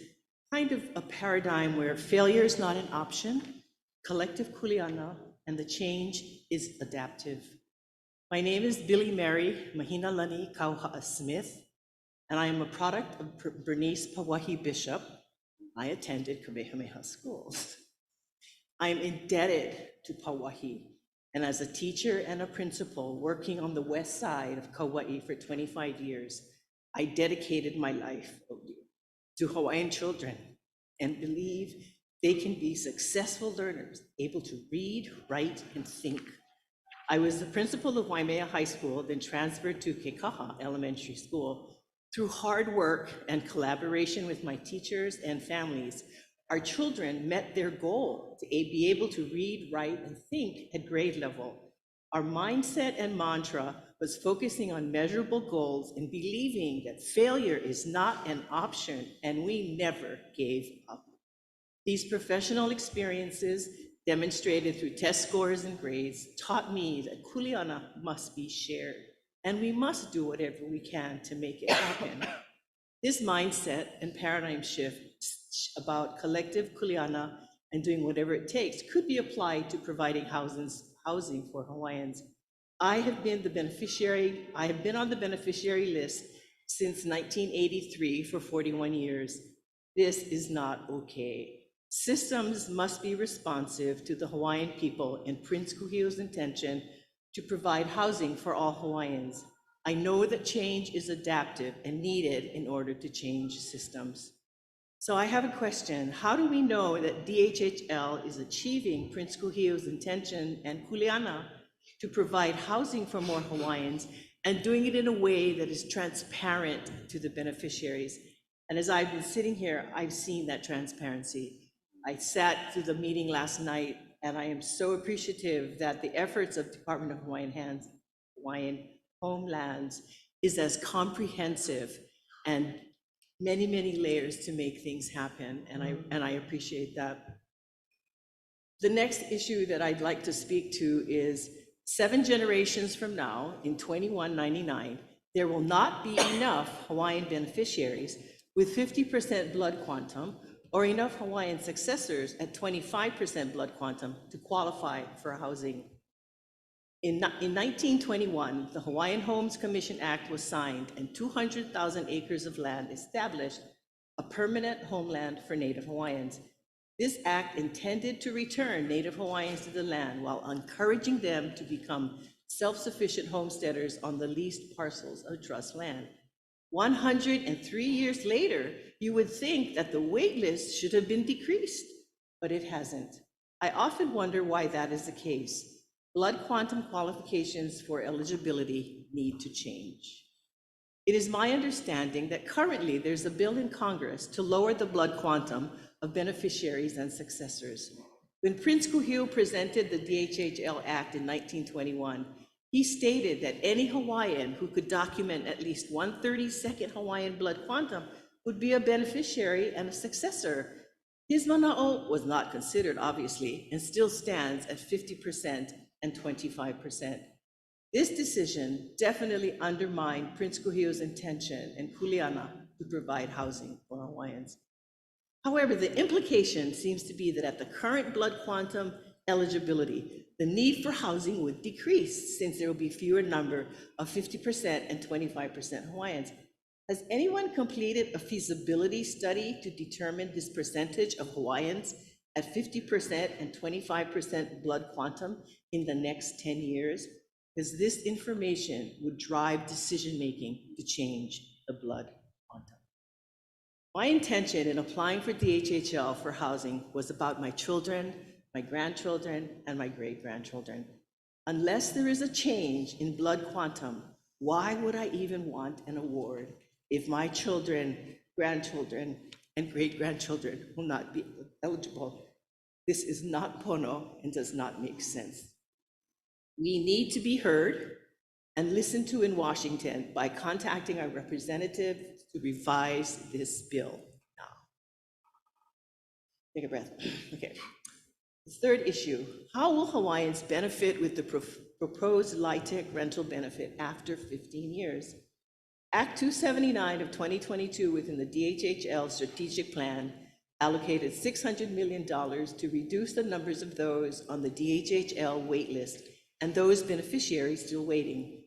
kind of a paradigm where failure is not an option, collective kuleana, and the change is adaptive. My name is Billy Mary Mahina Lani Kauha'a Smith. and I am a product of Bernice Pawahi Bishop. I attended Kamehameha schools. I am indebted to Pawahi, and as a teacher and a principal working on the west side of Kauai for 25 years, I dedicated my life to Hawaiian children and believe they can be successful learners, able to read, write, and think. I was the principal of Waimea High School, then transferred to Kekaha Elementary School. Through hard work and collaboration with my teachers and families, our children met their goal to be able to read, write, and think at grade level. Our mindset and mantra was focusing on measurable goals and believing that failure is not an option, and we never gave up. These professional experiences, demonstrated through test scores and grades, taught me that Kuleana must be shared, and we must do whatever we can to make it happen. This mindset and paradigm shift about collective Kuleana and doing whatever it takes could be applied to providing housing for Hawaiians. I have been on the beneficiary list since 1983 for 41 years. This is not okay. Systems must be responsive to the Hawaiian people and Prince Kuhio's intention to provide housing for all Hawaiians. I know that change is adaptive and needed in order to change systems. So I have a question. How do we know that DHHL is achieving Prince Kuhio's intention and Kuleana to provide housing for more Hawaiians and doing it in a way that is transparent to the beneficiaries? And as I've been sitting here, I've seen that transparency. I sat through the meeting last night, and I am so appreciative that the efforts of Department of Hawaiian Homelands is as comprehensive and many, many layers to make things happen, and I appreciate that. The next issue that I'd like to speak to is 7 generations from now, in 2199, there will not be enough Hawaiian beneficiaries with 50% blood quantum or enough Hawaiian successors at 25% blood quantum to qualify for housing. In 1921, the Hawaiian Homes Commission Act was signed and 200,000 acres of land established a permanent homeland for Native Hawaiians. This act intended to return Native Hawaiians to the land while encouraging them to become self-sufficient homesteaders on the leased parcels of trust land. 103 years later, you would think that the waitlist should have been decreased, but it hasn't. I often wonder why that is the case. Blood quantum qualifications for eligibility need to change. It is my understanding that currently there's a bill in Congress to lower the blood quantum of beneficiaries and successors. When Prince Kuhio presented the DHHL Act in 1921, he stated that any Hawaiian who could document at least 1/32 Hawaiian blood quantum would be a beneficiary and a successor. His mana'o was not considered, obviously, and still stands at 50% and 25%. This decision definitely undermined Prince Kuhio's intention and Kuleana to provide housing for Hawaiians. However, the implication seems to be that at the current blood quantum eligibility, the need for housing would decrease since there will be fewer number of 50% and 25% Hawaiians. Has anyone completed a feasibility study to determine this percentage of Hawaiians at 50% and 25% blood quantum in the next 10 years? Because this information would drive decision-making to change the blood quantum. My intention in applying for DHHL for housing was about my children, my grandchildren, and my great-grandchildren. Unless there is a change in blood quantum, why would I even want an award if my children, grandchildren, and great-grandchildren will not be eligible? This is not pono and does not make sense. We need to be heard and listened to in Washington by contacting our representative to revise this bill now. Take a breath. Okay. The third issue, how will Hawaiians benefit with the proposed LIHTC rental benefit after 15 years? Act 279 of 2022 within the DHHL strategic plan allocated $600 million to reduce the numbers of those on the DHHL waitlist and those beneficiaries still waiting.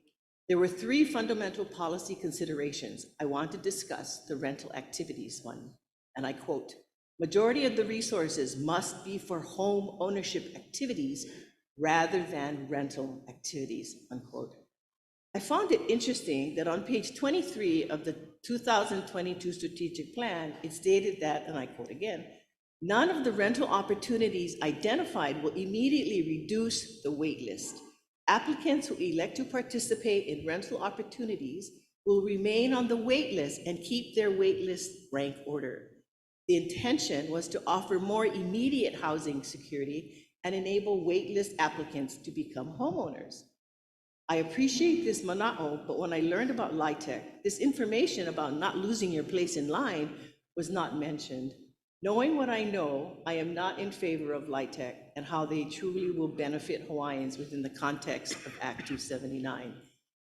There were three fundamental policy considerations. I want to discuss the rental activities one, and I quote, "Majority of the resources must be for home ownership activities rather than rental activities," unquote. I found it interesting that on page 23 of the 2022 strategic plan, it stated that, and I quote again, "None of the rental opportunities identified will immediately reduce the wait list. Applicants who elect to participate in rental opportunities will remain on the wait list and keep their wait list rank order. The intention was to offer more immediate housing security and enable wait list applicants to become homeowners. I appreciate this mana'o, but when I learned about LIHTC, this information about not losing your place in line was not mentioned. Knowing what I know, I am not in favor of LIHTC and how they truly will benefit Hawaiians within the context of Act 279.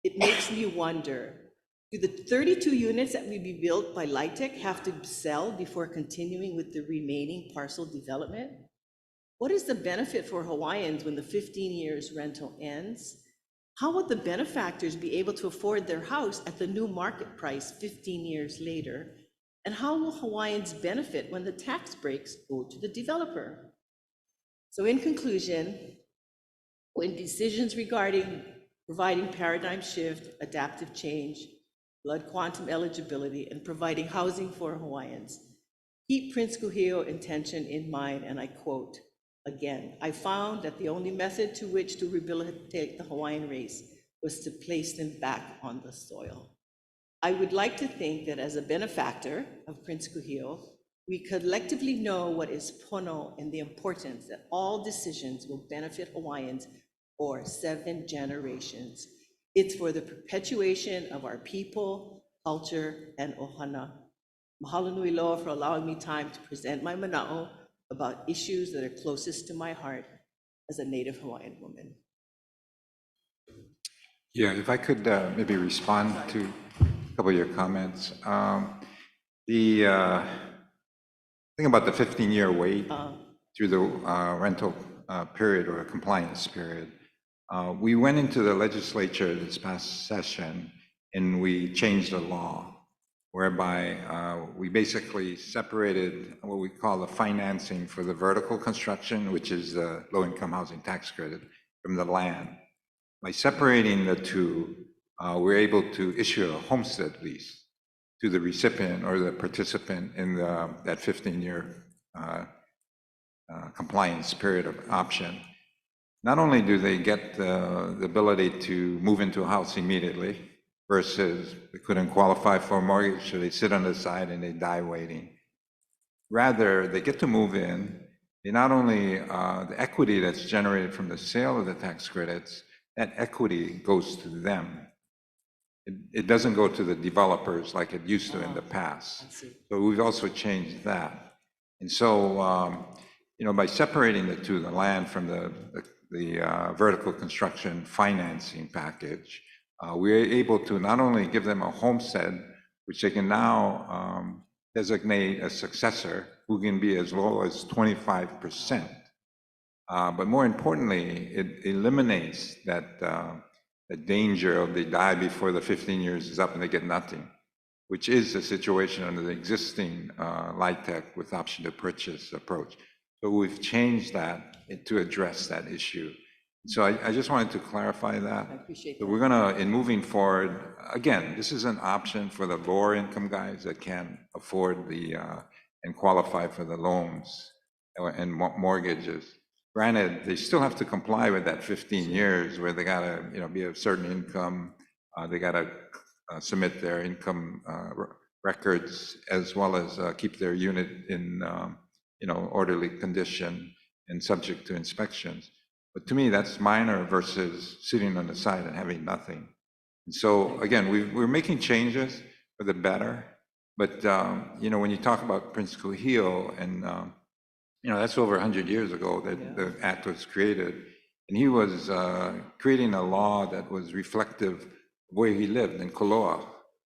It makes me wonder, do the 32 units that will be built by LIHTC have to sell before continuing with the remaining parcel development? What is the benefit for Hawaiians when the 15 years rental ends? How will the benefactors be able to afford their house at the new market price 15 years later? And how will Hawaiians benefit when the tax breaks go to the developer? So in conclusion, when decisions regarding providing paradigm shift, adaptive change, blood quantum eligibility, and providing housing for Hawaiians, keep Prince Kuhio intention in mind, and I quote, again, "I found that the only method to which to rehabilitate the Hawaiian race was to place them back on the soil." I would like to think that as a benefactor of Prince Kuhio, we collectively know what is pono and the importance that all decisions will benefit Hawaiians for 7 generations. It's for the perpetuation of our people, culture, and ohana. Mahalo nui loa for allowing me time to present my mana'o about issues that are closest to my heart as a Native Hawaiian woman. Yeah, if I could maybe respond to a couple of your comments. The thing about the 15-year wait through the rental period or compliance period, we went into the legislature this past session and we changed the law whereby we basically separated what we call the financing for the vertical construction, which is the low-income housing tax credit, from the land. By separating the two, we're able to issue a homestead lease to the recipient or the participant in that 15-year compliance period of option. Not only do they get the ability to move into a house immediately, versus they couldn't qualify for a mortgage, so they sit on the side and they die waiting. Rather, they get to move in. They not only, the equity that's generated from the sale of the tax credits, that equity goes to them. It doesn't go to the developers like it used to in the past. So we've also changed that. And so, you know, by separating the two, the land from the vertical construction financing package, we're able to not only give them a homestead, which they can now designate a successor who can be as low as 25%. But more importantly, it eliminates that the danger of they die before the 15 years is up and they get nothing, which is the situation under the existing LIHTC with option to purchase approach. So we've changed that to address that issue. So I just wanted to clarify that. I appreciate that. that. We're gonna, in moving forward, again, this is an option for the lower income guys that can afford the and qualify for the loans and mortgages. Granted, they still have to comply with that 15 years where they gotta, you know, be of certain income. They gotta submit their income records as well as keep their unit in, you know, orderly condition and subject to inspections. But to me, that's minor versus sitting on the side and having nothing. And so again, we're making changes for the better. But you know, when you talk about Prince Kuhio, and you know, that's over 100 years ago that the act was created, and he was creating a law that was reflective of where he lived in Koloa,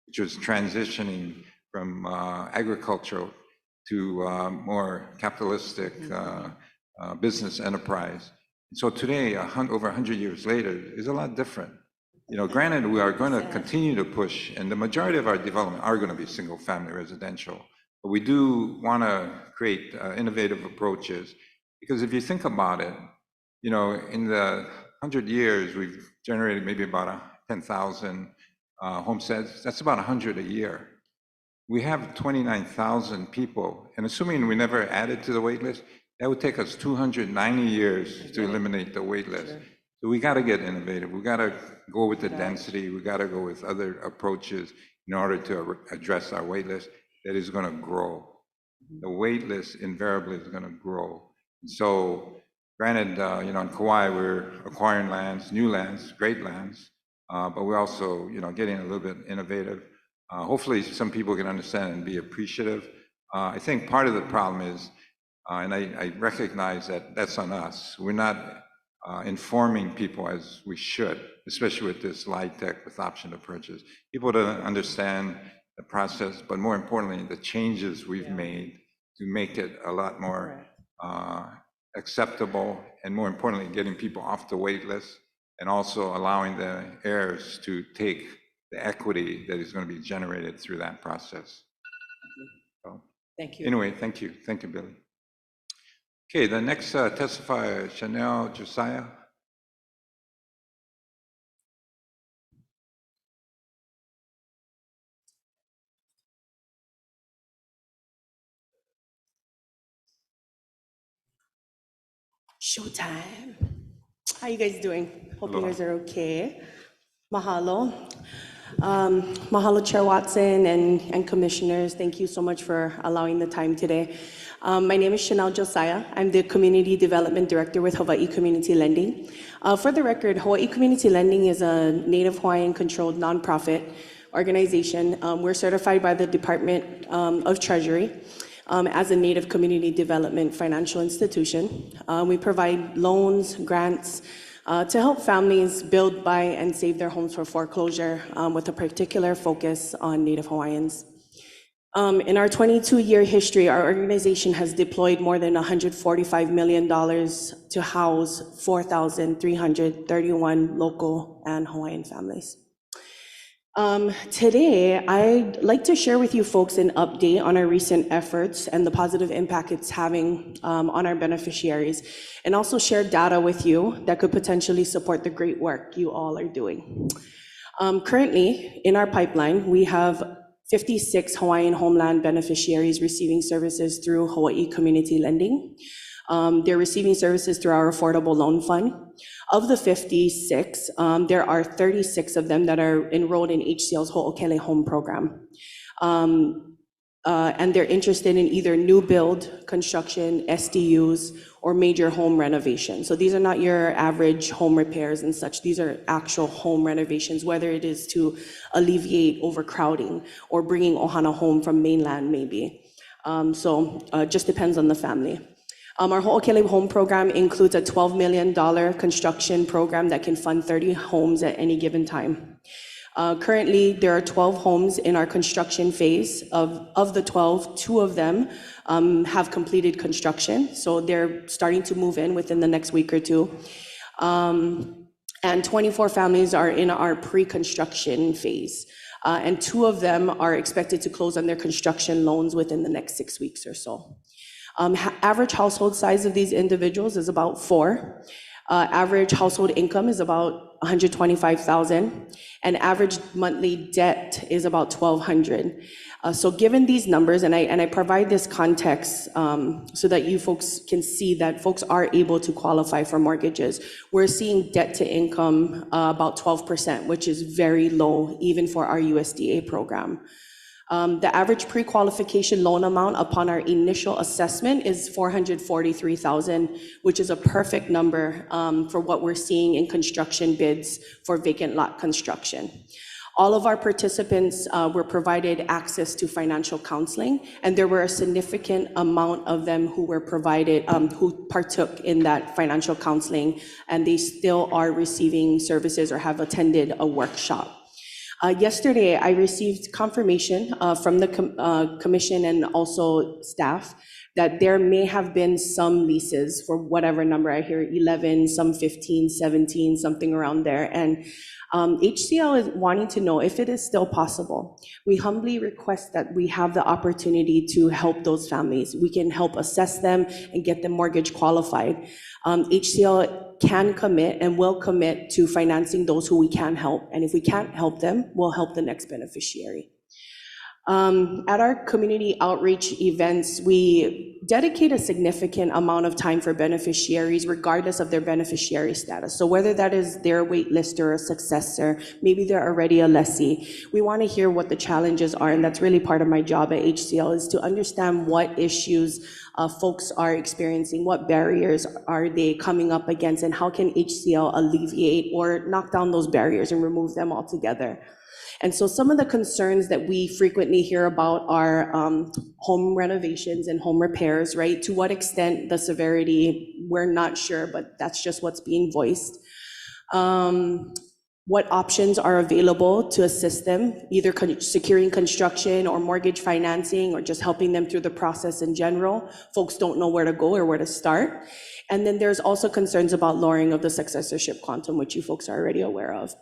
which was transitioning from agricultural to more capitalistic business enterprise. So today, over 100 years later, is a lot different. Granted, we are going to continue to push, and the majority of our development are going to be single-family residential. But we do want to create innovative approaches, because if you think about it, in the 100 years, we've generated maybe about 10,000 homesteads. That's about 100 a year. We have 29,000 people, and assuming we never added to the wait list, that would take us 290 years to eliminate the wait list. Sure. So we got to get innovative. We got to go with the density. We got to go with other approaches in order to address our wait list that is going to grow. The wait list invariably is going to grow. So granted, in Kauai, we're acquiring lands, new lands, great lands, but we're also, getting a little bit innovative. Hopefully some people can understand and be appreciative. I think part of the problem is, and I recognize that that's on us. We're not informing people as we should, especially with this light tech with option to purchase. People don't understand the process, but more importantly, the changes we've made to make it a lot more acceptable, and more importantly, getting people off the wait list, and also allowing the heirs to take the equity that is going to be generated through that process. So, thank you. Anyway, thank you. Thank you, Billy. Okay, the next testifier, Chanel Josiah. Showtime. How you guys doing? Hope Hello. you guys are okay. Mahalo. Mahalo, Chair Watson and commissioners. Thank you so much for allowing the time today. My name is Chanel Josiah. I'm the Community Development Director with Hawaii Community Lending. For the record, Hawaii Community Lending is a Native Hawaiian-controlled nonprofit organization. We're certified by the Department of Treasury as a Native Community Development financial institution. We provide loans, grants, to help families build, buy, and save their homes for foreclosure, with a particular focus on Native Hawaiians. In our 22-year history, our organization has deployed more than $145 million to house 4,331 local and Hawaiian families. Today, I'd like to share with you folks an update on our recent efforts and the positive impact it's having on our beneficiaries, and also share data with you that could potentially support the great work you all are doing. Currently, in our pipeline, we have 56 Hawaiian homeland beneficiaries receiving services through Hawaii Community Lending. They're receiving services through our Affordable Loan Fund. Of the 56, there are 36 of them that are enrolled in HCL's Ho'okele Home Program. And they're interested in either new build, construction, SDUs, or major home renovation. So these are not your average home repairs and such. These are actual home renovations, whether it is to alleviate overcrowding or bringing ohana home from mainland maybe. Just depends on the family. Our Ho'okele Home Program includes a $12 million construction program that can fund 30 homes at any given time. Currently, there are 12 homes in our construction phase. Of the 12, 2 of them have completed construction, so they're starting to move in within the next week or two. And 24 families are in our pre-construction phase. And 2 of them are expected to close on their construction loans within the next 6 weeks or so. Average household size of these individuals is about 4. Average household income is about $125,000, and average monthly debt is about $1,200. So given these numbers, and I provide this context so that you folks can see that folks are able to qualify for mortgages. We're seeing debt to income about 12%, which is very low even for our USDA program. The average pre-qualification loan amount upon our initial assessment is $443,000, which is a perfect number for what we're seeing in construction bids for vacant lot construction. All of our participants were provided access to financial counseling, and there were a significant amount of them who were provided, who partook in that financial counseling, and they still are receiving services or have attended a workshop. Yesterday, I received confirmation from the commission and also staff that there may have been some leases for whatever number, I hear 11, some 15, 17, something around there. And HCL is wanting to know if it is still possible. We humbly request that we have the opportunity to help those families. We can help assess them and get them mortgage qualified. HCL can commit and will commit to financing those who we can help. And if we can't help them, we'll help the next beneficiary. At our community outreach events, we dedicate a significant amount of time for beneficiaries, regardless of their beneficiary status. So whether that is their waitlist or a successor, maybe they're already a lessee, we want to hear what the challenges are, and that's really part of my job at HCL, is to understand what issues folks are experiencing, what barriers are they coming up against, and how can HCL alleviate or knock down those barriers and remove them altogether. And so some of the concerns that we frequently hear about are home renovations and home repairs, right? To what extent the severity, we're not sure, but that's just what's being voiced. What options are available to assist them, either securing construction or mortgage financing, or just helping them through the process in general. Folks don't know where to go or where to start. And then there's also concerns about lowering of the successorship quantum, which you folks are already aware of.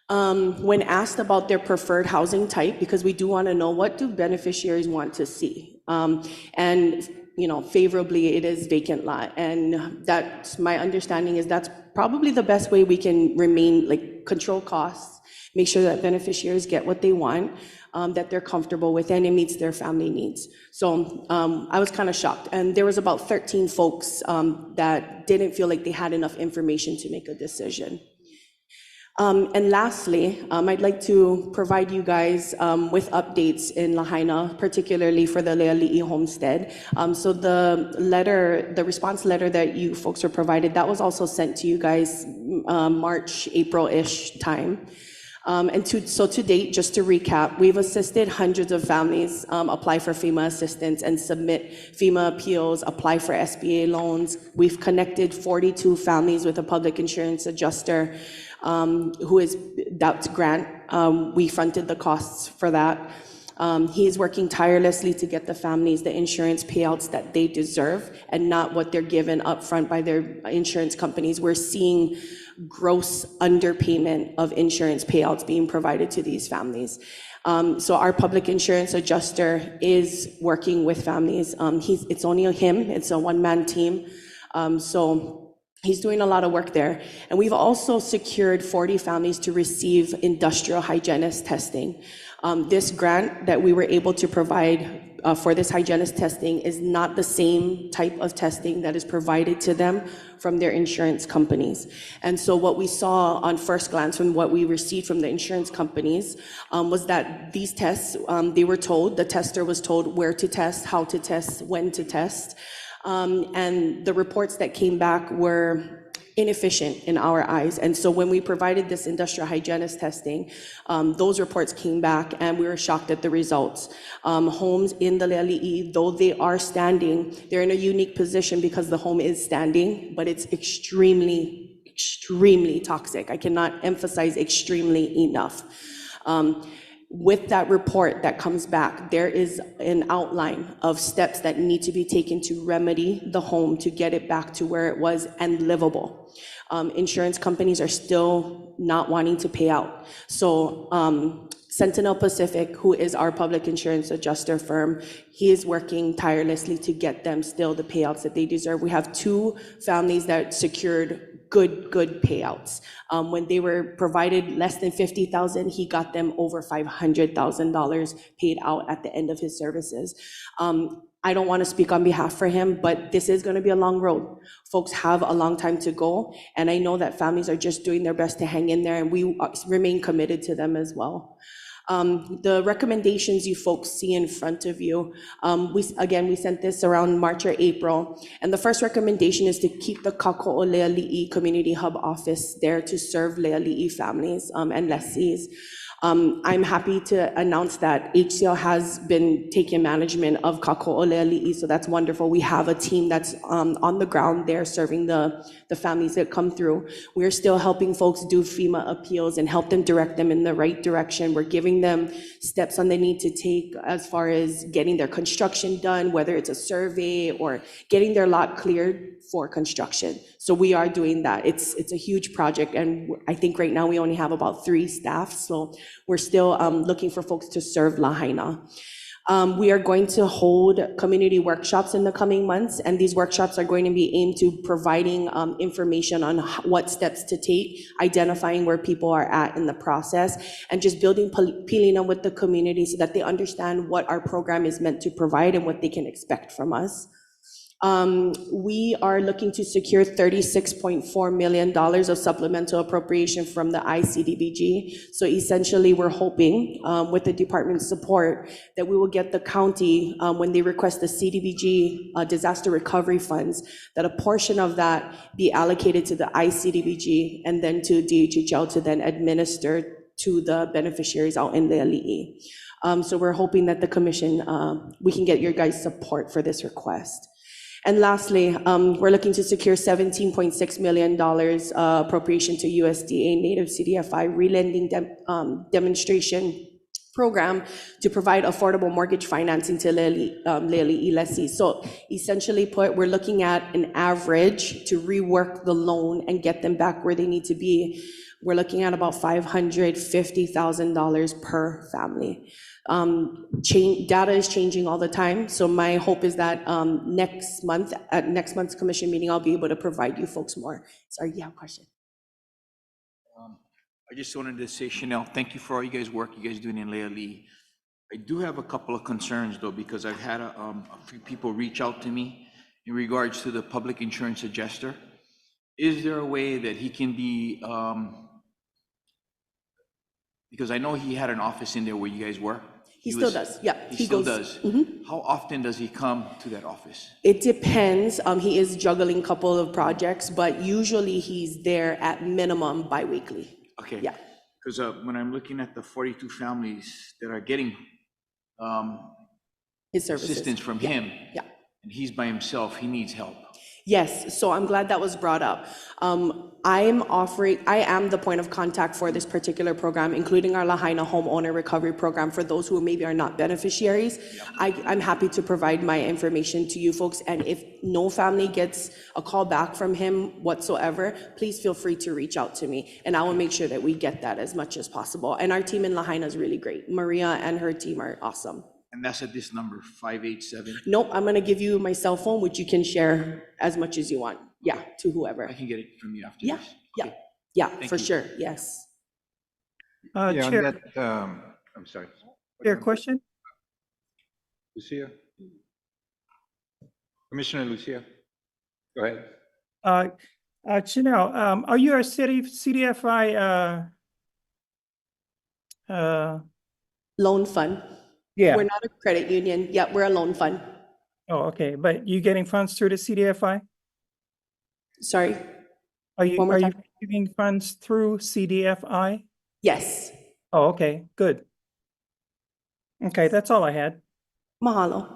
When asked about their preferred housing type, because we do want to know what do beneficiaries want to see. And favorably, it is vacant lot. And that's my understanding is that's probably the best way we can control costs, make sure that beneficiaries get what they want, that they're comfortable with, and it meets their family needs. So I was kind of shocked. And there was about 13 folks that didn't feel like they had enough information to make a decision. And lastly, I'd like to provide you guys with updates in Lahaina, particularly for the Leali'i Homestead. So the response letter that you folks were provided, that was also sent to you guys March, April-ish time. So to date, just to recap, we've assisted hundreds of families apply for FEMA assistance and submit FEMA appeals, apply for SBA loans. We've connected 42 families with a public insurance adjuster, that's Grant. We fronted the costs for that. He is working tirelessly to get the families the insurance payouts that they deserve and not what they're given upfront by their insurance companies. We're seeing gross underpayment of insurance payouts being provided to these families. So our public insurance adjuster is working with families. It's only him, it's a one-man team. So he's doing a lot of work there. And we've also secured 40 families to receive industrial hygienist testing. This grant that we were able to provide for this hygienist testing is not the same type of testing that is provided to them from their insurance companies. And so what we saw on first glance from what we received from the insurance companies was that these tests, the tester was told where to test, how to test, when to test. And the reports that came back were inefficient in our eyes. And so when we provided this industrial hygienist testing, those reports came back and we were shocked at the results. Homes in the Leali'i, though they are standing, they're in a unique position because the home is standing, but it's extremely, extremely toxic. I cannot emphasize extremely enough. With that report that comes back, there is an outline of steps that need to be taken to remedy the home to get it back to where it was and livable. Insurance companies are still not wanting to pay out. So Sentinel Pacific, who is our public insurance adjuster firm, he is working tirelessly to get them still the payouts that they deserve. We have 2 families that secured good payouts. When they were provided less than $50,000, he got them over $500,000 paid out at the end of his services. I don't want to speak on behalf for him, but this is going to be a long road. Folks have a long time to go, and I know that families are just doing their best to hang in there, and we remain committed to them as well. The recommendations you folks see in front of you, we sent this around March or April, and the first recommendation is to keep the Kako'o Leali'i Community Hub office there to serve Leali'i families and lessees. I'm happy to announce that HCL has been taking management of Kako'oleli'i, so that's wonderful. We have a team that's on the ground there serving the families that come through. We're still helping folks do FEMA appeals and help them direct them in the right direction. We're giving them steps on they need to take as far as getting their construction done, whether it's a survey or getting their lot cleared for construction. So we are doing that. It's a huge project, and I think right now we only have about 3 staff, so we're still looking for folks to serve Lahaina. We are going to hold community workshops in the coming months, and these workshops are going to be aimed to providing information on what steps to take, identifying where people are at in the process, and just building pilina with the community so that they understand what our program is meant to provide and what they can expect from us. We are looking to secure $36.4 million of supplemental appropriation from the ICDBG. So essentially, we're hoping, with the department's support, that we will get the county, when they request the CDBG disaster recovery funds, that a portion of that be allocated to the ICDBG and then to DHHL to then administer to the beneficiaries out in the ali'i. So we're hoping that the commission, we can get your guys' support for this request. And lastly, we're looking to secure $17.6 million appropriation to USDA Native CDFI relending demonstration program to provide affordable mortgage financing to leali'i lessees. So essentially put, we're looking at an average to rework the loan and get them back where they need to be. We're looking at about $550,000 per family. Data is changing all the time, so my hope is that next month, at next month's commission meeting, I'll be able to provide you folks more. Sorry, you have a question? I just wanted to say, Chanel, thank you for all you guys' work you guys doing in Leali'i. I do have a couple of concerns though, because I've had a few people reach out to me in regards to the public insurance adjuster. Is there a way that he can be, because I know he had an office in there where you guys were. He still does, yeah. He still does. How often does he come to that office? It depends. He is juggling a couple of projects, but usually he's there at minimum bi-weekly. Okay. Yeah. Because when I'm looking at the 42 families that are getting His services. assistance from him, Yeah. and he's by himself, he needs help. Yes, so I'm glad that was brought up. I am the point of contact for this particular program, including our Lahaina homeowner recovery program for those who maybe are not beneficiaries. I'm happy to provide my information to you folks, and if no family gets a call back from him whatsoever, please feel free to reach out to me, and I will make sure that we get that as much as possible. And our team in Lahaina is really great. Maria and her team are awesome. And that's at this number, 587. Nope, I'm gonna give you my cell phone, which you can share as much as you want. Yeah, to whoever. I can get it from you after Yeah, this. yeah, Okay. yeah, Thank for you. sure, yes. Yeah, on Chair, that, I'm sorry. Chair, question? Lucia? Commissioner Lucia? Go ahead. Chanel, are you a CDFI, Loan fund. yeah. We're not a credit union. Yeah, we're a loan fund. Oh, okay, but you getting funds through the CDFI? Sorry? Are you One more time. receiving funds through CDFI? Yes. Oh, okay, good. Okay, that's all I had. Mahalo.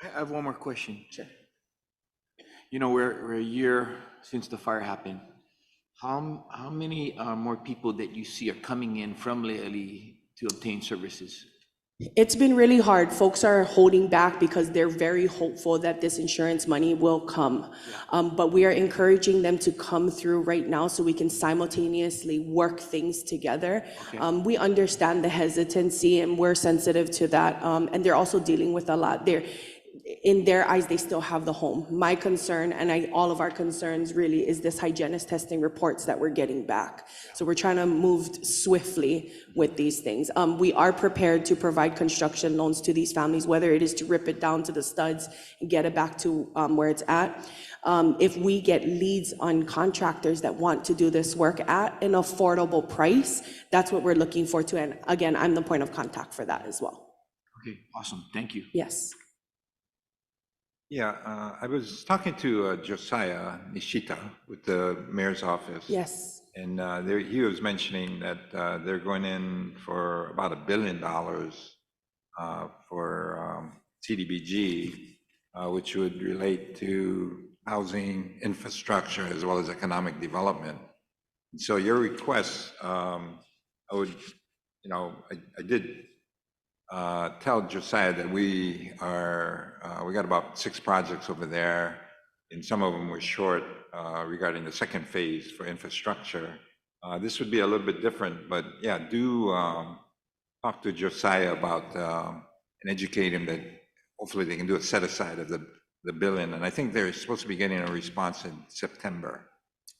I have one more question. Sure. You know, we're a year since the fire happened. How many more people that you see are coming in from Leali'i to obtain services? It's been really hard. Folks are holding back because they're very hopeful that this insurance money will come. But we are encouraging them to come through right now so we can simultaneously work things together. Okay. We understand the hesitancy and we're sensitive to that. And they're also dealing with a lot. In their eyes, they still have the home. My concern, and all of our concerns really, is this hygienist testing reports that we're getting back. So we're trying to move swiftly with these things. We are prepared to provide construction loans to these families, whether it is to rip it down to the studs and get it back to where it's at. If we get leads on contractors that want to do this work at an affordable price, that's what we're looking for too. And again, I'm the point of contact for that as well. Okay, awesome. Thank you. Yes. Yeah, I was talking to Josiah Nishita with the mayor's office. Yes. And he was mentioning that they're going in for about $1 billion for CDBG, which would relate to housing infrastructure as well as economic development. And so your request, I would, I did tell Josiah that we got about 6 projects over there, and some of them were short regarding the second phase for infrastructure. This would be a little bit different, but yeah, do talk to Josiah about and educate him that hopefully they can do a set aside of the $1 billion. And I think they're supposed to be getting a response in September.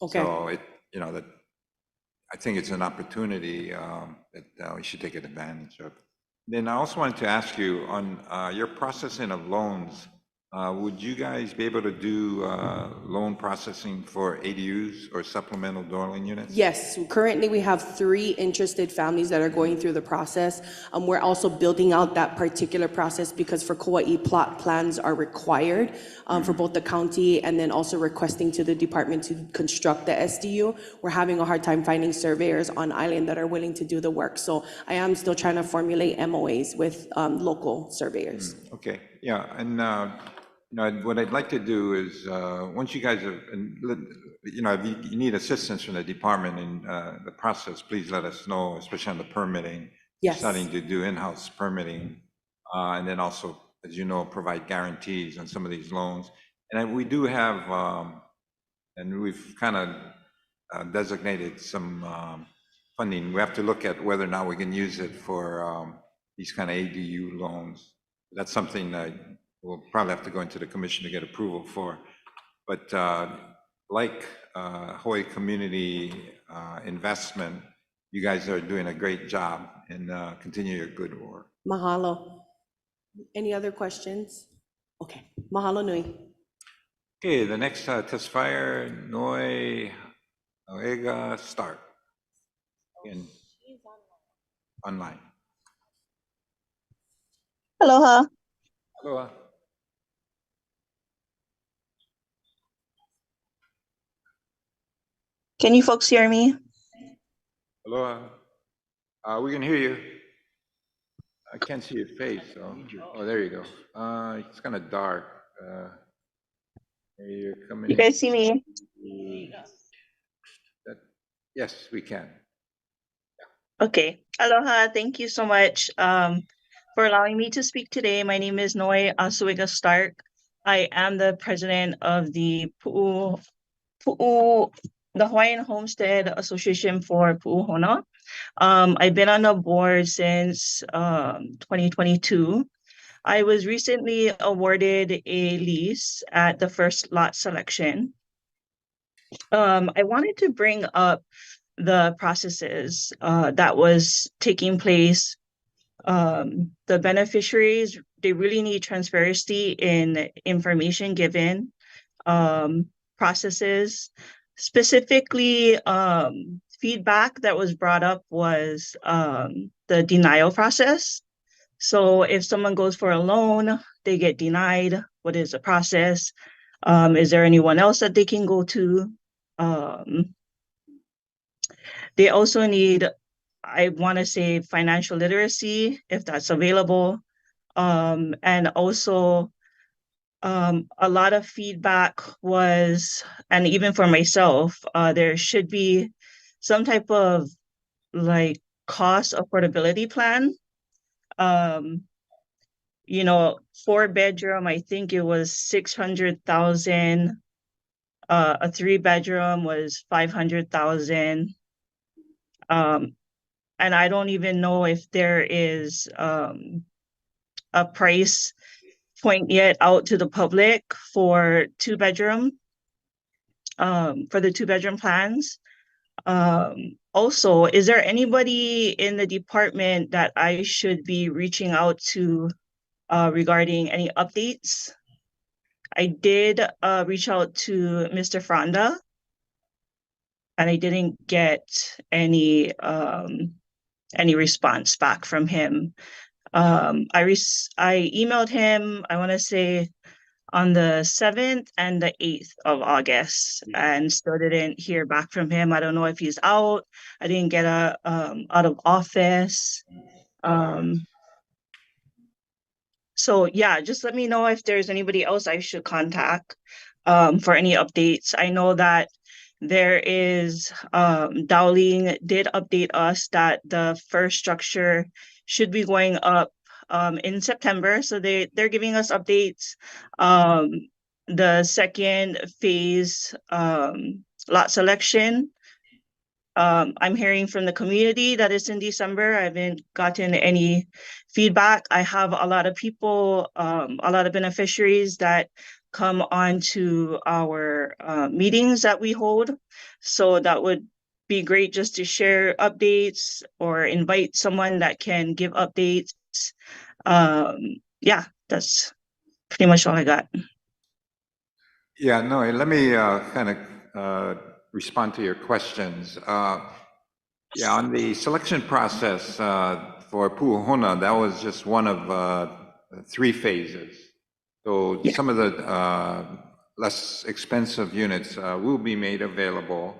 Okay. So that I think it's an opportunity that we should take advantage of. Then I also wanted to ask you on your processing of loans, would you guys be able to do loan processing for ADUs or supplemental dwelling units? Yes, currently we have 3 interested families that are going through the process. We're also building out that particular process because for Kauai, plot plans are required for both the county and then also requesting to the department to construct the SDU. We're having a hard time finding surveyors on island that are willing to do the work. So I am still trying to formulate MOAs with local surveyors. Okay, yeah, and what I'd like to do is, once you guys have, if you need assistance from the department in the process, please let us know, especially on the permitting. Yes. Starting to do in-house permitting, and then also, as you know, provide guarantees on some of these loans. And we do have, and we've kind of designated some funding. We have to look at whether or not we can use it for these kind of ADU loans. That's something that we'll probably have to go into the commission to get approval for. But like Hawaii Community Investment, you guys are doing a great job, and continue your good work. Mahalo. Any other questions? Okay, mahalo nui. Okay, the next testifier, Noi Oega Stark. In online. Aloha. Aloha. Can you folks hear me? Aloha. We can hear you. I can't see your face, so. Oh, there you go. It's kind of dark. You're coming. You guys see me? Yes, we can. Okay. Aloha. Thank you so much for allowing me to speak today. My name is Noi Asuiga Stark. I am the president of the the Hawaiian Homestead Association for Pu'uhona. I've been on the board since 2022. I was recently awarded a lease at the first lot selection. I wanted to bring up the processes that was taking place. The beneficiaries, they really need transparency in information given, processes. Specifically, feedback that was brought up was the denial process. So if someone goes for a loan, they get denied. What is the process? Is there anyone else that they can go to? They also need, I want to say, financial literacy, if that's available. And also, a lot of feedback was, and even for myself, there should be some type of like cost affordability plan. 4-bedroom, I think it was 600,000. A 3-bedroom was 500,000. And I don't even know if there is a price point yet out to the public for 2-bedroom, for the 2-bedroom plans. Also, is there anybody in the department that I should be reaching out to regarding any updates? I did reach out to Mr. Fronda, and I didn't get any response back from him. I emailed him, I want to say on the 7th and the 8th of August, and still didn't hear back from him. I don't know if he's out. I didn't get a out of office. So yeah, just let me know if there's anybody else I should contact for any updates. I know that there is Dowling did update us that the first structure should be going up in September. So they're giving us updates. The second phase lot selection. I'm hearing from the community that it's in December. I haven't gotten any feedback. I have a lot of people, a lot of beneficiaries that come on to our meetings that we hold. So that would be great just to share updates or invite someone that can give updates. Yeah, that's pretty much all I got. Yeah, no, let me kind of respond to your questions. Yeah, on the selection process for Pu'uhona, that was just one of 3 phases. So some of the less expensive units will be made available.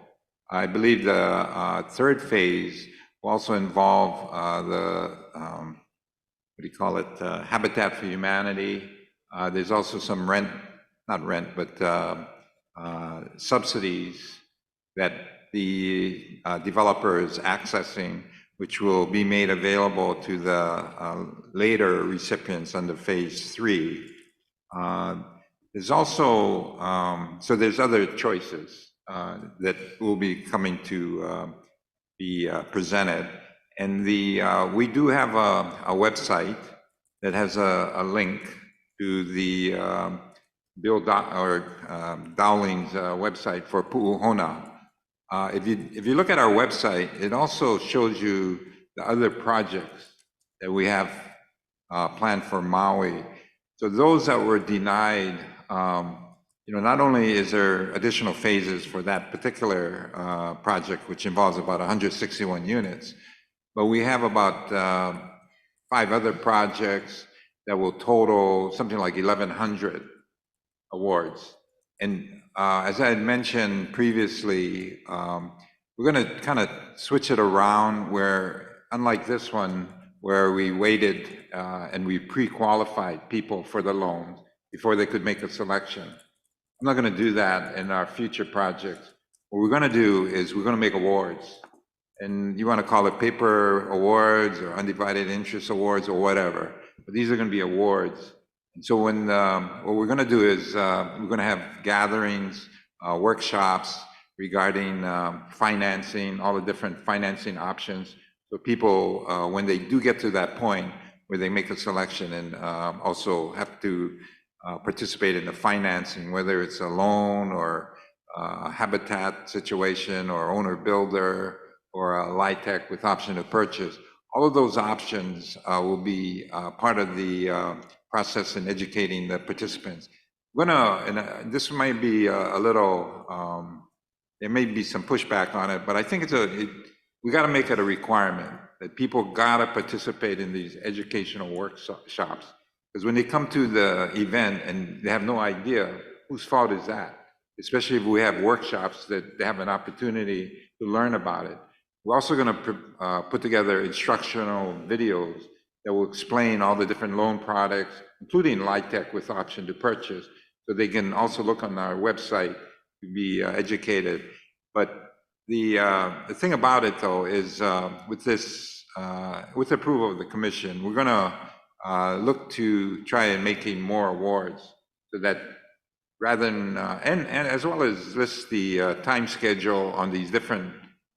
I believe the 3rd phase will also involve what do you call it, Habitat for Humanity. There's also some not rent, but subsidies that the developer is accessing, which will be made available to the later recipients under phase 3. There's also, so there's other choices that will be coming to be presented. And we do have a website that has a link to the Dowling's website for Pu'uhona. If you look at our website, it also shows you the other projects that we have planned for Maui. So those that were denied, not only is there additional phases for that particular project, which involves about 161 units, but we have about 5 other projects that will total something like 1,100 awards. And as I had mentioned previously, we're going to kind of switch it around where, unlike this one, where we waited and we pre-qualified people for the loan before they could make a selection. I'm not going to do that in our future projects. What we're going to do is we're going to make awards. And you want to call it paper awards or undivided interest awards or whatever. But these are going to be awards. And so when what we're going to do is we're going to have gatherings, workshops regarding financing, all the different financing options. So people, when they do get to that point where they make a selection and also have to participate in the financing, whether it's a loan or a habitat situation or owner builder or a LIHTC with option to purchase, all of those options will be part of the process in educating the participants. And this might be a little, there may be some pushback on it, but I think we got to make it a requirement that people got to participate in these educational workshops. Because when they come to the event and they have no idea, whose fault is that? Especially if we have workshops that they have an opportunity to learn about it. We're also going to put together instructional videos that will explain all the different loan products, including LIHTC with option to purchase, so they can also look on our website to be educated. But the thing about it, though, is with this, with approval of the commission, we're going to look to try and making more awards, so that rather than and as well as list the time schedule on these different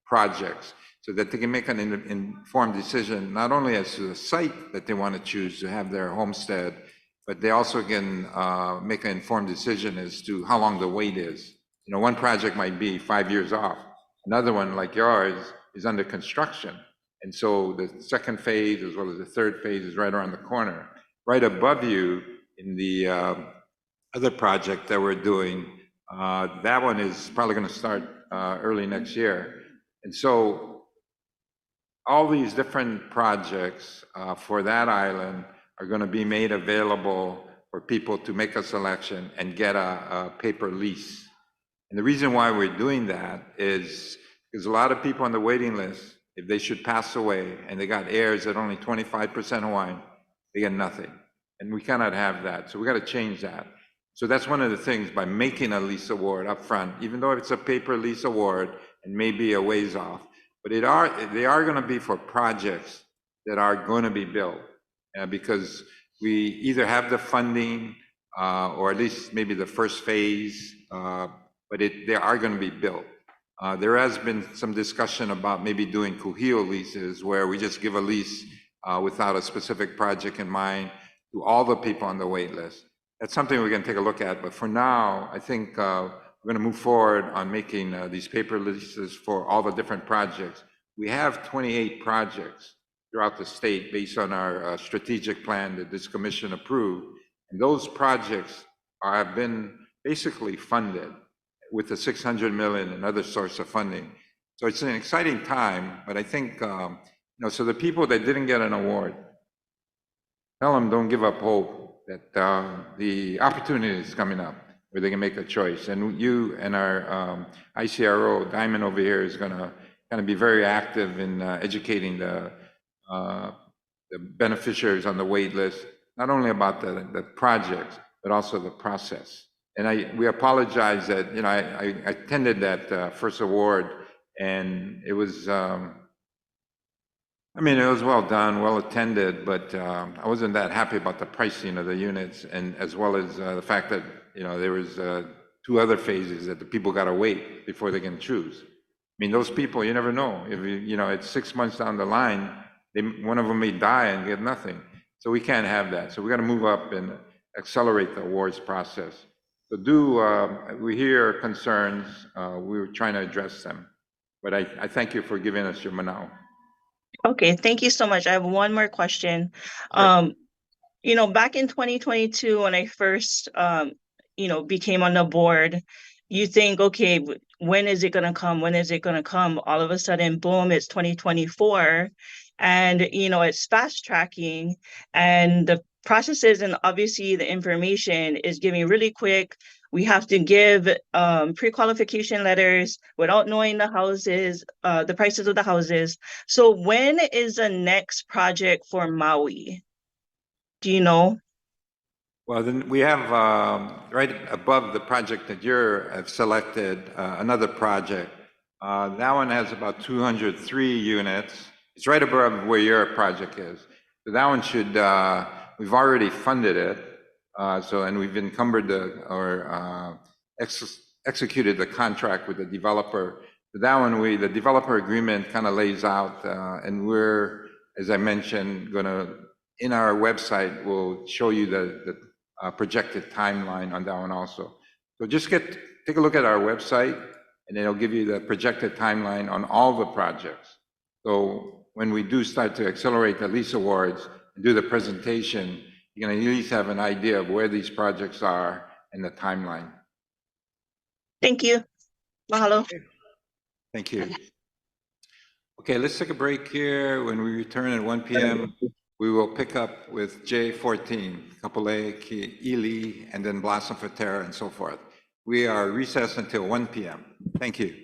projects, so that they can make an informed decision, not only as to the site that they want to choose to have their homestead, but they also can make an informed decision as to how long the wait is. One project might be 5 years off. Another one, like yours, is under construction. And so the 2nd phase, as well as the 3rd phase, is right around the corner. Right above you in the other project that we're doing, that one is probably going to start early next year. And so all these different projects for that island are going to be made available for people to make a selection and get a paper lease. And the reason why we're doing that is because a lot of people on the waiting list, if they should pass away and they got heirs at only 25% Hawaiian, they get nothing. And we cannot have that. So we got to change that. So that's one of the things by making a lease award up front, even though it's a paper lease award and maybe a ways off, but they are going to be for projects that are going to be built because we either have the funding or at least maybe the first phase, but they are going to be built. There has been some discussion about maybe doing kuhio leases where we just give a lease without a specific project in mind to all the people on the wait list. That's something we can take a look at, but for now, I think we're going to move forward on making these paper leases for all the different projects. We have 28 projects throughout the state based on our strategic plan that this commission approved, and those projects have been basically funded with the 600 million and other source of funding. So it's an exciting time, but I think, so the people that didn't get an award, tell them don't give up hope that the opportunity is coming up where they can make a choice. And you and our ICRO, Diamond over here, is gonna kind of be very active in educating the beneficiaries on the wait list, not only about the projects, but also the process. And we apologize that, I attended that first award, and it was, it was well done, well attended, but I wasn't that happy about the pricing of the units, and as well as the fact that, there was 2 other phases that the people got to wait before they can choose. Those people, you never know. If it's 6 months down the line, one of them may die and get nothing. So we can't have that. So we got to move up and accelerate the awards process. So we hear concerns, we're trying to address them. But I thank you for giving us your manao. Okay, thank you so much. I have one more question. Back in 2022, when I first, became on the board, you think, okay, when is it going to come? When is it going to come? All of a sudden, boom, it's 2024. And, it's fast tracking, and the processes and obviously the information is giving really quick. We have to give pre-qualification letters without knowing the houses, the prices of the houses. So when is the next project for Maui? Do you know? Well, then we have right above the project that have selected, another project. That one has about 203 units. It's right above where your project is. So that one we've already funded it. And we've encumbered executed the contract with the developer. So that one, the developer agreement kind of lays out, and we're, as I mentioned, in our website, we'll show you the projected timeline on that one also. So just take a look at our website, and it'll give you the projected timeline on all the projects. So when we do start to accelerate the lease awards and do the presentation, you're going to at least have an idea of where these projects are and the timeline. Thank you. Mahalo. Thank you. Okay, let's take a break here. When we return at 1 p.m., we will pick up with J14, Kapolei, Ki'ili, and then Blossom for Terra and so forth. We are recessed until 1 p.m. Thank you.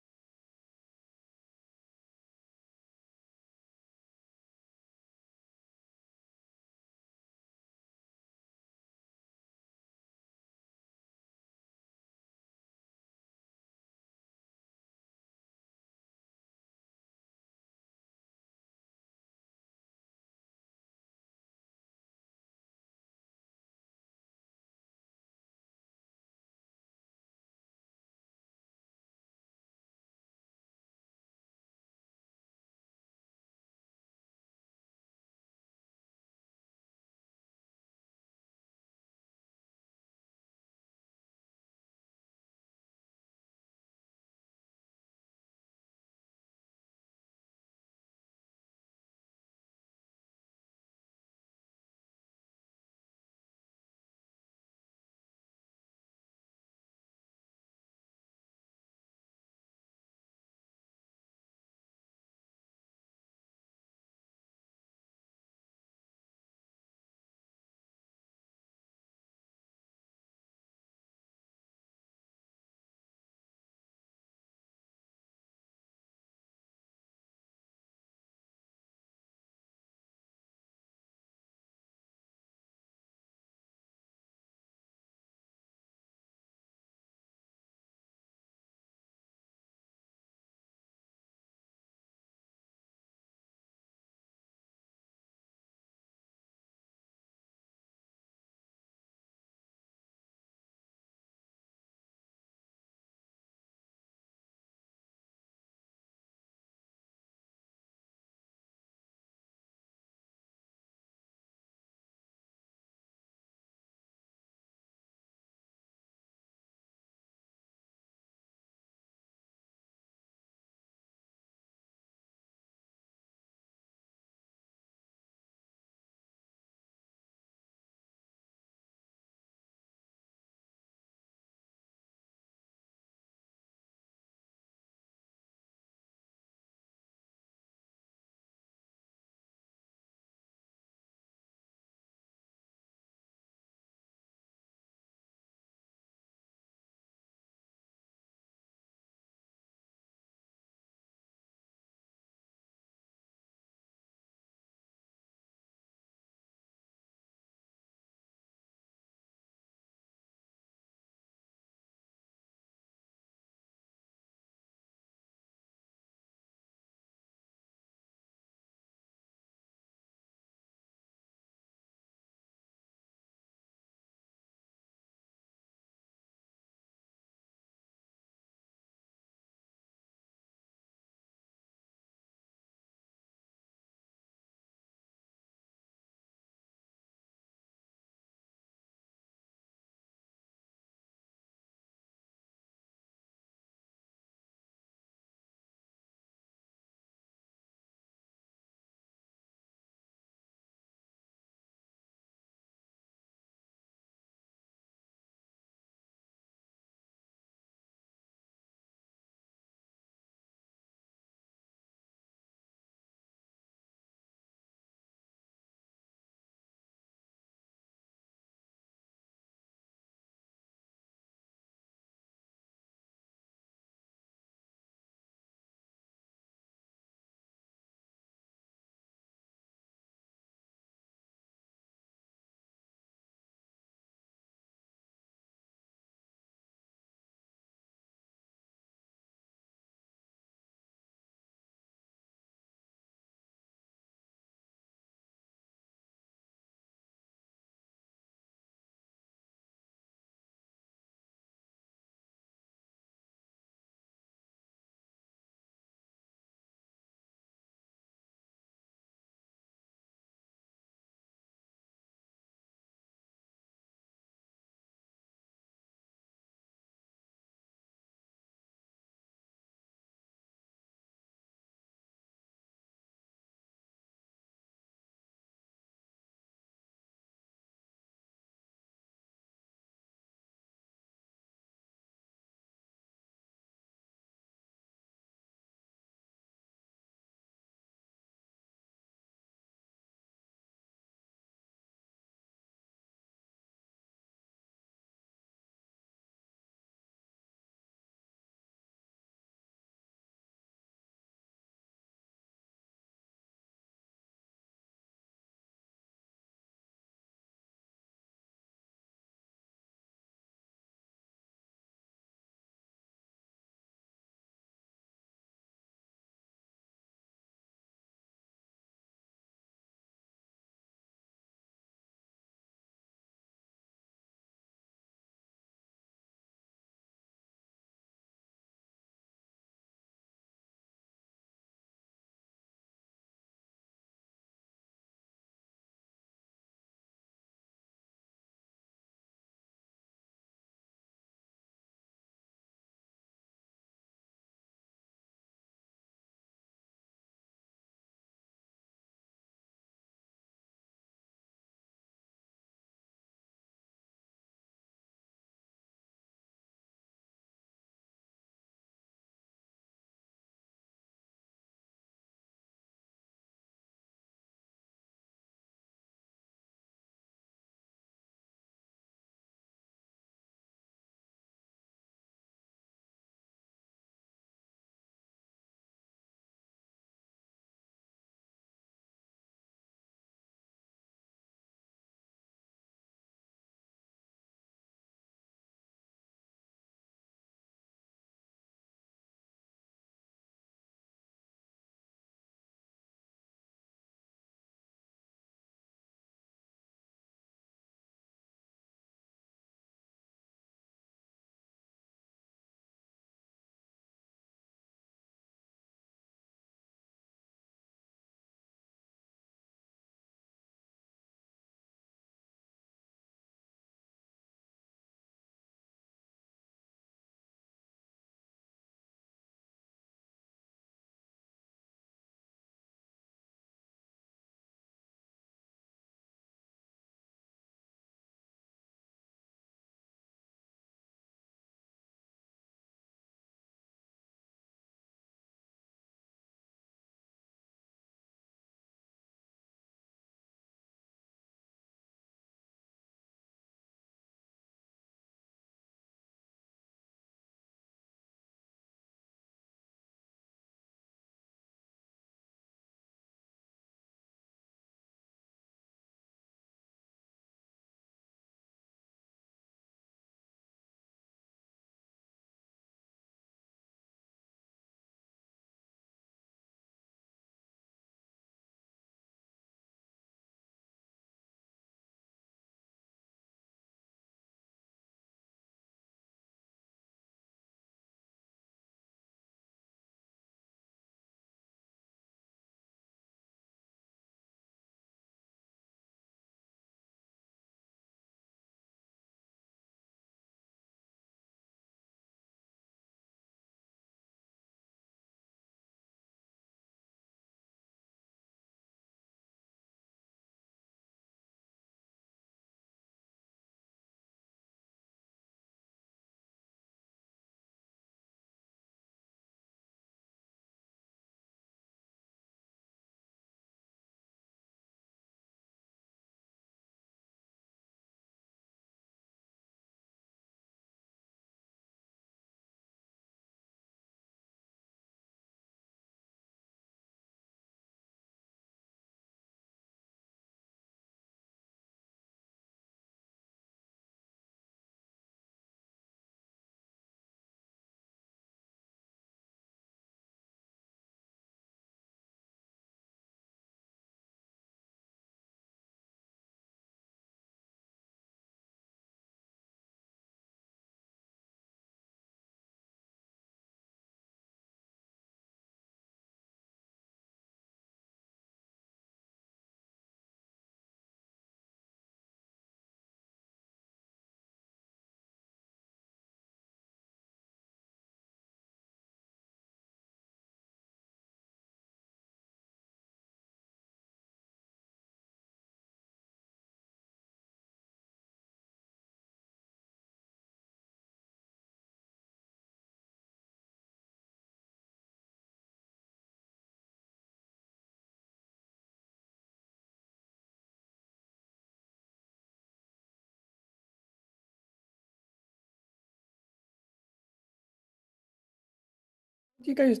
you guys,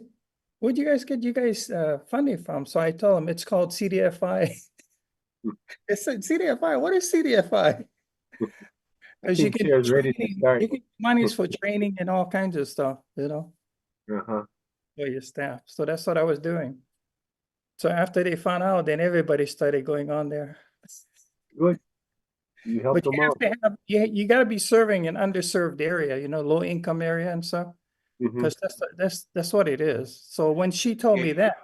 where'd you guys get funding from? So I told them it's called CDFI. It said CDFI. What is CDFI? As you think get Chair's ready to training, start. you get monies for training and all kinds of stuff, you know, Uh-huh. for your staff. So that's what I was doing. So after they found out, then everybody started going on there. Good. You helped But you them have out. to have, you gotta be serving an underserved area, you know, low income area and stuff. Mhm. Because that's what it is. So when she told me that,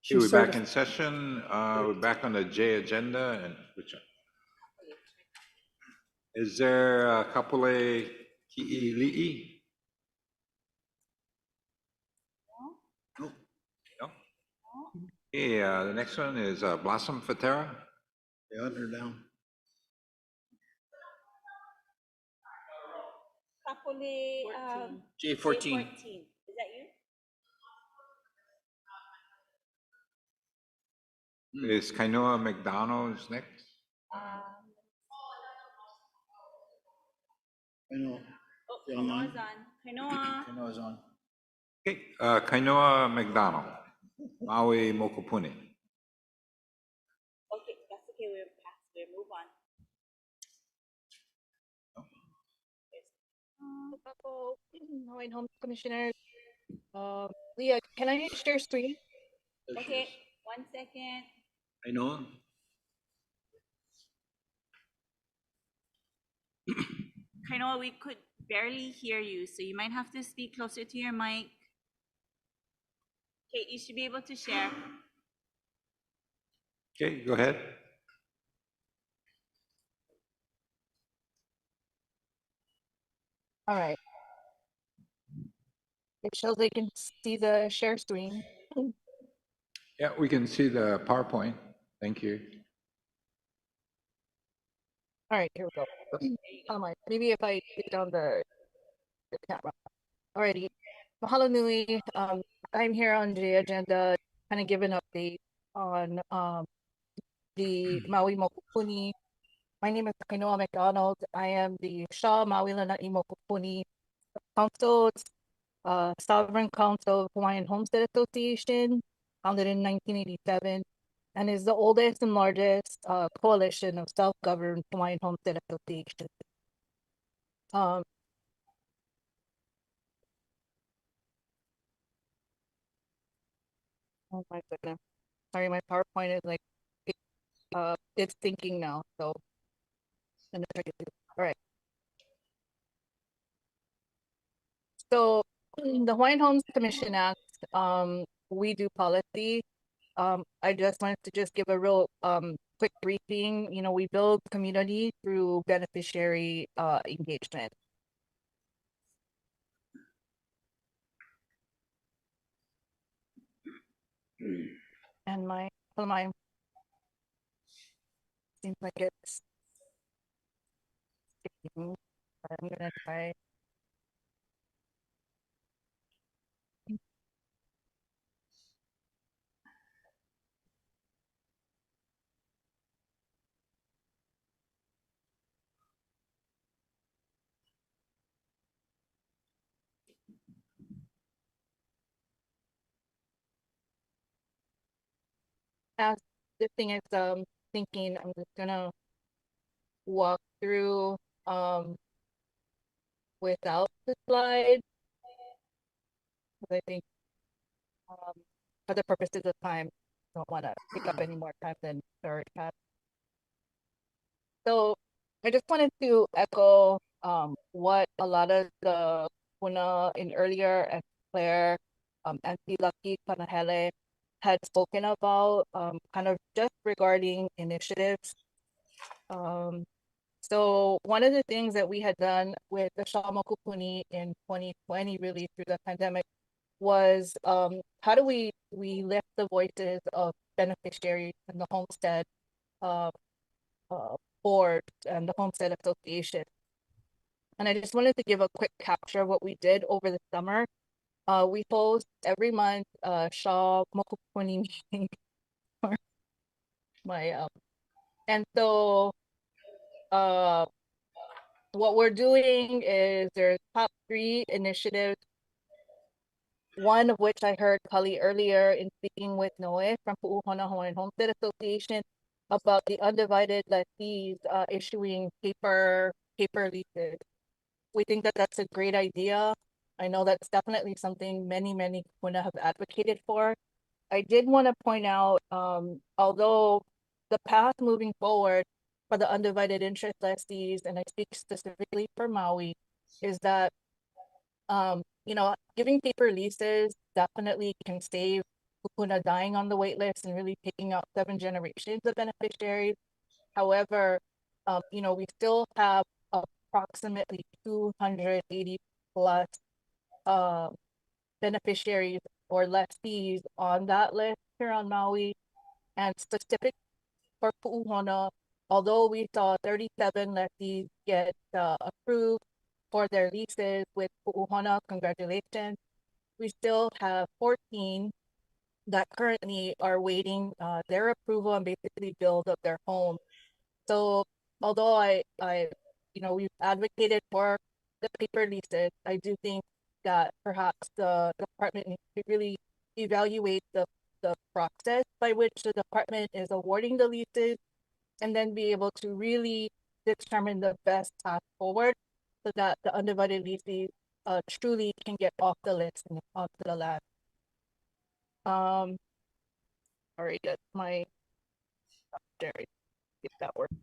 Okay, we're back started. in session. We're back on the J agenda and is there a kapule ki'ili'i? No. No? Okay, the next one is Blossom Fatera. Yeah, they're down. J14. Is that you? Is Kainoa McDonald's next? I know. Oh, You online? Kainoa's on. Kainoa. Kainoa's on. Okay, Kainoa McDonald, Maui Mokopuni. Okay, that's okay, we're past, we'll move on. Hawaiian Home Commissioner. Leah, can I share screen? Okay, 1 second. I know. Kainoa, we could barely hear you, so you might have to speak closer to your mic. Okay, you should be able to share. Okay, go ahead. All right. It shows they can see the share screen. Yeah, we can see the PowerPoint. Thank you. All right, here we go. Maybe if I take down the camera. Alrighty. Mahalo nui. I'm here on the agenda, kind of give an update on the Maui Mokupuni. My name is Kainoa McDonald. I am the Shaw Maui Lanai Mokupuni Council, Sovereign Council of Hawaiian Homestead Association, founded in 1987, and is the oldest and largest coalition of self-governed Hawaiian Homestead Associations. Oh my goodness. Sorry, my PowerPoint is like, it's thinking now, so. All right. So the Hawaiian Homes Commission Act, we do policy. I just wanted to just give a real quick briefing. You know, we build community through beneficiary engagement. And my seems like it's sticking, but I'm gonna try. As the thing is thinking, I'm just gonna walk through without the slide. Because I think for the purposes of time, I don't want to pick up any more time than I already have. So I just wanted to echo what a lot of the Puna in earlier and Claire and Lucky Panahele had spoken about, kind of just regarding initiatives. So one of the things that we had done with the Shamakupuni in 2020, really through the pandemic, was how do we lift the voices of beneficiaries in the homestead board and the Homestead Association. And I just wanted to give a quick capture of what we did over the summer. We host every month Shaw Mokupuni meeting. And so what we're doing is there's top 3 initiatives One of which I heard Kali earlier in speaking with Noe from Pu'uhana Hawaiian Homestead Association about the undivided lessees issuing paper leases. We think that that's a great idea. I know that's definitely something many Kupuna have advocated for. I did want to point out, although the path moving forward for the undivided interest lessees, and I speak specifically for Maui, is that giving paper leases definitely can save Kupuna dying on the wait list and really picking out 7 generations of beneficiaries. However, we still have approximately 280 plus beneficiaries or lessees on that list here on Maui. And specific for Pu'uhana, although we saw 37 lessees get approved for their leases with Pu'uhana, congratulations. We still have 14 that currently are waiting their approval and basically build up their home. So although we've advocated for the paper leases, I do think that perhaps the department needs to really evaluate the process by which the department is awarding the leases and then be able to really determine the best path forward so that the undivided leases truly can get off the list and onto the land. All right, that's my Jerry, if that works.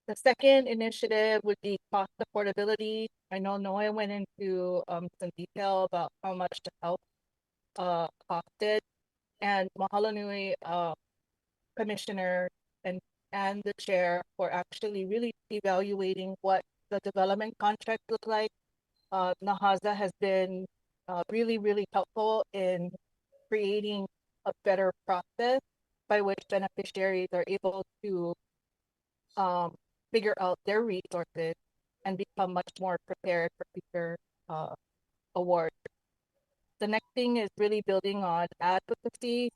The second initiative would be cost affordability. I know Noah went into some detail about how much the help costed, and mahalo nui commissioner and the chair for actually really evaluating what the development contract look like. Nahaza has been really helpful in creating a better process by which beneficiaries are able to figure out their resources and become much more prepared for future awards. The next thing is really building on advocacy,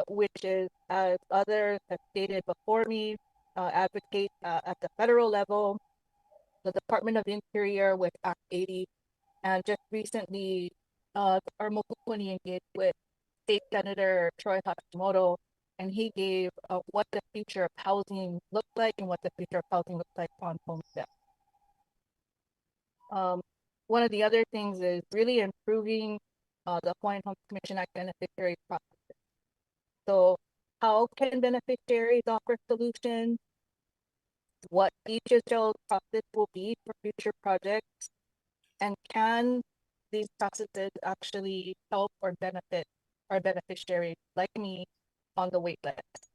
which is, as others have stated before me, advocate at the federal level, the Department of Interior with Act 80, and just recently, our Mokupuni engaged with State Senator Troy Hashimoto, and he gave what the future of housing looks like and what the future of housing looks like on Homestead. One of the other things is really improving the Hawaiian Homes Commission Act beneficiary process. So how can beneficiaries offer solutions? What DHHL process will be for future projects? And can these processes actually help or benefit our beneficiaries like me on the wait list?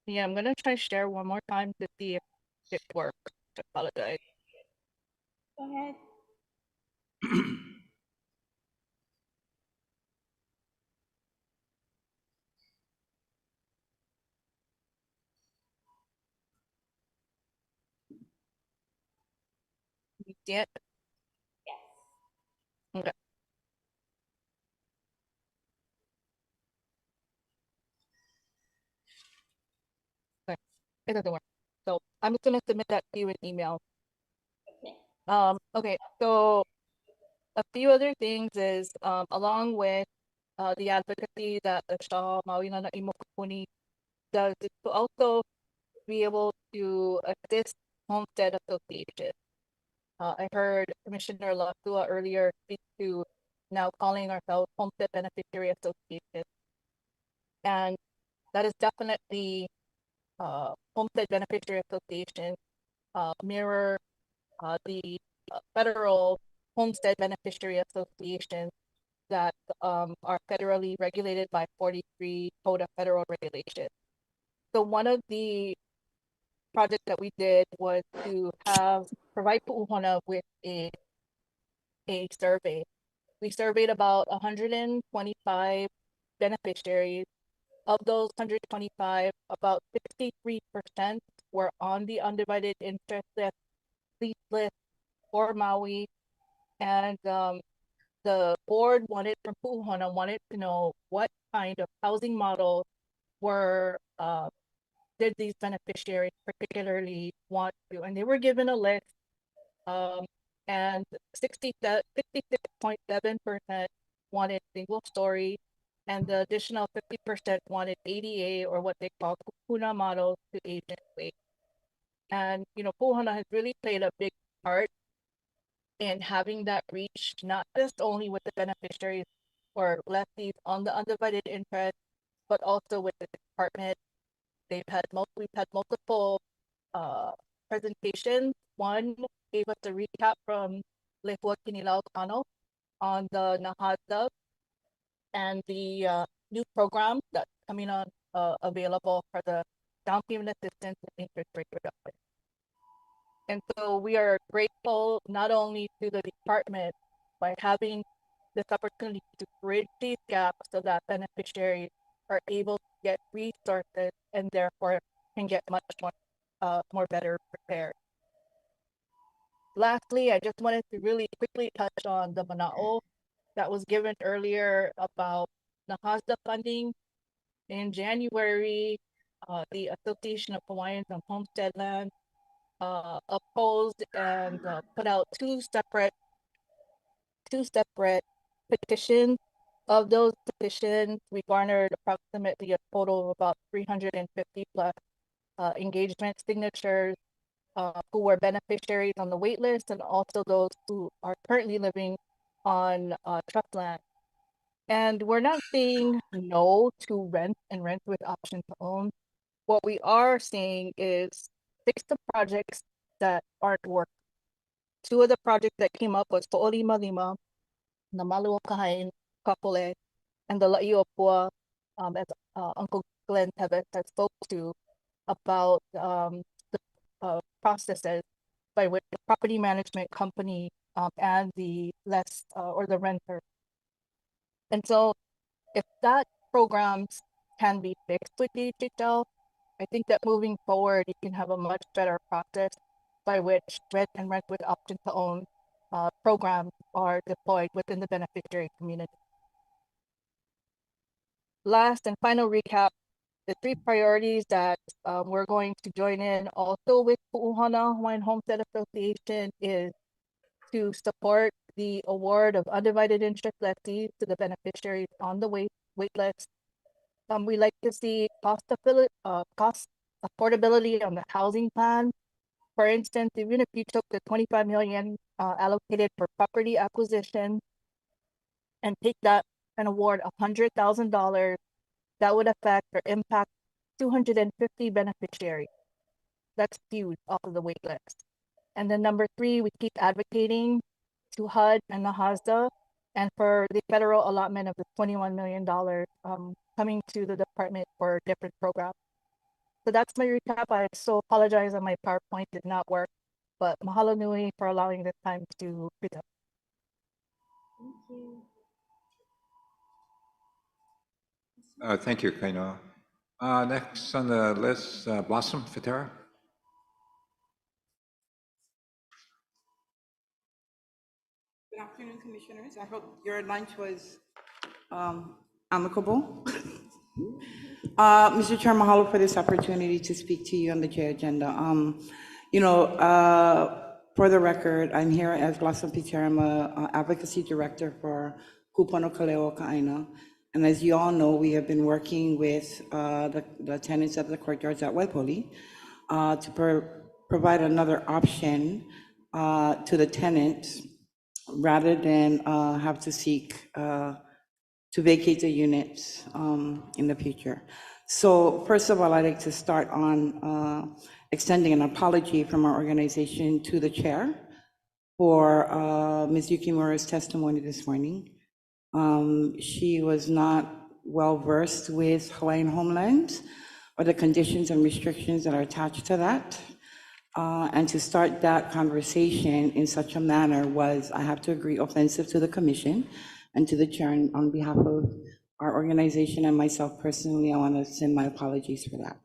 Yeah, I'm gonna try to share one more time to see if it works. I apologize. Go ahead. You see it? Yes. Okay. Okay. It doesn't work. So I'm just gonna submit that to you in email. Okay. Okay, so a few other things is along with the advocacy that the Shaw Maui Nana Imokupuni does, is to also be able to assist Homestead Association. I heard Commissioner Lasua earlier speak to now calling ourselves Homestead Beneficiary Association. And that is definitely Homestead Beneficiary Association mirror the federal Homestead Beneficiary Association that are federally regulated by 43 Code of Federal Regulations. So one of the projects that we did was to provide Pu'uhana with a survey. We surveyed about 125 beneficiaries. Of those 125, about 63% were on the undivided interest list for Maui. And the board wanted to know what kind of housing models were did these beneficiaries particularly want to, and they were given a list, and 66.7% wanted single story, and the additional 50% wanted ADA, or what they call kupuna models to agent weight. And, you know, Puhana has really played a big part in having that reach, not just only with the beneficiaries or lessees on the undivided interest, but also with the department. We've had multiple presentations. One gave us a recap from Lehua Kinilau Kano on the Nahada and the new program that's coming on available for the down payment assistance and interest rate reduction. And so we are grateful not only to the department by having this opportunity to bridge these gaps so that beneficiaries are able to get resources and therefore can get much more better prepared. Lastly, I just wanted to really quickly touch on the mana'o that was given earlier about Nahasda funding. In January, the Association of Hawaiians on Homestead Land opposed and put out two separate petitions. Of those petitions, we garnered approximately a total of about 350 plus engagement signatures who were beneficiaries on the wait list, and also those who are currently living on trust land. And we're not saying no to rent and rent with option to own. What we are saying is fix the projects that aren't working. Two of the projects that came up was Po'olima Lima, Namalu Kahain, Kapole, and the La'iopua, as Uncle Glenn Tevis has spoke to about the processes by which the property management company and the or the renter. And so if that programs can be fixed with DHHL, I think that moving forward, you can have a much better process by which rent and rent with option to own programs are deployed within the beneficiary community. Last and final recap, the three priorities that we're going to join in also with Pu'uhana Hawaiian Homestead Association is to support the award of undivided interest lessees to the beneficiaries on the wait list. We like to see cost affordability on the housing plan. For instance, even if you took the 25 million allocated for property acquisition and take that and award $100,000, that would affect or impact 250 beneficiaries. That's huge off of the wait list. And then number three, we keep advocating to HUD and Nahasda and for the federal allotment of the $21 million coming to the department for different programs. So that's my recap. I so apologize that my PowerPoint did not work, but mahalo nui for allowing this time to present. Thank you. Thank you, Kainoa. Next on the list, Blossom Fatera. Good afternoon, Commissioners. I hope your lunch was amicable. Mr. Chair, mahalo for this opportunity to speak to you on the J agenda. For the record, I'm here as Blossom Fatera. I'm an advocacy director for Kupano Kaleo Ka'aina. And as you all know, we have been working with the tenants of the Courtyards at Waipouli to provide another option to the tenants rather than have to seek to vacate the units in the future. So first of all, I'd like to start on extending an apology from our organization to the chair for Ms. Yukimura's testimony this morning. She was not well versed with Hawaiian homeland or the conditions and restrictions that are attached to that. And to start that conversation in such a manner was, I have to agree, offensive to the commission and to the chair. And on behalf of our organization and myself personally, I want to send my apologies for that.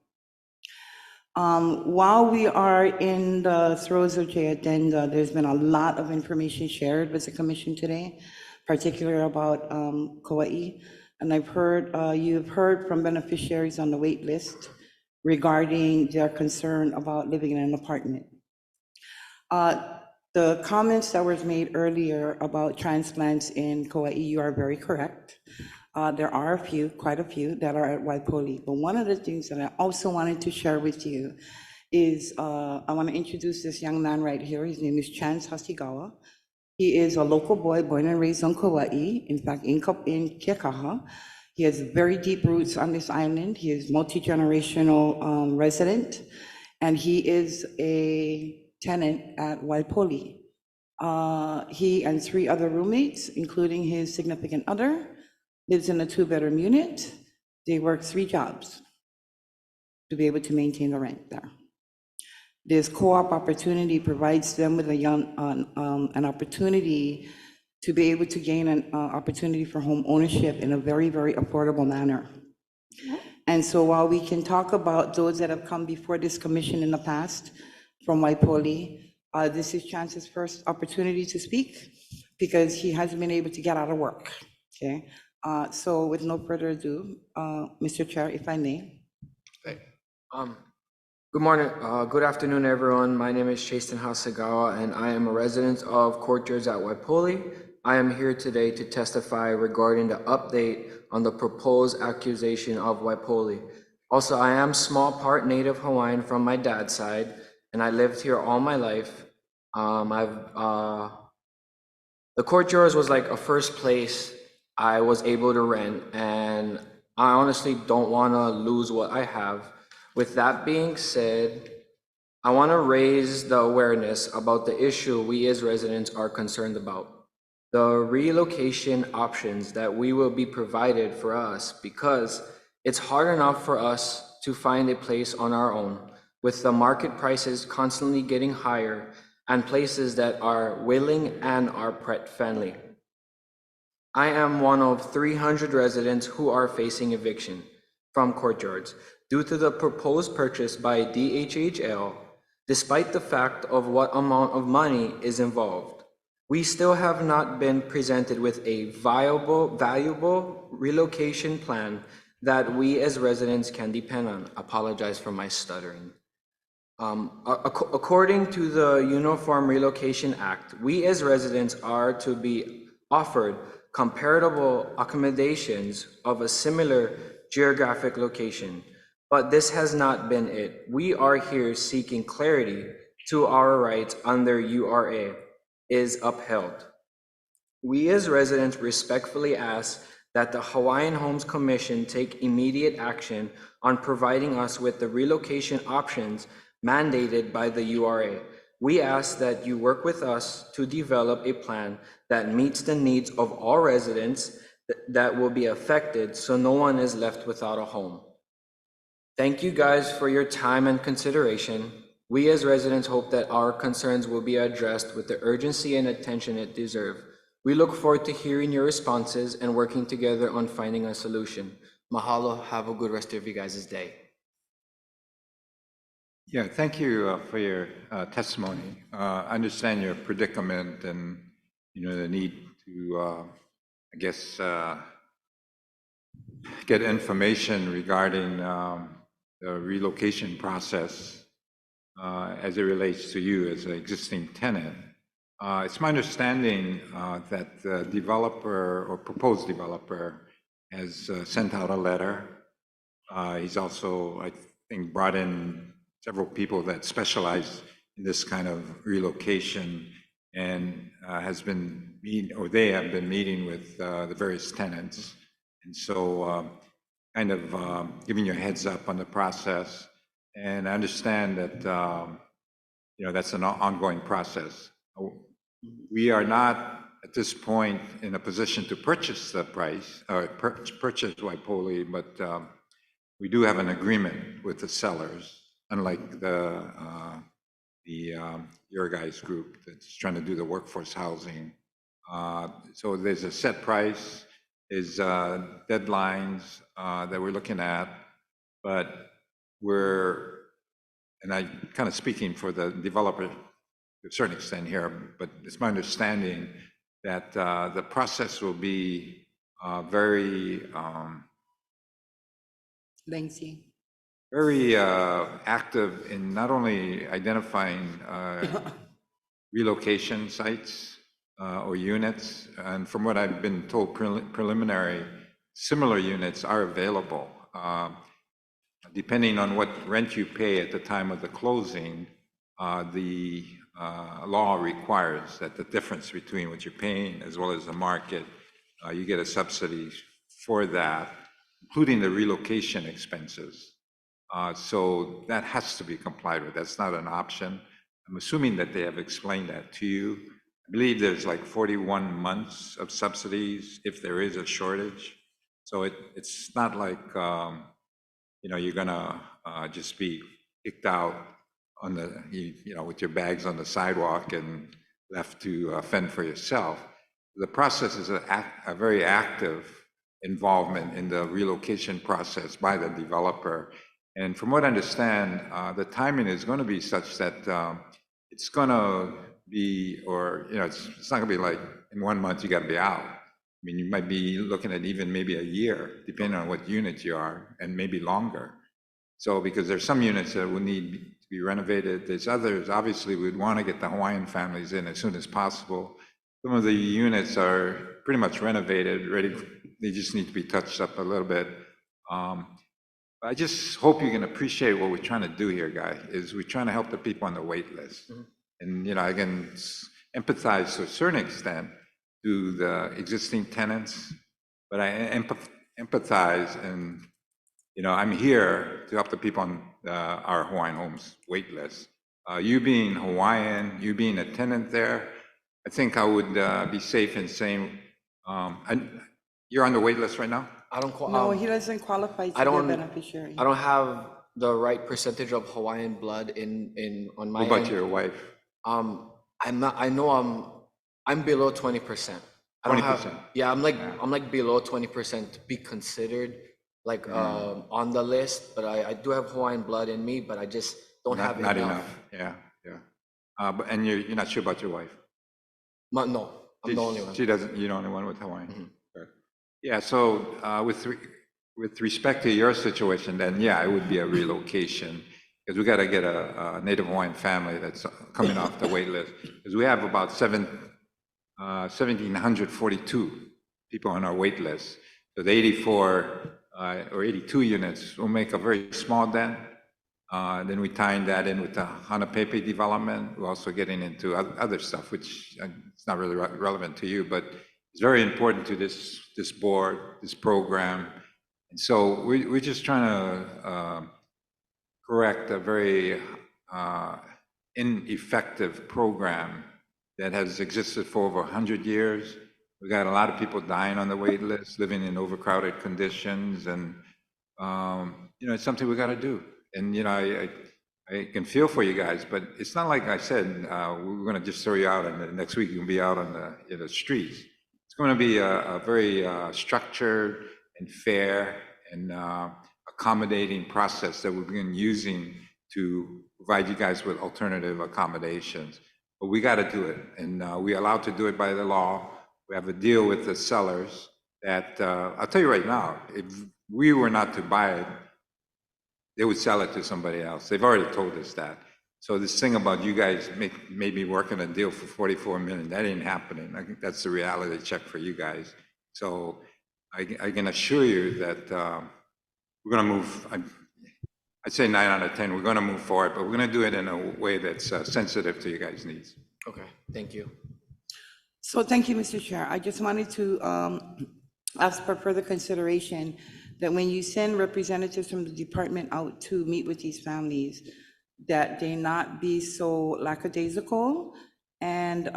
While we are in the throes of J Addenda, there's been a lot of information shared with the commission today, particularly about Kauai. And I've heard, you've heard from beneficiaries on the wait list. regarding their concern about living in an apartment. The comments that was made earlier about transplants in Kauai, you are very correct. There are a few, quite a few, that are at Waipoli. But one of the things that I also wanted to share with you is I want to introduce this young man right here. His name is Chance Hasigawa. He is a local boy born and raised on Kauai, in fact, in Kekaha. He has very deep roots on this island. He is multi-generational resident, and he is a tenant at Waipoli. He and 3 other roommates, including his significant other, lives in a 2-bedroom unit. They work 3 jobs to be able to maintain the rent there. This co-op opportunity provides them with an opportunity to be able to gain an opportunity for home ownership in a very, very affordable manner. And so while we can talk about those that have come before this commission in the past from Waipoli, this is Chance's first opportunity to speak because he hasn't been able to get out of work, okay? So with no further ado, Mr. Chair, if I may. Okay. Good morning, good afternoon, everyone. My name is Chasten Hasegawa, and I am a resident of Courtyards at Waipoli. I am here today to testify regarding the update on the proposed accusation of Waipoli. Also, I am small part Native Hawaiian from my dad's side, and I lived here all my life. The Courtyards was like a first place I was able to rent, and I honestly don't want to lose what I have. With that being said, I want to raise the awareness about the issue we as residents are concerned about. The relocation options that we will be provided for us, because it's hard enough for us to find a place on our own with the market prices constantly getting higher and places that are willing and are pet friendly. I am one of 300 residents who are facing eviction from Courtyards due to the proposed purchase by DHHL, despite the fact of what amount of money is involved. We still have not been presented with a valuable relocation plan that we as residents can depend on. Apologize for my stuttering. According to the Uniform Relocation Act, we as residents are to be offered comparable accommodations of a similar geographic location, but this has not been it. We are here seeking clarity to our rights under URA is upheld. We as residents respectfully ask that the Hawaiian Homes Commission take immediate action on providing us with the relocation options mandated by the URA. We ask that you work with us to develop a plan that meets the needs of all residents that will be affected so no one is left without a home. Thank you guys for your time and consideration. We as residents hope that our concerns will be addressed with the urgency and attention it deserves. We look forward to hearing your responses and working together on finding a solution. Mahalo, have a good rest of you guys' day. Yeah, thank you for your testimony. I understand your predicament and the need to, I guess, get information regarding the relocation process as it relates to you as an existing tenant. It's my understanding that the developer or proposed developer has sent out a letter. He's also, I think, brought in several people that specialize in this kind of relocation and has been meeting, or they have been meeting with the various tenants. And so kind of giving you a heads up on the process. And I understand that, that's an ongoing process. We are not at this point in a position to purchase the purchase Waipoli, but we do have an agreement with the sellers, unlike your guys' group that's trying to do the workforce housing. So there's a set price, there's deadlines that we're looking at, but and I kind of speaking for the developer to a certain extent here, but it's my understanding that the process will be very lengthy. very active in not only identifying relocation sites or units, and from what I've been told preliminary, similar units are available. Depending on what rent you pay at the time of the closing, the law requires that the difference between what you're paying as well as the market, you get a subsidy for that, including the relocation expenses. So that has to be complied with. That's not an option. I'm assuming that they have explained that to you. I believe there's like 41 months of subsidies if there is a shortage. So it's not like, you know, you're gonna just be kicked out on the, you know, with your bags on the sidewalk and left to fend for yourself. The process is a very active involvement in the relocation process by the developer. And from what I understand, the timing is going to be such that it's going to be, or, you know, it's not going to be like in 1 month you got to be out. I mean, you might be looking at even maybe a year, depending on what unit you are, and maybe longer. So, because there's some units that will need to be renovated. There's others, obviously, we'd want to get the Hawaiian families in as soon as possible. Some of the units are pretty much renovated, ready. They just need to be touched up a little bit. I just hope you can appreciate what we're trying to do here, guys, is we're trying to help the people on the wait list. Mm-hmm. And, you know, I can empathize to a certain extent to the existing tenants, but I empathize, and, you know, I'm here to help the people on our Hawaiian Homes wait list. You being Hawaiian, you being a tenant there, I think I would be safe in saying, you're on the wait list right now? I don't No, he doesn't qualify to be a beneficiary. I don't have the right percentage of Hawaiian blood on my end. What about your wife? I'm not, I know I'm below 20%. I don't 20%. have, yeah, I'm like below 20% to be considered like on the list, but I do have Hawaiian blood in me, but I just don't have enough. Not enough, yeah. But, and you're not sure about your wife? No, I'm the only one. She doesn't, you're the only one with Hawaiian? Mm-hmm. Yeah, so with respect to your situation, then yeah, it would be a relocation, because we got to get a Native Hawaiian family that's coming off the wait list, because we have about 1,742 people on our wait list. So the 84 or 82 units will make a very small dent. Then we tying that in with the Hanapepe development. We're also getting into other stuff, which it's not really relevant to you, but it's very important to this board, this program. And so we're just trying to correct a very ineffective program that has existed for over 100 years. We got a lot of people dying on the wait list, living in overcrowded conditions, and you know, it's something we got to do. And you know, I can feel for you guys, but it's not like I said we're going to just throw you out, and the next week you can be out on the streets. It's going to be a very structured and fair and accommodating process that we've been using to provide you guys with alternative accommodations. But we got to do it, and we're allowed to do it by the law. We have a deal with the sellers that, I'll tell you right now, if we were not to buy it, they would sell it to somebody else. They've already told us that. So this thing about you guys maybe working a deal for 44 million, that ain't happening. I think that's the reality check for you guys. So I can assure you that we're gonna move, I'd say 9 out of 10, we're gonna move forward, but we're gonna do it in a way that's sensitive to you guys' needs. Okay, thank you. So thank you, Mr. Chair. I just wanted to ask for further consideration that when you send representatives from the department out to meet with these families, that they not be so lackadaisical. And,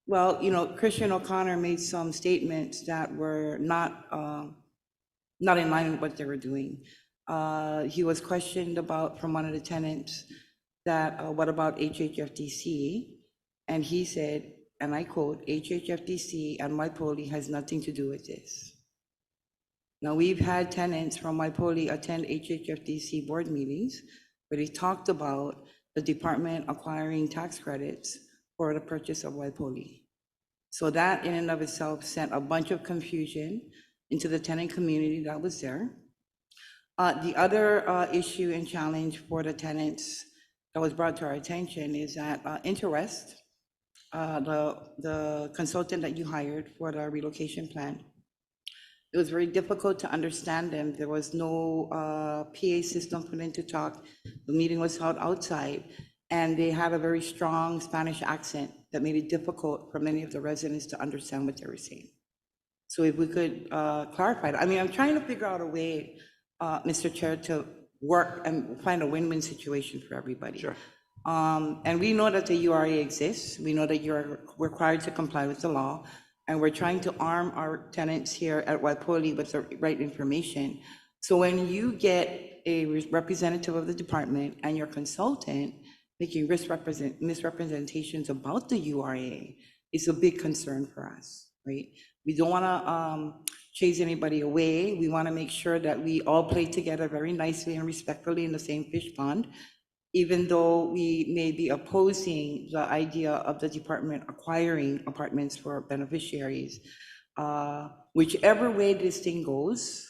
well, you know, Christian O'Connor made some statements that were not in line with what they were doing. He was questioned about from one of the tenants that, what about HHFDC? And he said, and I quote, HHFDC and Waipouli has nothing to do with this. Now, we've had tenants from Waipouli attend HHFDC board meetings where they talked about the department acquiring tax credits for the purchase of Waipouli. So that in and of itself sent a bunch of confusion into the tenant community that was there. The other issue and challenge for the tenants that was brought to our attention is that Interwest, the consultant that you hired for the relocation plan, it was very difficult to understand them. There was no PA system for them to talk. The meeting was held outside, and they had a very strong Spanish accent that made it difficult for many of the residents to understand what they were saying. So if we could clarify that. I mean, I'm trying to figure out a way, Mr. Chair, to work and find a win-win situation for everybody. Sure. And we know that the URA exists. We know that you're required to comply with the law. And we're trying to arm our tenants here at Waipoli with the right information. So when you get a representative of the department and your consultant making misrepresentations about the URA, it's a big concern for us, right? We don't want to chase anybody away. We want to make sure that we all play together very nicely and respectfully in the same fish pond, even though we may be opposing the idea of the department acquiring apartments for beneficiaries. Whichever way this thing goes,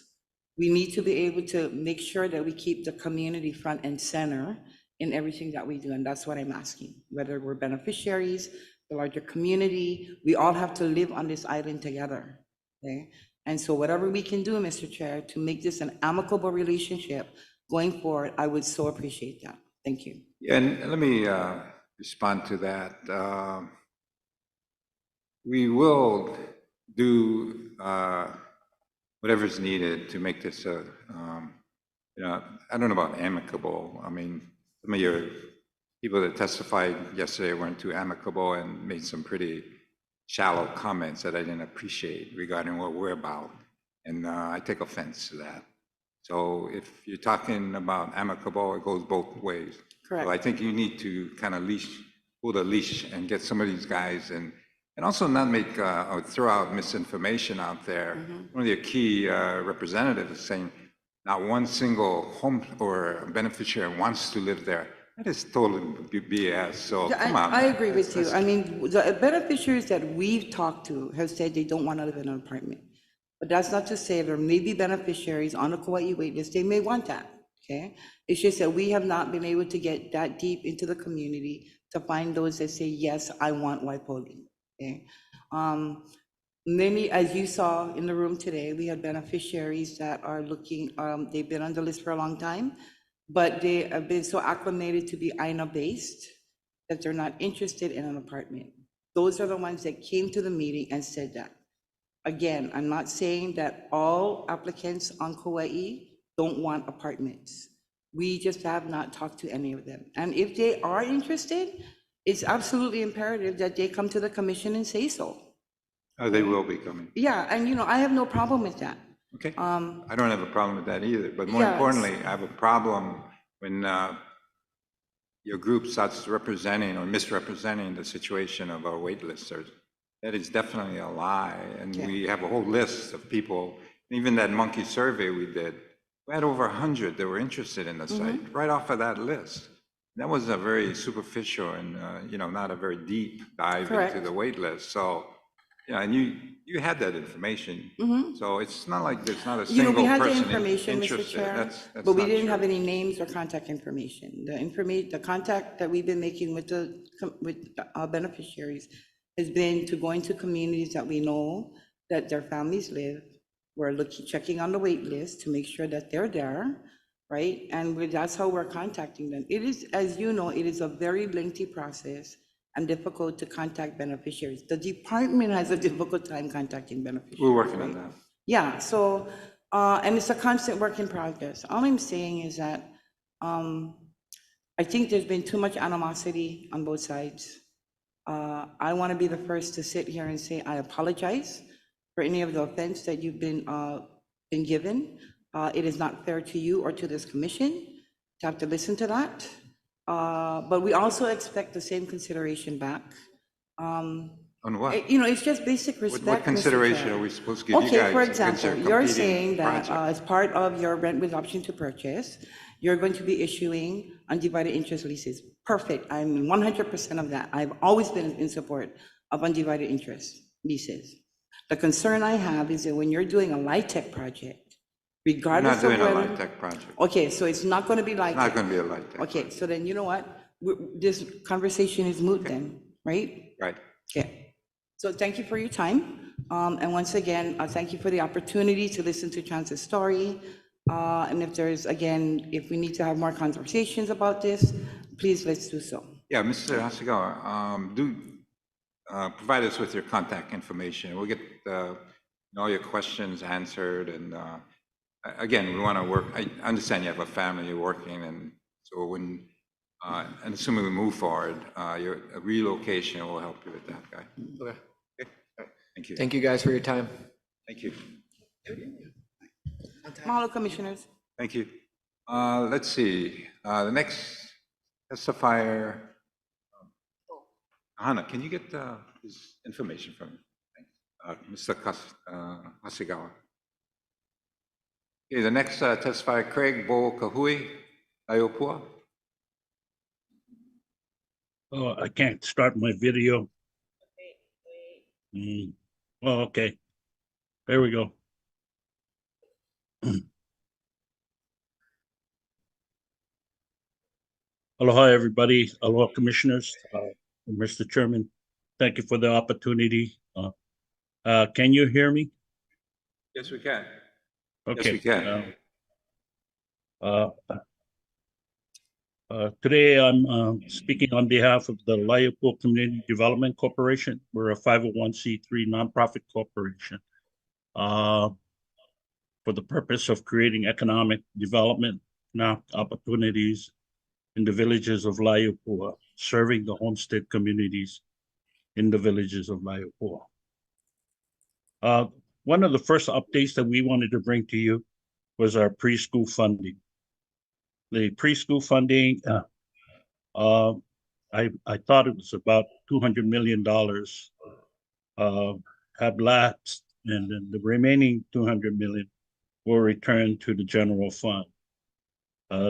we need to be able to make sure that we keep the community front and center in everything that we do, and that's what I'm asking. Whether we're beneficiaries, the larger community, we all have to live on this island together, okay? And so whatever we can do, Mr. Chair, to make this an amicable relationship going forward, I would so appreciate that. Thank you. Yeah, and let me respond to that. We will do whatever's needed to make this a, you know, I don't know about amicable. I mean, some of your people that testified yesterday weren't too amicable and made some pretty shallow comments that I didn't appreciate regarding what we're about. And I take offense to that. So if you're talking about amicable, it goes both ways. Correct. So I think you need to kind of pull the leash and get some of these guys and also not make or throw out misinformation out there. One of your key representatives is saying not one single home or beneficiary wants to live there. That is totally BS. So come on. I agree with you. I mean, the beneficiaries that we've talked to have said they don't want to live in an apartment. But that's not to say there may be beneficiaries on the Kauai waitlist, they may want that, okay? It's just that we have not been able to get that deep into the community to find those that say, yes, I want Waipoli, okay? Many, as you saw in the room today, we had beneficiaries that are looking, they've been on the list for a long time, but they have been so acclimated to be Aina-based that they're not interested in an apartment. Those are the ones that came to the meeting and said that. Again, I'm not saying that all applicants on Kauai don't want apartments. We just have not talked to any of them. And if they are interested, it's absolutely imperative that they come to the commission and say so. They will be coming. Yeah, and you know, I have no problem with that. Okay. I don't have a problem with that either. But more importantly, I have a problem when your group starts representing or misrepresenting the situation of our waitlisters. That is definitely a lie. And we have a whole list of people, even that monkey survey we did, we had over 100 that were interested in the site right off of that list. That was a very superficial and, you know, not a very deep dive into the wait list. So, yeah, and you had that information. So it's not like there's not a single person we had the information, interested. Mr. Chair, That's but we not didn't true. have any names or contact information. The contact that we've been making with our beneficiaries has been to go into communities that we know that their families live. We're checking on the wait list to make sure that they're there, right? And that's how we're contacting them. It is, as you know, it is a very lengthy process and difficult to contact beneficiaries. The department has a difficult time contacting beneficiaries. We're working on that. Yeah, so, and it's a constant work in progress. All I'm saying is that I think there's been too much animosity on both sides. I want to be the first to sit here and say I apologize for any of the offense that you've been given. It is not fair to you or to this commission to have to listen to that. But we also expect the same consideration back. On what? You know, it's just basic respect. What consideration are we supposed to give you guys? Okay, for example, you're saying that project? as part of your rent with option to purchase, you're going to be issuing undivided interest leases. Perfect, I'm 100% of that. I've always been in support of undivided interest leases. The concern I have is that when you're doing a LIHTC project, We're regardless not of doing a whether. light tech project. Okay, so it's not gonna be like. Not going to be a light tech. Okay, so then you know what? This conversation is moot then, right? Right. Okay. So thank you for your time. And once again, thank you for the opportunity to listen to Chance's story. And if there's, again, if we need to have more conversations about this, please let's do so. Yeah, Mr. Hasegawa, do provide us with your contact information. We'll get all your questions answered. And again, we want to work. I understand you have a family, you're working, and so when, and assuming we move forward, your relocation will help you with that, guy. Okay. Thank you. Thank you guys for your time. Thank you. Mahalo, Commissioners. Thank you. Let's see, the next testifier, Hana, can you get his information from Mr. Hasegawa? Okay, the next testifier, Craig Bo Kahui, Aiopua. Oh, I can't start my video. Oh, okay. There we go. Aloha, everybody. Aloha, commissioners. Mr. Chairman, thank you for the opportunity. Can you hear me? Yes, we can. Okay. Yes, we can. Today, I'm speaking on behalf of the Laiopua Community Development Corporation. We're a 501c3 nonprofit corporation for the purpose of creating economic development opportunities in the villages of Laiopua, serving the homestead communities in the villages of Laiopua. One of the first updates that we wanted to bring to you was our preschool funding. The preschool funding, I thought it was about $200 million have lapsed, and then the remaining $200 million will return to the general fund.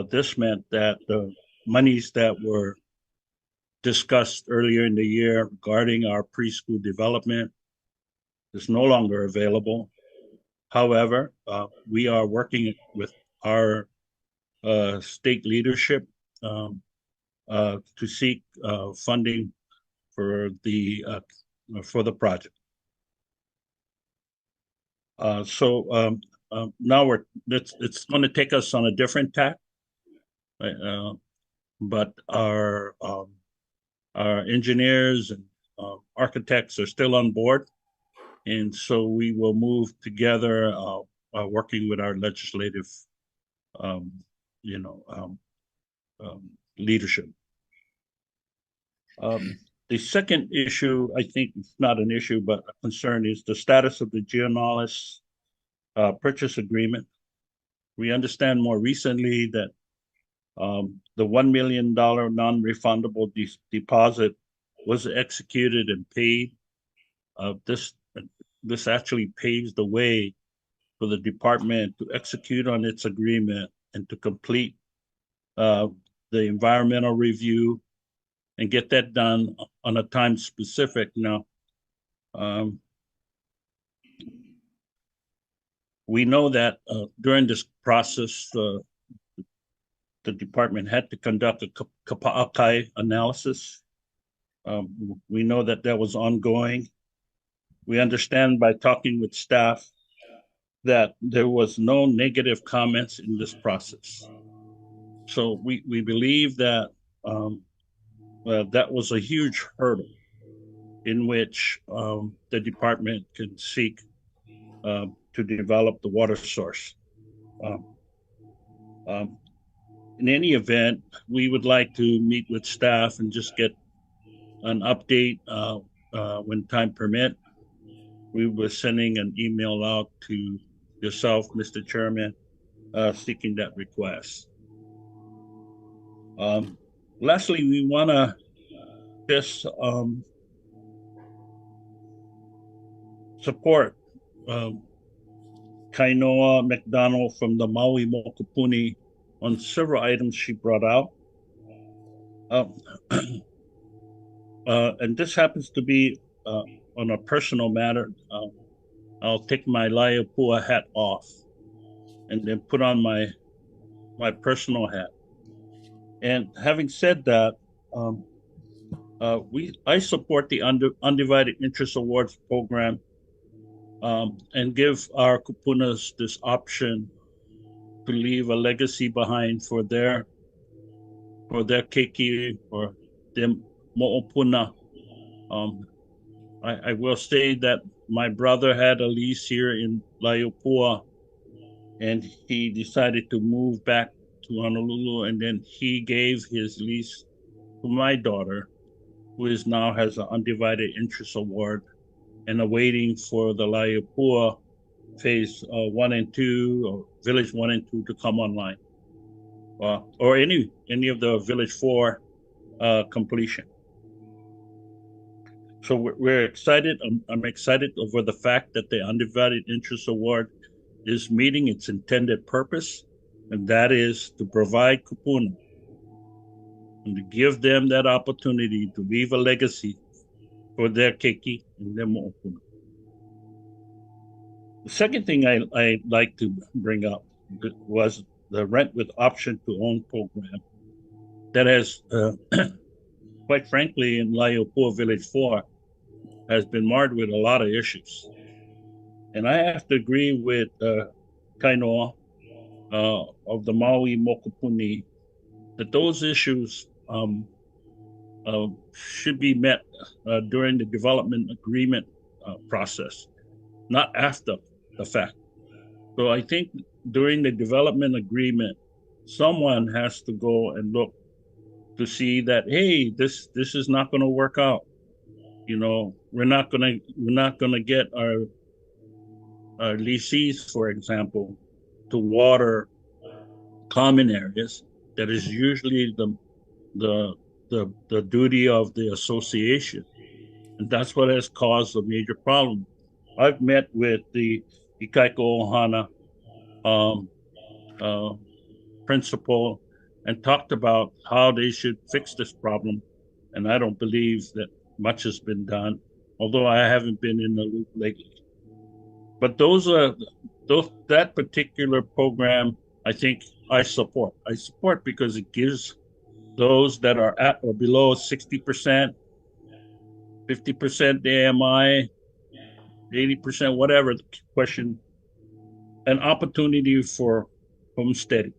This meant that the monies that were discussed earlier in the year regarding our preschool development is no longer available. However, we are working with our state leadership to seek funding for the project. Now it's going to take us on a different tack, but our engineers and architects are still on board, and so we will move together, working with our legislative leadership. The second issue, I think it's not an issue, but a concern, is the status of the Giannalis purchase agreement. We understand more recently that the $1 million non-refundable deposit was executed and paid. This actually paves the way for the department to execute on its agreement and to complete the environmental review and get that done on a time specific. Now, we know that during this process, the department had to conduct a kapa'akai analysis. We know that that was ongoing. We understand by talking with staff that there was no negative comments in this process. So we believe that that was a huge hurdle in which the department can seek to develop the water source. In any event, we would like to meet with staff and just get an update when time permit. We were sending an email out to yourself, Mr. Chairman, seeking that request. Lastly, we want to just support Kainoa McDonald from the Maui Mokupuni on several items she brought out. And this happens to be on a personal matter. I'll take my Laiopua hat off and then put on my personal hat. And having said that, I support the Undivided Interest Awards program, and give our kupunas this option to leave a legacy behind for their keiki or their mo'opuna. I will say that my brother had a lease here in Laiopua, and he decided to move back to Honolulu, and then he gave his lease to my daughter, who now has an Undivided Interest Award and awaiting for the Laiopua phase 1 and 2 or village 1 and 2 to come online, or any of the village 4 completion. So we're excited. I'm excited over the fact that the Undivided Interest Award is meeting its intended purpose, and that is to provide kupuna and to give them that opportunity to leave a legacy for their keiki and their mo'opuna. The second thing I like to bring up was the rent with option to own program that has, quite frankly, in Laiopua Village 4, has been marred with a lot of issues. And I have to agree with Kainoa of the Maui Mokopuni that those issues should be met during the development agreement process, not after the fact. So I think during the development agreement, someone has to go and look to see that, hey, this is not going to work out. You know, we're not gonna get our lessees, for example, to water common areas. That is usually the duty of the association, and that's what has caused a major problem. I've met with the Ikaiko Ohana principal and talked about how they should fix this problem, and I don't believe that much has been done, although I haven't been in the loop lately. But that particular program, I think I support. I support because it gives those that are at or below 60%, 50% AMI, 80%, whatever the question, an opportunity for homesteading,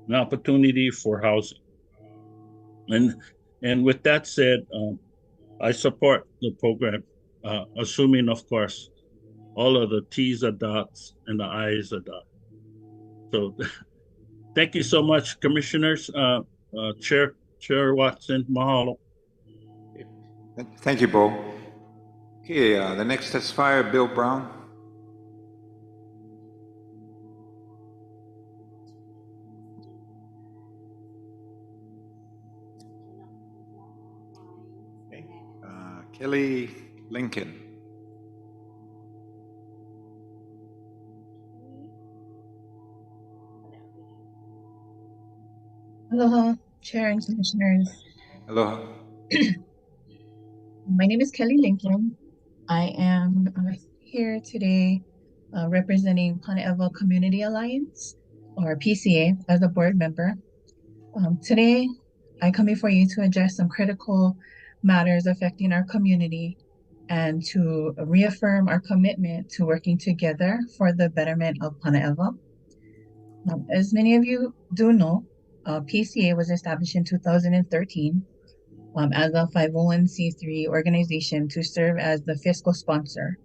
an opportunity for housing. And with that said, I support the program, assuming, of course, all of the T's are dots and the I's are dots. So thank you so much, commissioners. Chair Watson, mahalo. Thank you, Bo. Okay, the next testifier, Bill Brown. Okay. Kelly Lincoln. Aloha, Chair and Commissioners. Aloha. My name is Kelly Lincoln. I am here today representing Pane'ewa Community Alliance, or PCA, as a board member. Today, I come before you to address some critical matters affecting our community and to reaffirm our commitment to working together for the betterment of Pane'ewa. As many of you do know, PCA was established in 2013 as a 501c3 organization to serve as the fiscal sponsor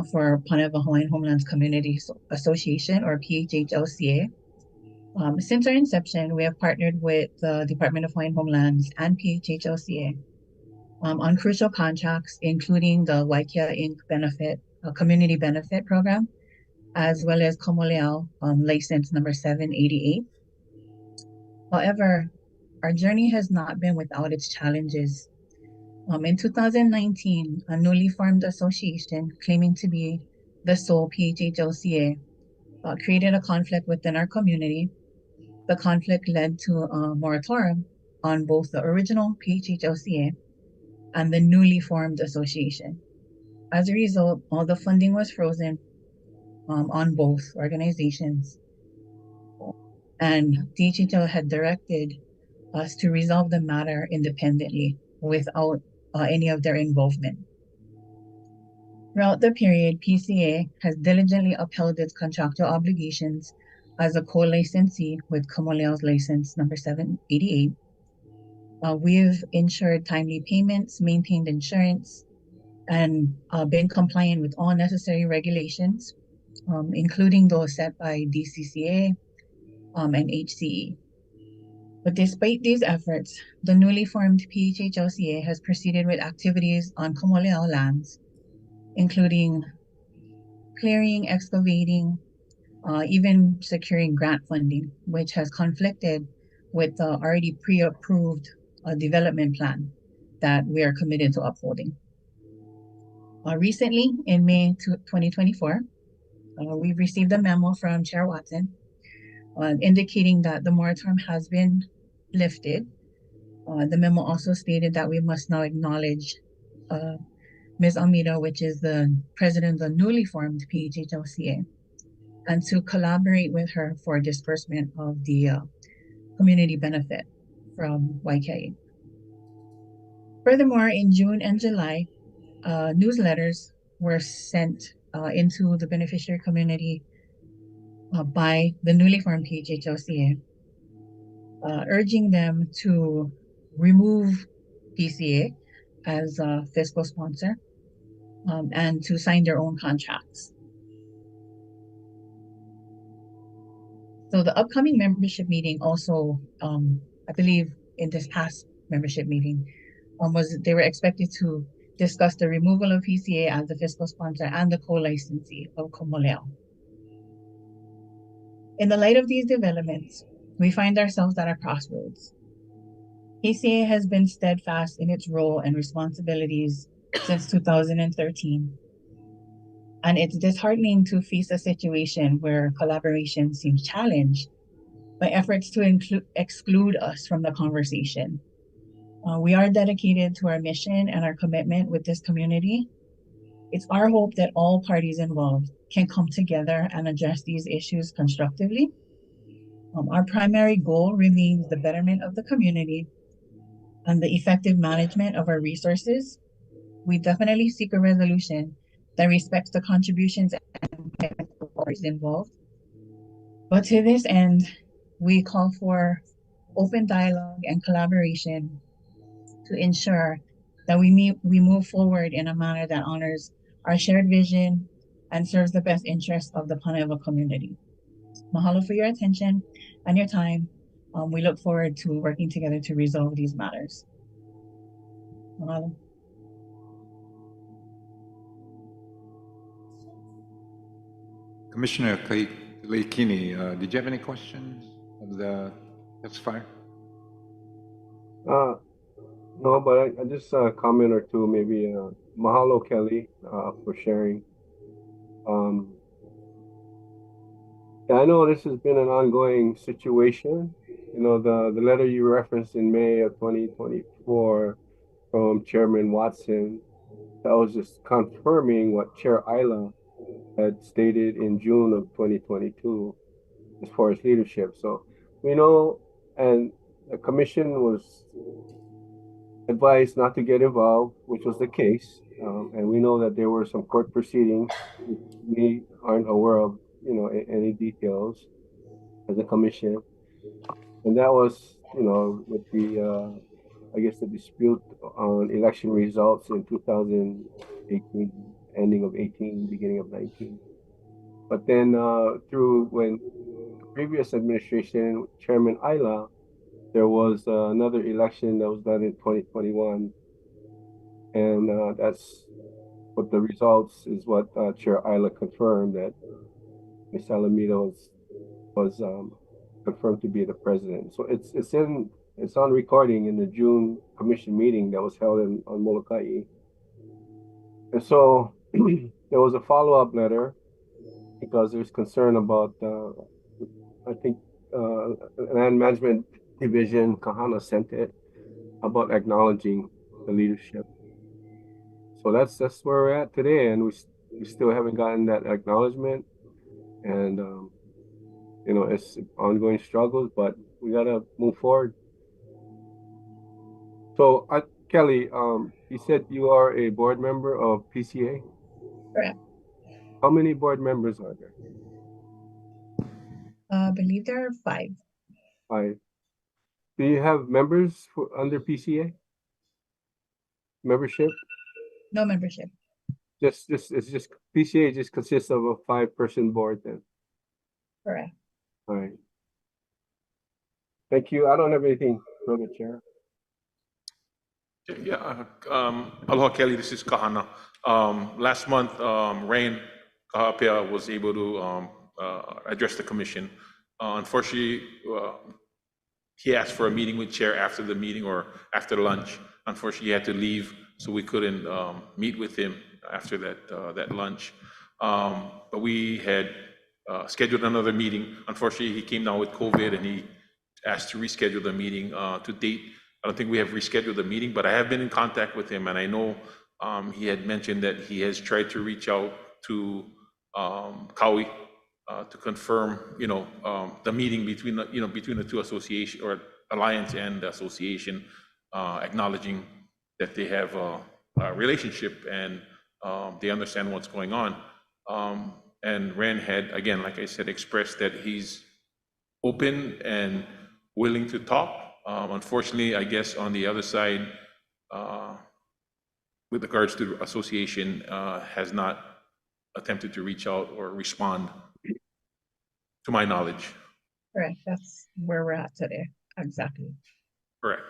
for Pane'ewa Hawaiian Homelands Community Association, or PHHLCA. Since our inception, we have partnered with the Department of Hawaiian Homelands and PHHLCA on crucial contracts, including the Waikia Inc. Community Benefit Program, as well as Komoleao license number 788. However, our journey has not been without its challenges. In 2019, a newly formed association claiming to be the sole PHHLCA created a conflict within our community. The conflict led to a moratorium on both the original PHHLCA and the newly formed association. As a result, all the funding was frozen on both organizations, and DHHL had directed us to resolve the matter independently without any of their involvement. Throughout the period, PCA has diligently upheld its contractual obligations as a co-licensee with Kamoleo's license number 788. We've ensured timely payments, maintained insurance, and been compliant with all necessary regulations, including those set by DCCA and HCE. But despite these efforts, the newly formed PHHLCA has proceeded with activities on Kamoleo lands, including clearing, excavating, even securing grant funding, which has conflicted with the already pre-approved development plan that we are committed to upholding. Recently, in May 2024, we've received a memo from Chair Watson indicating that the moratorium has been lifted. The memo also stated that we must now acknowledge Ms. Almeida, which is the president of the newly formed PHHLCA, and to collaborate with her for disbursement of the community benefit from YKA. Furthermore, in June and July, newsletters were sent into the beneficiary community by the newly formed PHHLCA, urging them to remove PCA as a fiscal sponsor and to sign their own contracts. So the upcoming membership meeting also, I believe in this past membership meeting, they were expected to discuss the removal of PCA as the fiscal sponsor and the co-licensee of Komoleo. In the light of these developments, we find ourselves at a crossroads. PCA has been steadfast in its role and responsibilities since 2013. And it's disheartening to face a situation where collaboration seems challenged by efforts to exclude us from the conversation. We are dedicated to our mission and our commitment with this community. It's our hope that all parties involved can come together and address these issues constructively. Our primary goal remains the betterment of the community and the effective management of our resources. We definitely seek a resolution that respects the contributions and commitments of parties involved. But to this end, we call for open dialogue and collaboration to ensure that we move forward in a manner that honors our shared vision and serves the best interests of the Panewa community. Mahalo for your attention and your time. We look forward to working together to resolve these matters. Mahalo. Commissioner Leikini, did you have any questions of the testifier? No, but I just a comment or two, maybe. Mahalo, Kelly, for sharing. I know this has been an ongoing situation. You know, the letter you referenced in May of 2024 from Chairman Watson, that was just confirming what Chair Isla had stated in June of 2022 as far as leadership. So we know, and the commission was advised not to get involved, which was the case. And we know that there were some court proceedings. We aren't aware of, you know, any details as a commission. And that was, you know, with the, I guess the dispute on election results in 2018, ending of 18, beginning of 19. But then through when the previous administration, Chairman Isla, there was another election that was done in 2021. And that's what the results is what Chair Isla confirmed, that Ms. Alameda was confirmed to be the president. So it's on recording in the June commission meeting that was held on Molokai. And so there was a follow-up letter because there's concern about, I think, Land Management Division, Kahana sent it, about acknowledging the leadership. So that's where we're at today, and we still haven't gotten that acknowledgement. And it's ongoing struggles, but we gotta move forward. So, Kelly, you said you are a board member of PCA. Correct. How many board members are there? I believe there are 5. 5. Do you have members under PCA? Membership? No membership. It's just PCA just consists of a 5-person board then. Correct. All right. Thank you. I don't have anything for the chair. Yeah, aloha Kelly, this is Kahana. Last month, Rain Kahapea was able to address the commission. Unfortunately, he asked for a meeting with chair after the meeting or after lunch. Unfortunately, he had to leave, so we couldn't meet with him after that lunch. But we had scheduled another meeting. Unfortunately, he came down with COVID and he asked to reschedule the meeting to date. I don't think we have rescheduled the meeting, but I have been in contact with him, and I know he had mentioned that he has tried to reach out to Kaui to confirm, the meeting between the two association or alliance and the association, acknowledging that they have a relationship and they understand what's going on. And Ran had, again, like I said, expressed that he's open and willing to talk. Unfortunately, I guess on the other side, with regards to the association, has not attempted to reach out or respond, to my knowledge. Correct. That's where we're at today. Exactly. Correct.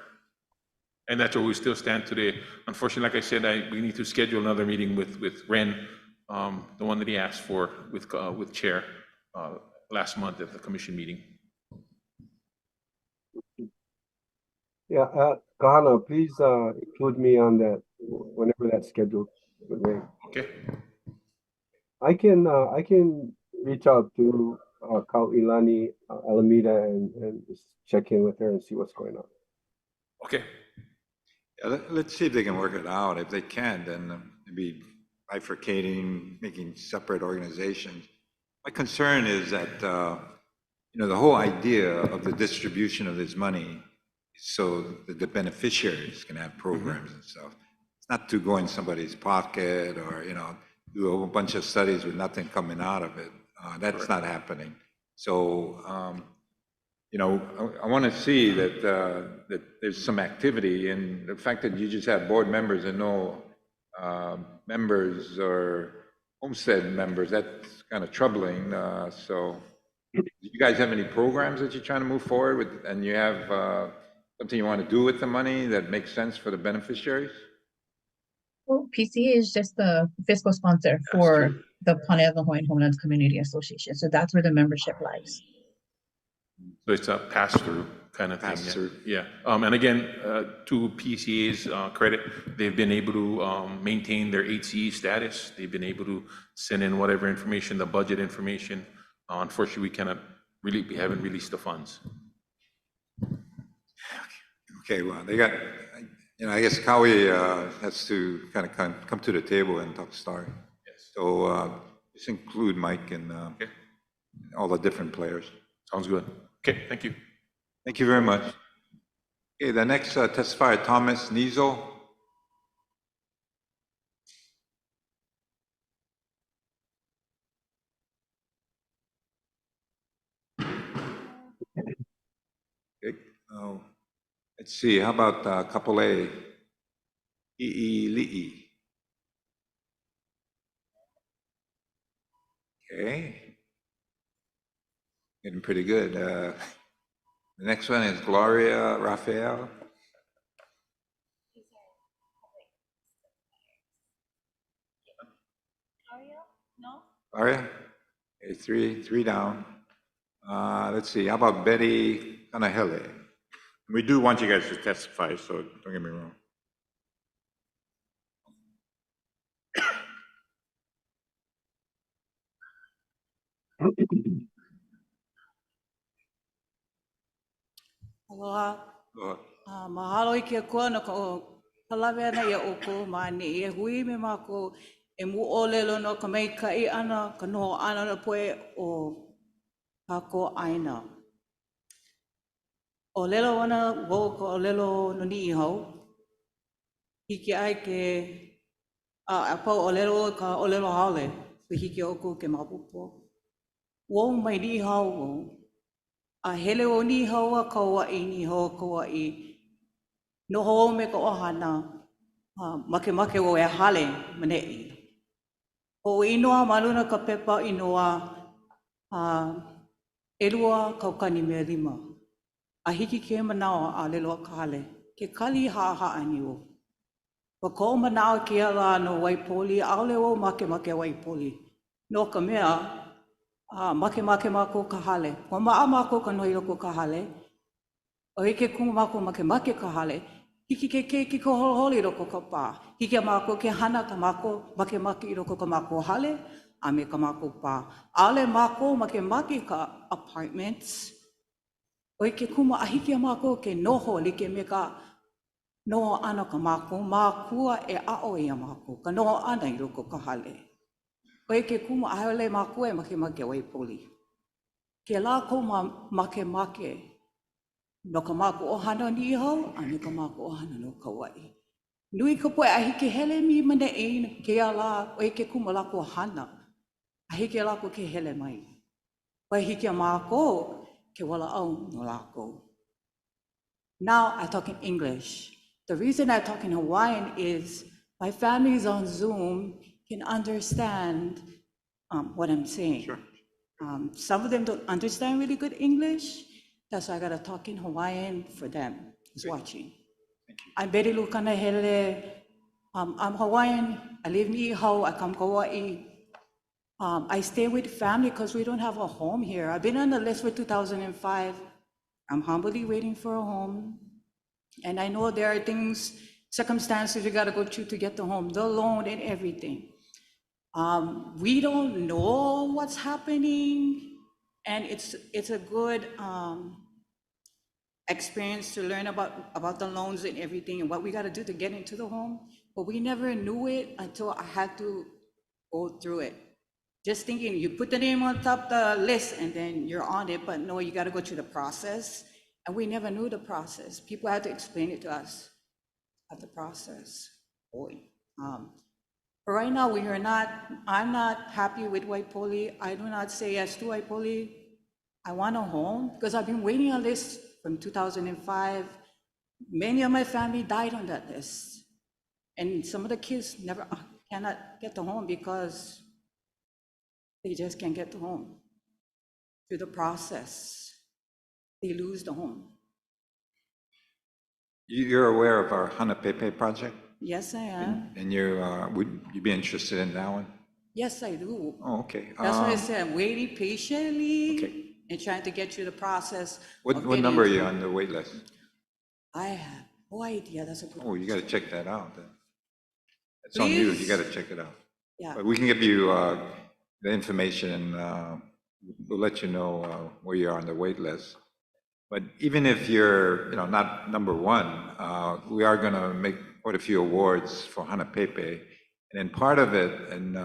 And that's where we still stand today. Unfortunately, like I said, we need to schedule another meeting with Ren, the one that he asked for with Chair last month at the commission meeting. Yeah, Kahana, please include me on that whenever that's scheduled with Ray. Okay. I can reach out to Kauilani Alameda and just check in with her and see what's going on. Okay. Yeah, let's see if they can work it out. If they can, then maybe bifurcating, making separate organizations. My concern is that, the whole idea of the distribution of this money is so that the beneficiaries can have programs and stuff. It's not to go in somebody's pocket or, do a whole bunch of studies with nothing coming out of it. That's not happening. So, I want to see that there's some activity, and the fact that you just have board members and no members or Homestead members, that's kind of troubling. So, do you guys have any programs that you're trying to move forward with, and you have something you want to do with the money that makes sense for the beneficiaries? Well, PCA is just the fiscal sponsor for the Pane'ewa Hawaiian Homelands Community Association. So that's where the membership lies. So it's a pass-through kind of thing. Pass-through. Yeah. And again, to PCA's credit, they've been able to maintain their HCE status. They've been able to send in whatever information, the budget information. Unfortunately, we haven't released the funds. Okay, well, they got, I guess Kaui has to kind of come to the table and talk story. Yes. So just include Mike and all the different players. Sounds good. Okay, thank you. Thank you very much. Okay, the next testifier, Thomas Nizo. Okay, let's see, how about couple A, Li'i. Okay. Getting pretty good. The next one is Gloria Raphael. No? Gloria? Okay, three down. Let's see, how about Betty Kanahele? We do want you guys to testify, so don't get me wrong. Aloha. Mahalo I kia kua na ko palawe ana ia oko mani e hui me mako e mu o lelo no ka mai kai ana ka no ana na poe o ka ko aina. O lelo ana wo ko o lelo no ni hau. Hiki ai ke a pau o lelo ka o lelo haole. Hiki o ko ke mapupo. Wo mai ni hau wo. A hele o ni hau a kaua I ni hau kaua I. No ho me ko ohana. Make o e hale manei. O inoa maluna ka pepa inoa elua kaukani mea 5. A hiki ke manao a lelo ka hale. Ke kali haa ani o. Pa ko manao ke ala no Waipoli, aole o make Waipoli. No ka mea, make mako ka hale. Ko maa mako ka nohi loko ka hale. O hike kuma mako make ka hale. Hiki ke keiki ko holoholi loko ka pā. Hiki a mako ke hana ka mako make I loko ka mako hale, a me ka mako pā. Ale mako make ka apartments. O hike kuma a hiki a mako ke noho like me ka noho ana ka mako, makua e ao ia mako, ka noho ana I loko ka hale. O hike kuma a hele mako e make Waipoli. Ke la ko make. No ka mako ohana ni hau, a me ka mako ohana no Kauai. Nui ka poe a hike hele mi mana e ke ala o hike kuma lako hana. A hike lako ke hele mai. O hike a mako ke wala au no lako. Now I talk in English. The reason I talk in Hawaiian is my families on Zoom can understand what I'm saying. Sure. Some of them don't understand really good English. That's why I gotta talk in Hawaiian for them who's watching. I'm Betty Lukana Hele. I'm Hawaiian. I live in Iho. I come Kauai. I stay with family because we don't have a home here. I've been on the list for 2005. I'm humbly waiting for a home. And I know there are things, circumstances you gotta go through to get the home, the loan and everything. We don't know what's happening. And it's a good experience to learn about the loans and everything and what we got to do to get into the home. But we never knew it until I had to go through it. Just thinking you put the name on top of the list and then you're on it, but no, you got to go through the process. And we never knew the process. People had to explain it to us at the process. Boy. But right now, I'm not happy with Waipoli. I do not say yes to Waipoli. I want a home because I've been waiting on this from 2005. Many of my family died on that list. And some of the kids cannot get the home because they just can't get the home. Through the process, they lose the home. You're aware of our Hanapepe project? Yes, I am. And would you be interested in that one? Yes, I do. Oh, okay. That's why I said I'm waiting patiently and trying to get through the process. What number are you on the wait list? I have no idea. That's a good Oh, you got to check that out then. It's Please? on you. You got to check it out. Yeah. But we can give you the information and we'll let you know where you are on the wait list. But even if you're, not number one, we are going to make quite a few awards for Hanapepe. And then part of it, and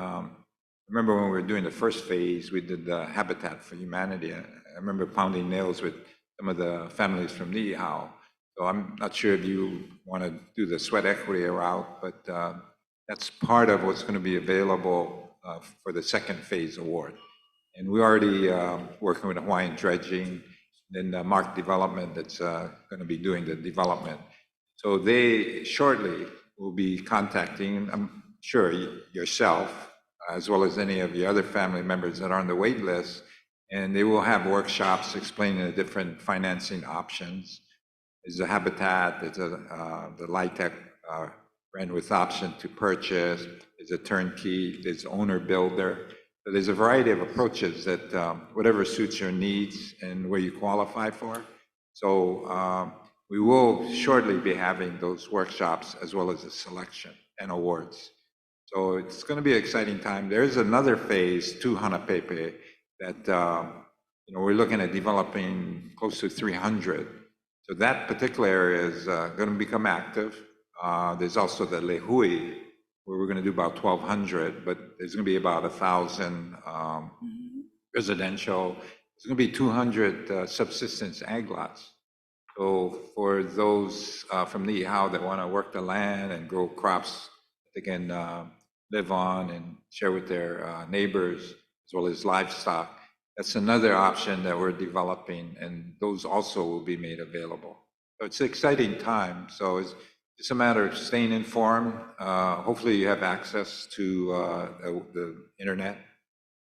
remember when we were doing the first phase, we did the Habitat for Humanity. I remember pounding nails with some of the families from Niihau. So I'm not sure if you want to do the sweat equity route, but that's part of what's going to be available for the second phase award. And we're already working with Hawaiian Dredging, then Mark Development that's going to be doing the development. So they shortly will be contacting, I'm sure, yourself, as well as any of your other family members that are on the wait list, and they will have workshops explaining the different financing options. There's a Habitat, there's the LIHTC rent with option to purchase, there's a turnkey, there's owner builder. So there's a variety of approaches that whatever suits your needs and where you qualify for. So we will shortly be having those workshops as well as a selection and awards. So it's going to be an exciting time. There's another phase to Hanapepe that we're looking at developing close to 300. So that particular area is going to become active. There's also the Lehui, where we're going to do about 1,200, but there's going to be about 1,000 residential. There's going to be 200 subsistence ag lots. So for those from the Ihau that want to work the land and grow crops they can live on and share with their neighbors, as well as livestock, that's another option that we're developing, and those also will be made available. So it's an exciting time. So it's just a matter of staying informed. Hopefully you have access to the internet.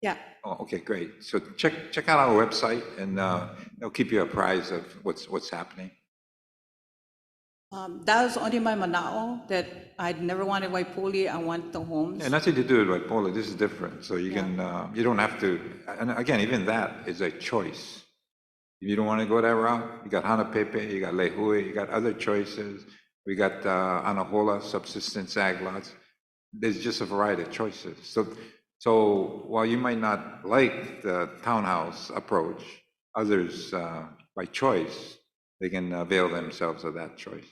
Yeah. Oh, okay, great. So check out our website, and it'll keep you apprised of what's happening. That was only my manao, that I'd never wanted Waipoli, I want the homes. Yeah, nothing to do with bipolar. This is different. So you can you don't have to. And again, even that is a choice. If you don't want to go that route, you got Hanapepe, you got Lehui, you got other choices. We got Anahola, subsistence ag lots. There's just a variety of choices. So while you might not like the townhouse approach, others by choice, they can avail themselves of that choice.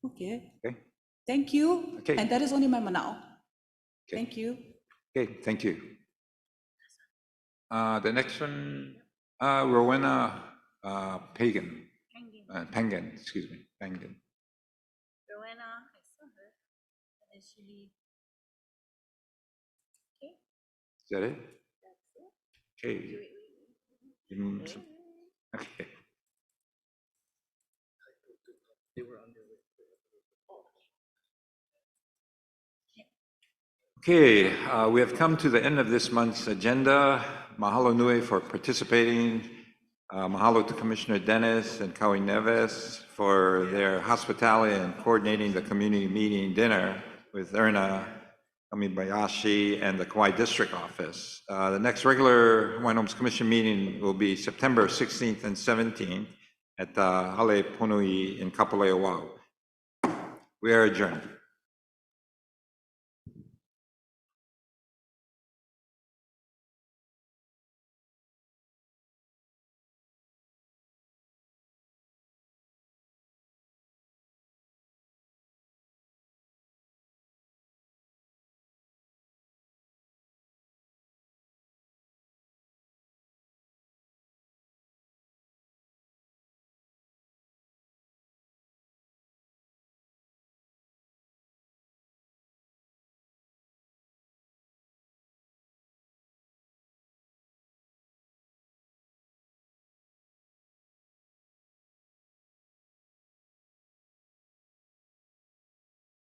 Okay. Okay. Thank you. Okay. And that is only my manao. Okay. Thank you. Okay, thank you. The next one, Rowena Pagan. Pangan, excuse me, Pangan. Rowena, I saw her. Initially. Okay. Is that it? That's it. Okay. Okay. Okay, we have come to the end of this month's agenda. Mahalo nui for participating. Mahalo to Commissioner Dennis and Kaui Neves for their hospitality and coordinating the community meeting dinner with Erna Kamibayashi and the Kauai District Office. The next regular Hawaiian Homes Commission meeting will be September 16th and 17th at Hale Ponui in Kapolei, Oahu. We are adjourned.